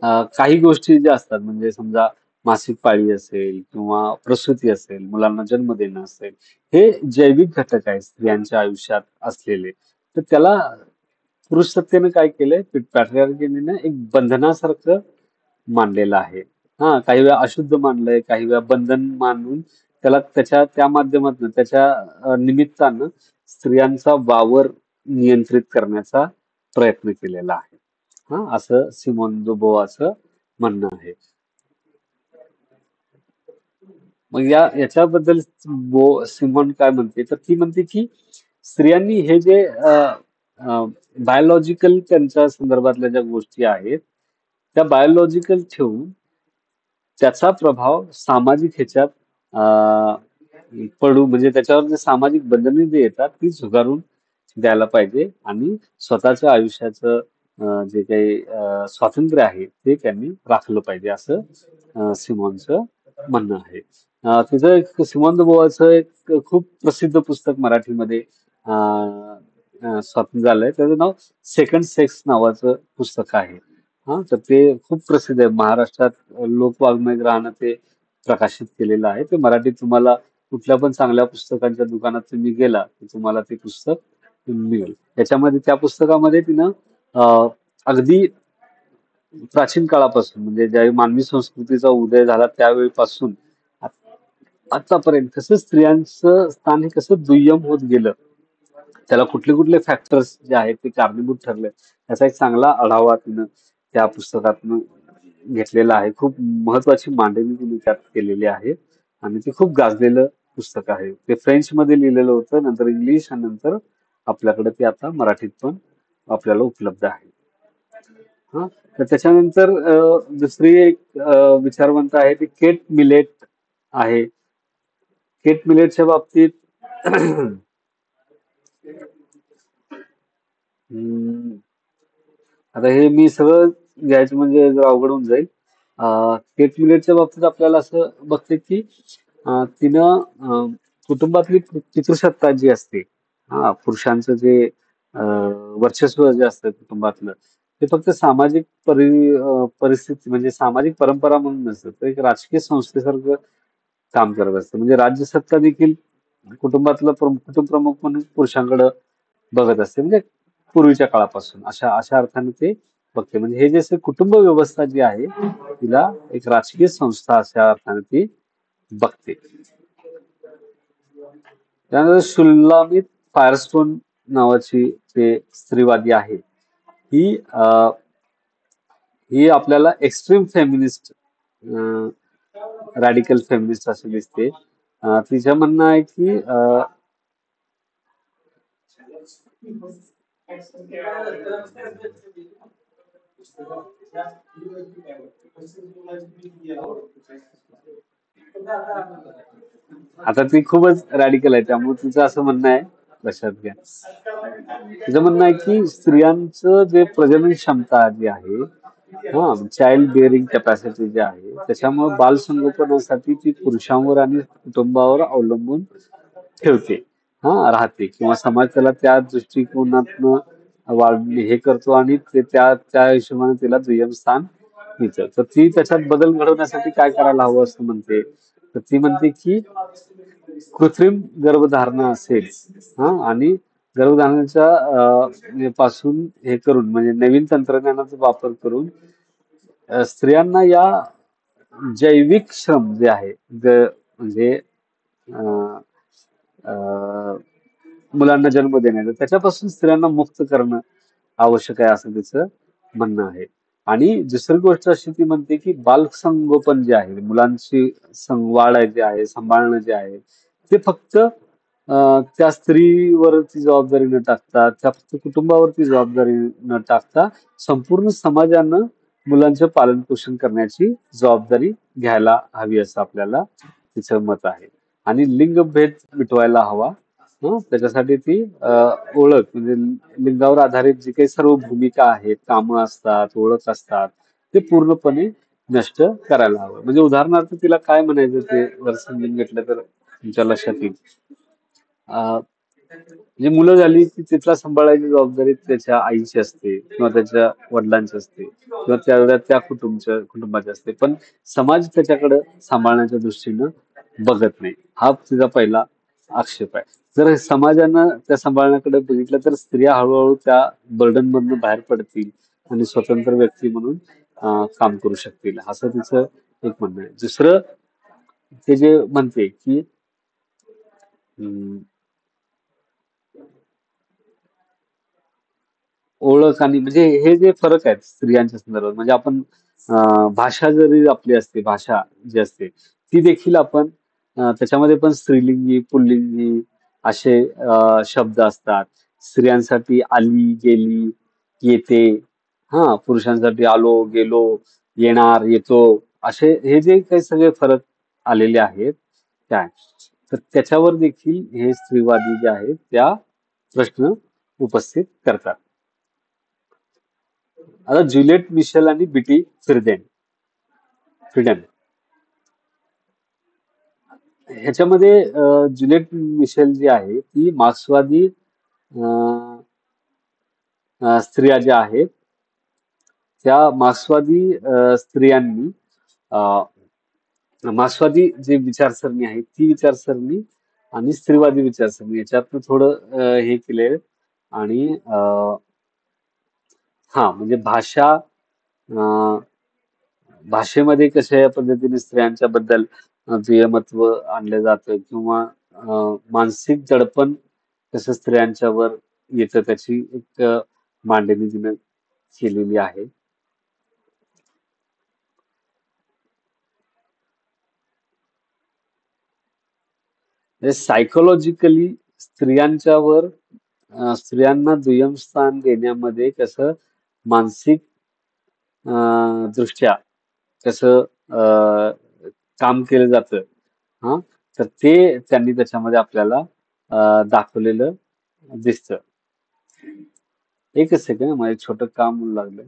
अं, काही गोष्टी ज्या असतात म्हणजे समजा मासिक पाळी असेल किंवा प्रसूती असेल मुलांना जन्म देणं असेल हे जैविक घटक आहेत स्त्रियांच्या आयुष्यात असलेले तर त्याला पुरुष सत्तेनं काय केलंय पॅट्रियार्कीने एक बंधनासारखं मानलेलं आहे. काही वेळा अशुद्ध मानलंय काही वेळा बंधन मानून त्याला त्याच्या त्या माध्यमातून त्याच्या निमित्तानं स्त्रियांचा वावर नियंत्रित करण्याचा प्रयत्न केलेला आहे. असं सिमोन दो बोवाचं म्हणणं आहे. मग याच्याबद्दल सिमोन काय म्हणते तर ती म्हणते की स्त्रियांनी हे जे बायोलॉजिकल त्यांच्या संदर्भातल्या ज्या गोष्टी आहेत त्या बायोलॉजिकल ठेवून त्याचा प्रभाव सामाजिक ह्याच्यात पडू म्हणजे त्याच्यावर जे सामाजिक बंधने जे येतात ती झुगारून द्यायला पाहिजे आणि स्वतःच्या आयुष्याचं जे काही स्वातंत्र्य आहे ते त्यांनी राखलं पाहिजे असं सिमोनचं म्हणणं आहे. तिचं एक सिमोन द बोवाचं एक खूप प्रसिद्ध पुस्तक मराठीमध्ये स्वातंत्र्य झालंय त्याचं नाव सेकंड सेक्स नावाचं पुस्तक आहे. तर ते खूप प्रसिद्ध आहे महाराष्ट्रात लोकवाङ्मयगृहानं ते प्रकाशित केलेलं आहे. ते मराठीत तुम्हाला कुठल्या पण चांगल्या पुस्तकांच्या दुकानात तुम्ही गेला की तुम्हाला ते पुस्तक मिळेल. त्याच्यामध्ये त्या पुस्तकामध्ये तिनं अगदी प्राचीन काळापासून म्हणजे ज्यावेळी मानवी संस्कृतीचा उदय झाला त्यावेळीपासून आतापर्यंत कसं स्त्रियांचं स्थान हे कसं दुय्यम होत गेलं त्याला कुठले कुठले फॅक्टर्स जे आहेत ते कारणीभूत ठरले त्याचा एक चांगला आढावा तिनं त्या पुस्तकातून घेतलेला आहे. खूप महत्वाची मांडणी तिने त्यात केलेली आहे आणि ते खूप गाजलेलं पुस्तक आहे. ते फ्रेंच मध्ये लिहिलेलं होतं नंतर इंग्लिश आणि नंतर आपल्याकडे ते आता मराठीत पण आपल्याला उपलब्ध आहे. तर त्याच्यानंतर दुसरी एक विचारवंत आहे ती केट मिलेट आहे. केट मिलेटच्या बाबतीत आता हे मी सगळं घ्यायचं म्हणजे जरा अवघड होऊन जाईल. केट मिलेटच्या बाबतीत आपल्याला असं बघते की तिनं कुटुंबातली पितृसत्ता जी असते पुरुषांचं जे वर्चस्व जे असतं कुटुंबातलं ते फक्त सामाजिक परिस्थिती म्हणजे सामाजिक परंपरा म्हणून नसतं तर एक राजकीय संस्थेसारखं काम करत असते. म्हणजे राज्यसत्ता देखील कुटुंब प्रमुख म्हणून पुरुषांकडे बघत असते. म्हणजे पूर्वीच्या काळापासून अशा अशा अर्थाने ते बघते. म्हणजे हे जे असे कुटुंब व्यवस्था जी आहे तिला एक राजकीय संस्था अशा अर्थाने ती बघते. त्यानंतर शुल्लामित फायरस्टोन नावाची ते स्त्रीवादी आहे. ही ही आपल्याला एक्स्ट्रीम फेमिनिस्ट रॅडिकल फेमिनिस्ट असे दिसते. तिचं म्हणणं आहे की आता ती खूपच रॅडिकल आहे त्यामुळे तिचं असं म्हणणं आहे, लक्षात घ्या. तिचं म्हणणं आहे की स्त्रियांचं जे प्रजनन क्षमता जी आहे, हा चाइल्ड बिअरिंग कॅपॅसिटी जी आहे त्याच्यामुळे बालसंगोपनासाठी ती पुरुषांवर आणि कुटुंबावर अवलंबून ठेवते, राहते किंवा समाज त्याला त्या दृष्टिकोनातनं हे करतो आणि ते त्या हिशोबाने तिला दुय्यम स्थान मिळतं. तर ती त्याच्यात बदल घडवण्यासाठी काय करायला हवं असं म्हणते. तर ती म्हणते की कृत्रिम गर्भधारणा असेल, आणि गर्भधारणाच्या पासून हे करून म्हणजे नवीन तंत्रज्ञानाचा वापर करून स्त्रियांना या जैविक श्रम जे आहे म्हणजे अं, अं, मुलांना जन्म देण्याचं त्याच्यापासून स्त्रियांना मुक्त करणं आवश्यक आहे असं तिचं म्हणणं आहे. आणि दुसरी गोष्ट अशी ती म्हणते की बालसंगोपन जे आहे मुलांची वाढ जे आहे सांभाळणं जे आहे ते फक्त त्या स्त्रीवरती जबाबदारी न टाकता त्या फक्त कुटुंबावरती जबाबदारी न टाकता संपूर्ण समाजानं मुलांचं पालन पोषण करण्याची जबाबदारी घ्यायला हवी असं आपल्याला तिचं मत आहे. आणि लिंगभेद मिटवायला हवा. त्याच्यासाठी ती ओळख म्हणजे लिंगावर आधारित जी काही सर्व भूमिका आहेत, कामं असतात, ओळख असतात, ते पूर्णपणे नष्ट करायला हवं. म्हणजे उदाहरणार्थ तिला काय म्हणायचं ते जर समजून घेतलं तर तुमच्या लक्षात येईल. म्हणजे मुलं झाली की तिथला सांभाळायची जबाबदारी त्याच्या आईची असते किंवा त्याच्या वडिलांची असते किंवा त्या कुटुंबाची असते. पण समाज त्याच्याकडे सांभाळण्याच्या दृष्टीनं बघत नाही. हा तिचा पहिला आक्षेप आहे. जर समाजानं त्या सांभाळण्याकडे बघितलं तर स्त्रिया हळूहळू त्या बर्डन मधून बाहेर पडतील आणि स्वतंत्र व्यक्ती म्हणून काम करू शकतील असं तिचं एक म्हणणं आहे. दुसरं ते जे म्हणते की ओळख आणि म्हणजे हे जे फरक आहेत स्त्रियांच्या संदर्भात म्हणजे आपण भाषा जरी आपली असते भाषा जी असते ती देखील आपण त्याच्यामध्ये पण स्त्रीलिंगी पुल्लिंगी असे शब्द असतात. स्त्रियांसाठी आली गेली येते, पुरुषांसाठी आलो गेलो येणार येतो असे हे जे काही सगळे फरक आलेले आहेत काय तर त्याच्यावर देखील हे स्त्रीवादी जे आहेत त्या प्रश्न उपस्थित करतात. आता ज्युलिएट मिशेल आणि बीटी फ्रीडन ह्याच्यामध्ये ज्युलिएट मिशेल जी आहे ती मार्क्सवादी स्त्रिया ज्या आहेत त्या मार्क्सवादी स्त्रियांनी मार्क्सवादी जे विचारसरणी आहे ती विचारसरणी आणि स्त्रीवादी विचारसरणी याच्यातनं थोडं हे केलंय. आणि म्हणजे भाषेमध्ये कशा पद्धतीने स्त्रियांच्या बद्दल दुय्यमत्व आणलं जातं किंवा मानसिक दडपण कसं स्त्रियांच्यावर येतं त्याची एक मांडणी तिने केलेली आहे. सायकोलॉजिकली स्त्रियांना दुय्यम स्थान देण्यामध्ये कसं मानसिक दृष्ट्या कसं काम केलं जातं, तर ते त्यांनी त्याच्यामध्ये आपल्याला दाखवलेलं दिसतं. एकच सेकंड मला एक छोटं काम होऊ लागलं.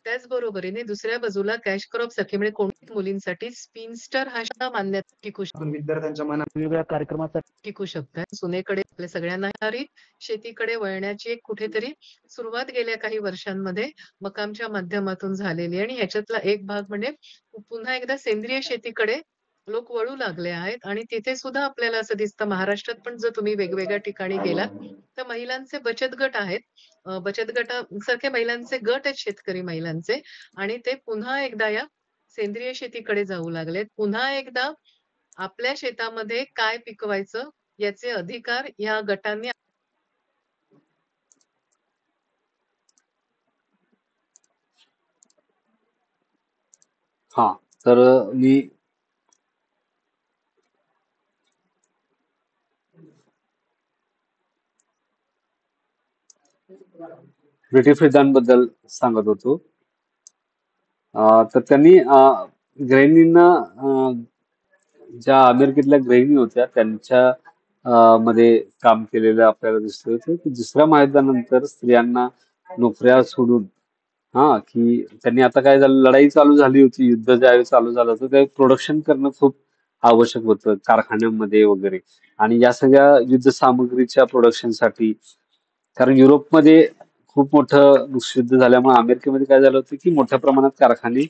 त्याच बरोबरीने दुसऱ्या बाजूला कॅश क्रॉप सखीमुळे कोणत्याही मुलींसाठी स्पिनस्टर हा शब्द मान्यता टिकू आपण विद्यार्थ्यांच्या मनात वेगवेगळ्या कार्यक्रमासाठी टिकू शकतात. सुनेकडे आपल्या सगळ्यांना हरी शेतीकडे वळण्याची एक कुठेतरी सुरुवात गेल्या काही वर्षांमध्ये मकामच्या माध्यमातून झालेली आणि ह्याच्यातला एक भाग म्हणजे पुन्हा एकदा सेंद्रिय शेतीकडे लोक वळू लागले आहेत आणि तिथे सुद्धा आपल्याला असं दिसतं महाराष्ट्रात पण जर तुम्ही वेगवेगळ्या ठिकाणी गेलात तर महिलांचे बचत गट आहेत. बचत गटासारखे महिलांचे गट आहेत शेतकरी महिलांचे आणि ते पुन्हा एकदा या सेंद्रिय शेतीकडे जाऊ लागलेत. पुन्हा एकदा आपल्या शेतामध्ये काय पिकवायचं याचे अधिकार या गटांनी हा तर मी ब्रिटिश फ्रीदांबद्दल सांगत होतो. तर त्यांनी गृहिणींना ज्या अमेरिकेतल्या गृहिणी होत्या त्यांच्या मध्ये काम केलेलं आपल्याला दिसत होतं की दुसऱ्या महायुद्धानंतर स्त्रियांना नोकऱ्या सोडून की त्यांनी आता काय झालं लढाई चालू झाली होती युद्ध ज्यावेळी चालू झालं होतं त्यावेळी प्रोडक्शन करणं खूप आवश्यक होतं कारखान्यांमध्ये वगैरे आणि या सगळ्या युद्ध सामग्रीच्या प्रोडक्शनसाठी कारण युरोपमध्ये खूप मोठं युद्ध झाल्यामुळे अमेरिकेमध्ये काय झालं होतं की मोठ्या प्रमाणात कारखाने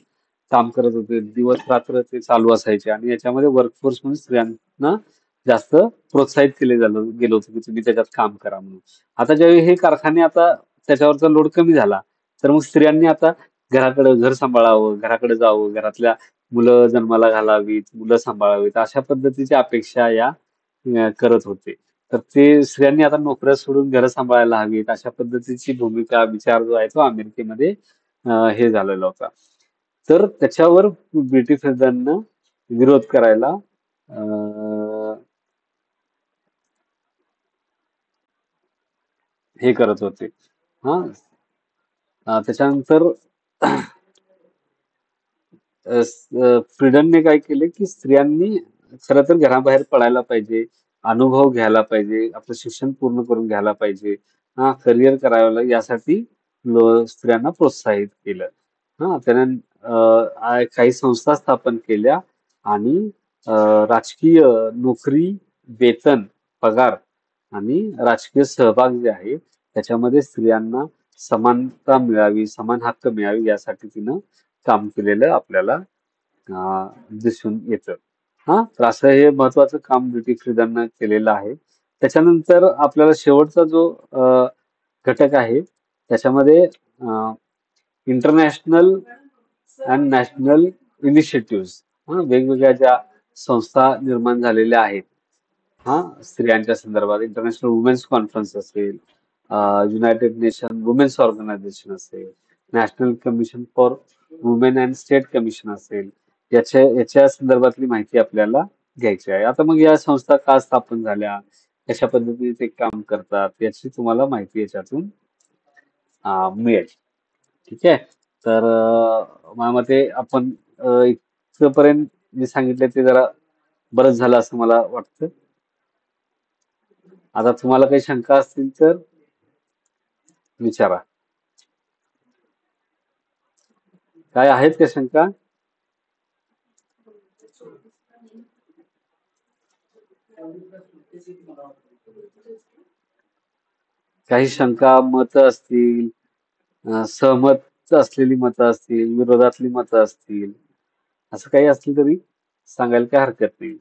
काम करत होते दिवस रात्र ते चालू असायचे आणि याच्यामध्ये वर्कफोर्स म्हणून स्त्रियांना जास्त प्रोत्साहित गेलं होतं की तुम्ही त्याच्यात काम करा म्हणून. आता ज्यावेळी हे कारखाने आता त्याच्यावरचा लोड कमी झाला तर मग स्त्रियांनी आता घर सांभाळावं घराकडे जावं घरातल्या मुलं जन्माला घालावीत मुलं सांभाळावीत अशा पद्धतीच्या अपेक्षा या करत होते. तर ते स्त्रियांनी आता नोकऱ्या सोडून घरं सांभाळायला हवीत अशा पद्धतीची भूमिका विचार जो आहे तो अमेरिकेमध्ये हे झालेला होता. तर त्याच्यावर ब्रिटिश सैन्यानं विरोध करायला हे करत होते. त्याच्यानंतर फ्रीडनने काय केले की स्त्रियांनी खरं तर घराबाहेर पडायला पाहिजे अनुभव घ्यायला पाहिजे आपलं शिक्षण पूर्ण करून घ्यायला पाहिजे करिअर करायला यासाठी स्त्रियांना प्रोत्साहित केलं. त्याने काही संस्था स्थापन केल्या आणि राजकीय नोकरी वेतन पगार आणि राजकीय सहभाग जे आहे त्याच्यामध्ये स्त्रियांना समानता मिळावी समान हक्क मिळावी यासाठी तिनं काम केलेलं आपल्याला दिसून येतं. तर असं हे महत्वाचं काम ब्रिटिश फ्रीदांना केलेलं आहे. त्याच्यानंतर आपल्याला शेवटचा जो घटक आहे त्याच्यामध्ये इंटरनॅशनल अँड नॅशनल इनिशिएटिव्ह वेगवेगळ्या ज्या संस्था निर्माण झालेल्या आहेत स्त्रियांच्या संदर्भात इंटरनॅशनल वुमेन्स कॉन्फरन्स असेल युनायटेड नेशन वुमेन्स ऑर्गनायझेशन असेल national commission for women and state commission असेल याच्या संदर्भातली माहिती आपल्याला घ्यायची आहे. आता मग या संस्था का स्थापन झाल्या कशा पद्धतीने ते काम करतात याची तुम्हाला माहिती याच्यातून मिळेल. ठीक आहे. तर माझ्या मते आपण इथपर्यंत जे सांगितलं ते जरा बरंच झालं असं मला वाटतं. आता तुम्हाला काही शंका असतील तर विचारा. काय आहेत का शंका? काही शंका मत असतील सहमत असलेली मतं असतील विरोधातली मतं असतील असं काही असतील तरी सांगायला काही हरकत नाही.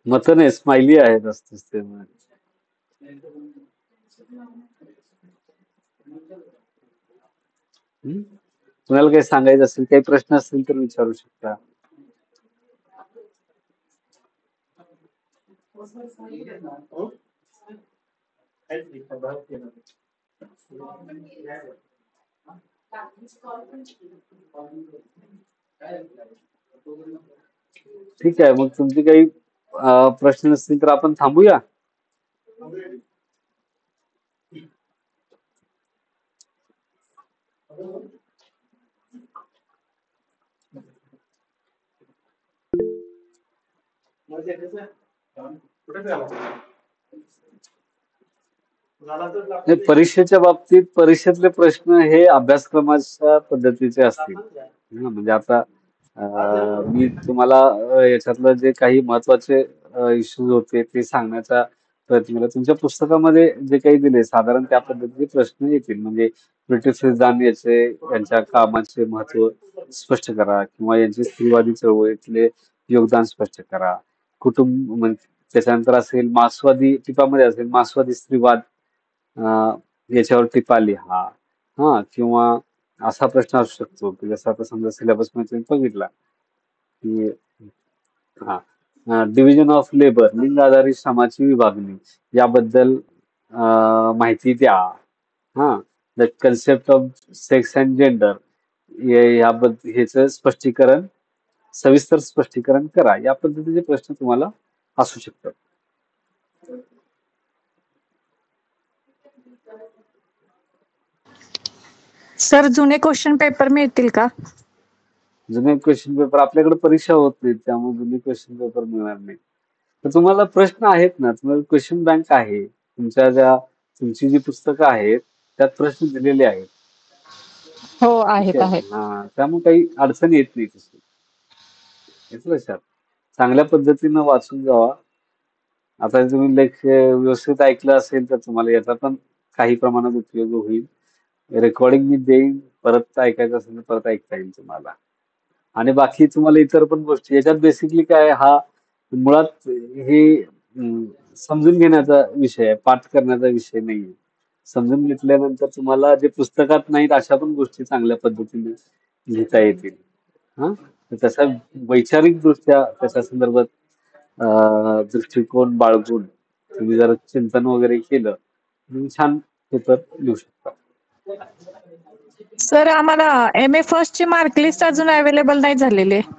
मत नाही, स्माइली आहेत असतेच ते. हम्म? तुम्हाला काही सांगायचं असेल, काही प्रश्न असतील तर विचारू शकता. ठीक आहे, मग तुमचे काही प्रश्न असतील तर आपण थांबूया. नाही, परीक्षेच्या बाबतीत परीक्षेतले प्रश्न हे अभ्यासक्रमाच्या पद्धतीचे असतील. म्हणजे आता मी तुम्हाला याच्यातलं जे काही महत्वाचे इश्यूज होते ते सांगण्याचा प्रयत्न केला. तुमच्या पुस्तकामध्ये जे काही दिले साधारण त्या पद्धतीचे प्रश्न येतील. म्हणजे ब्रिटिश याचे यांच्या कामाचे महत्व स्पष्ट करा किंवा यांची स्त्रीवादी चळवळीतले योगदान स्पष्ट करा. कुटुंब म्हणजे त्याच्यानंतर असेल मार्क्सवादी टिपामध्ये असेल मार्क्सवादी स्त्रीवाद, याच्यावर टिपा लिहा. किंवा असा प्रश्न असू शकतो की जसं आता समजा सिलेबस मध्ये बघितला की डिव्हिजन ऑफ लेबर, लिंग आधारित श्रमाची विभागणी याबद्दल माहिती द्या. The concept of sex and gender याबद्दल ह्याचं स्पष्टीकरण, सविस्तर स्पष्टीकरण करा. या पद्धतीचे प्रश्न तुम्हाला असू शकतात. सर जुने क्वेश्चन पेपर मिळतील का? जुने क्वेश्चन पेपर आपल्याकडे परीक्षा होत नाहीत, त्यामुळे जुने क्वेश्चन पेपर मिळणार नाही. तर तुम्हाला प्रश्न आहेत ना, तुम्हाला क्वेश्चन बँक आहे, तुमची जी पुस्तकं आहेत त्यात प्रश्न दिलेले आहेत. हो ठीक आहेत आहे, आहेत. त्यामुळे काही अडचण येत नाही तशी. येतं लक्षात. चांगल्या पद्धतीनं वाचून जावा. आता तुम्ही व्यवस्थित ऐकलं असेल तर तुम्हाला याचा पण काही प्रमाणात उपयोग होईल. रेकॉर्डिंग मी देईन, परत ऐकायचं असेल तर परत ऐकता येईल तुम्हाला. आणि बाकी तुम्हाला इतर पण गोष्टी याच्यात बेसिकली काय, हा मुळात हे समजून घेण्याचा विषय आहे, पाठ करण्याचा विषय नाहीये. समजून घेतल्यानंतर तुम्हाला जे पुस्तकात नाहीत अशा पण गोष्टी चांगल्या पद्धतीने लिहिता येतील. तर तसा वैचारिक दृष्ट्या त्याच्या संदर्भात दृष्टिकोन बाळगून तुम्ही जर चिंतन वगैरे केलं तुम्ही छान पेपर लिहू शकता. सर आम्हाला MA फर्स्ट ची मार्क लिस्ट अजून अवेलेबल नाही झालेली आहे.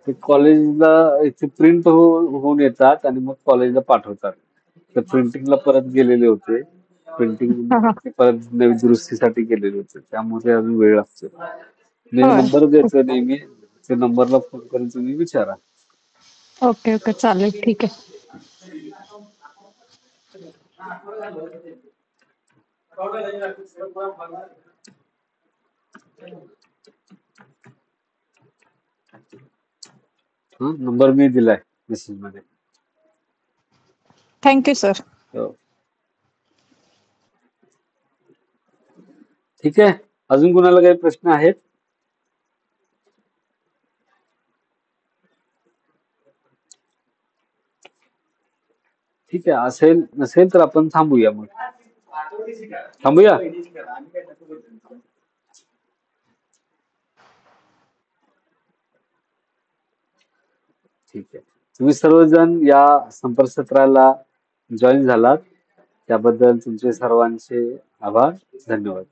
ते कॉलेजला इथे प्रिंट होऊन येतात आणि मग कॉलेजला पाठवतात. तर प्रिंटिंगला परत गेलेले होते, प्रिंटिंग हा, हा. परत नवी दुरुस्तीसाठी गेलेले होते, त्यामुळे अजून वेळ लागतो. मी होय. नंबर देतो नेहमी, त्या नंबरला फोन करून तुम्ही विचारा. ओके ओके चालेल ठीक आहे. नंबर मी दिलाय मेसेज मध्ये. Thank you sir. हो. ठीक आहे, अजून कुणाला काही प्रश्न आहेत? ठीक आहे, असेल नसेल तर आपण थांबूया. मग थांबूया. ठीक आहे, तुम्ही सर्वजण या संपर्कसत्राला जॉईन झालात त्याबद्दल तुमचे सर्वांचे आभार, धन्यवाद.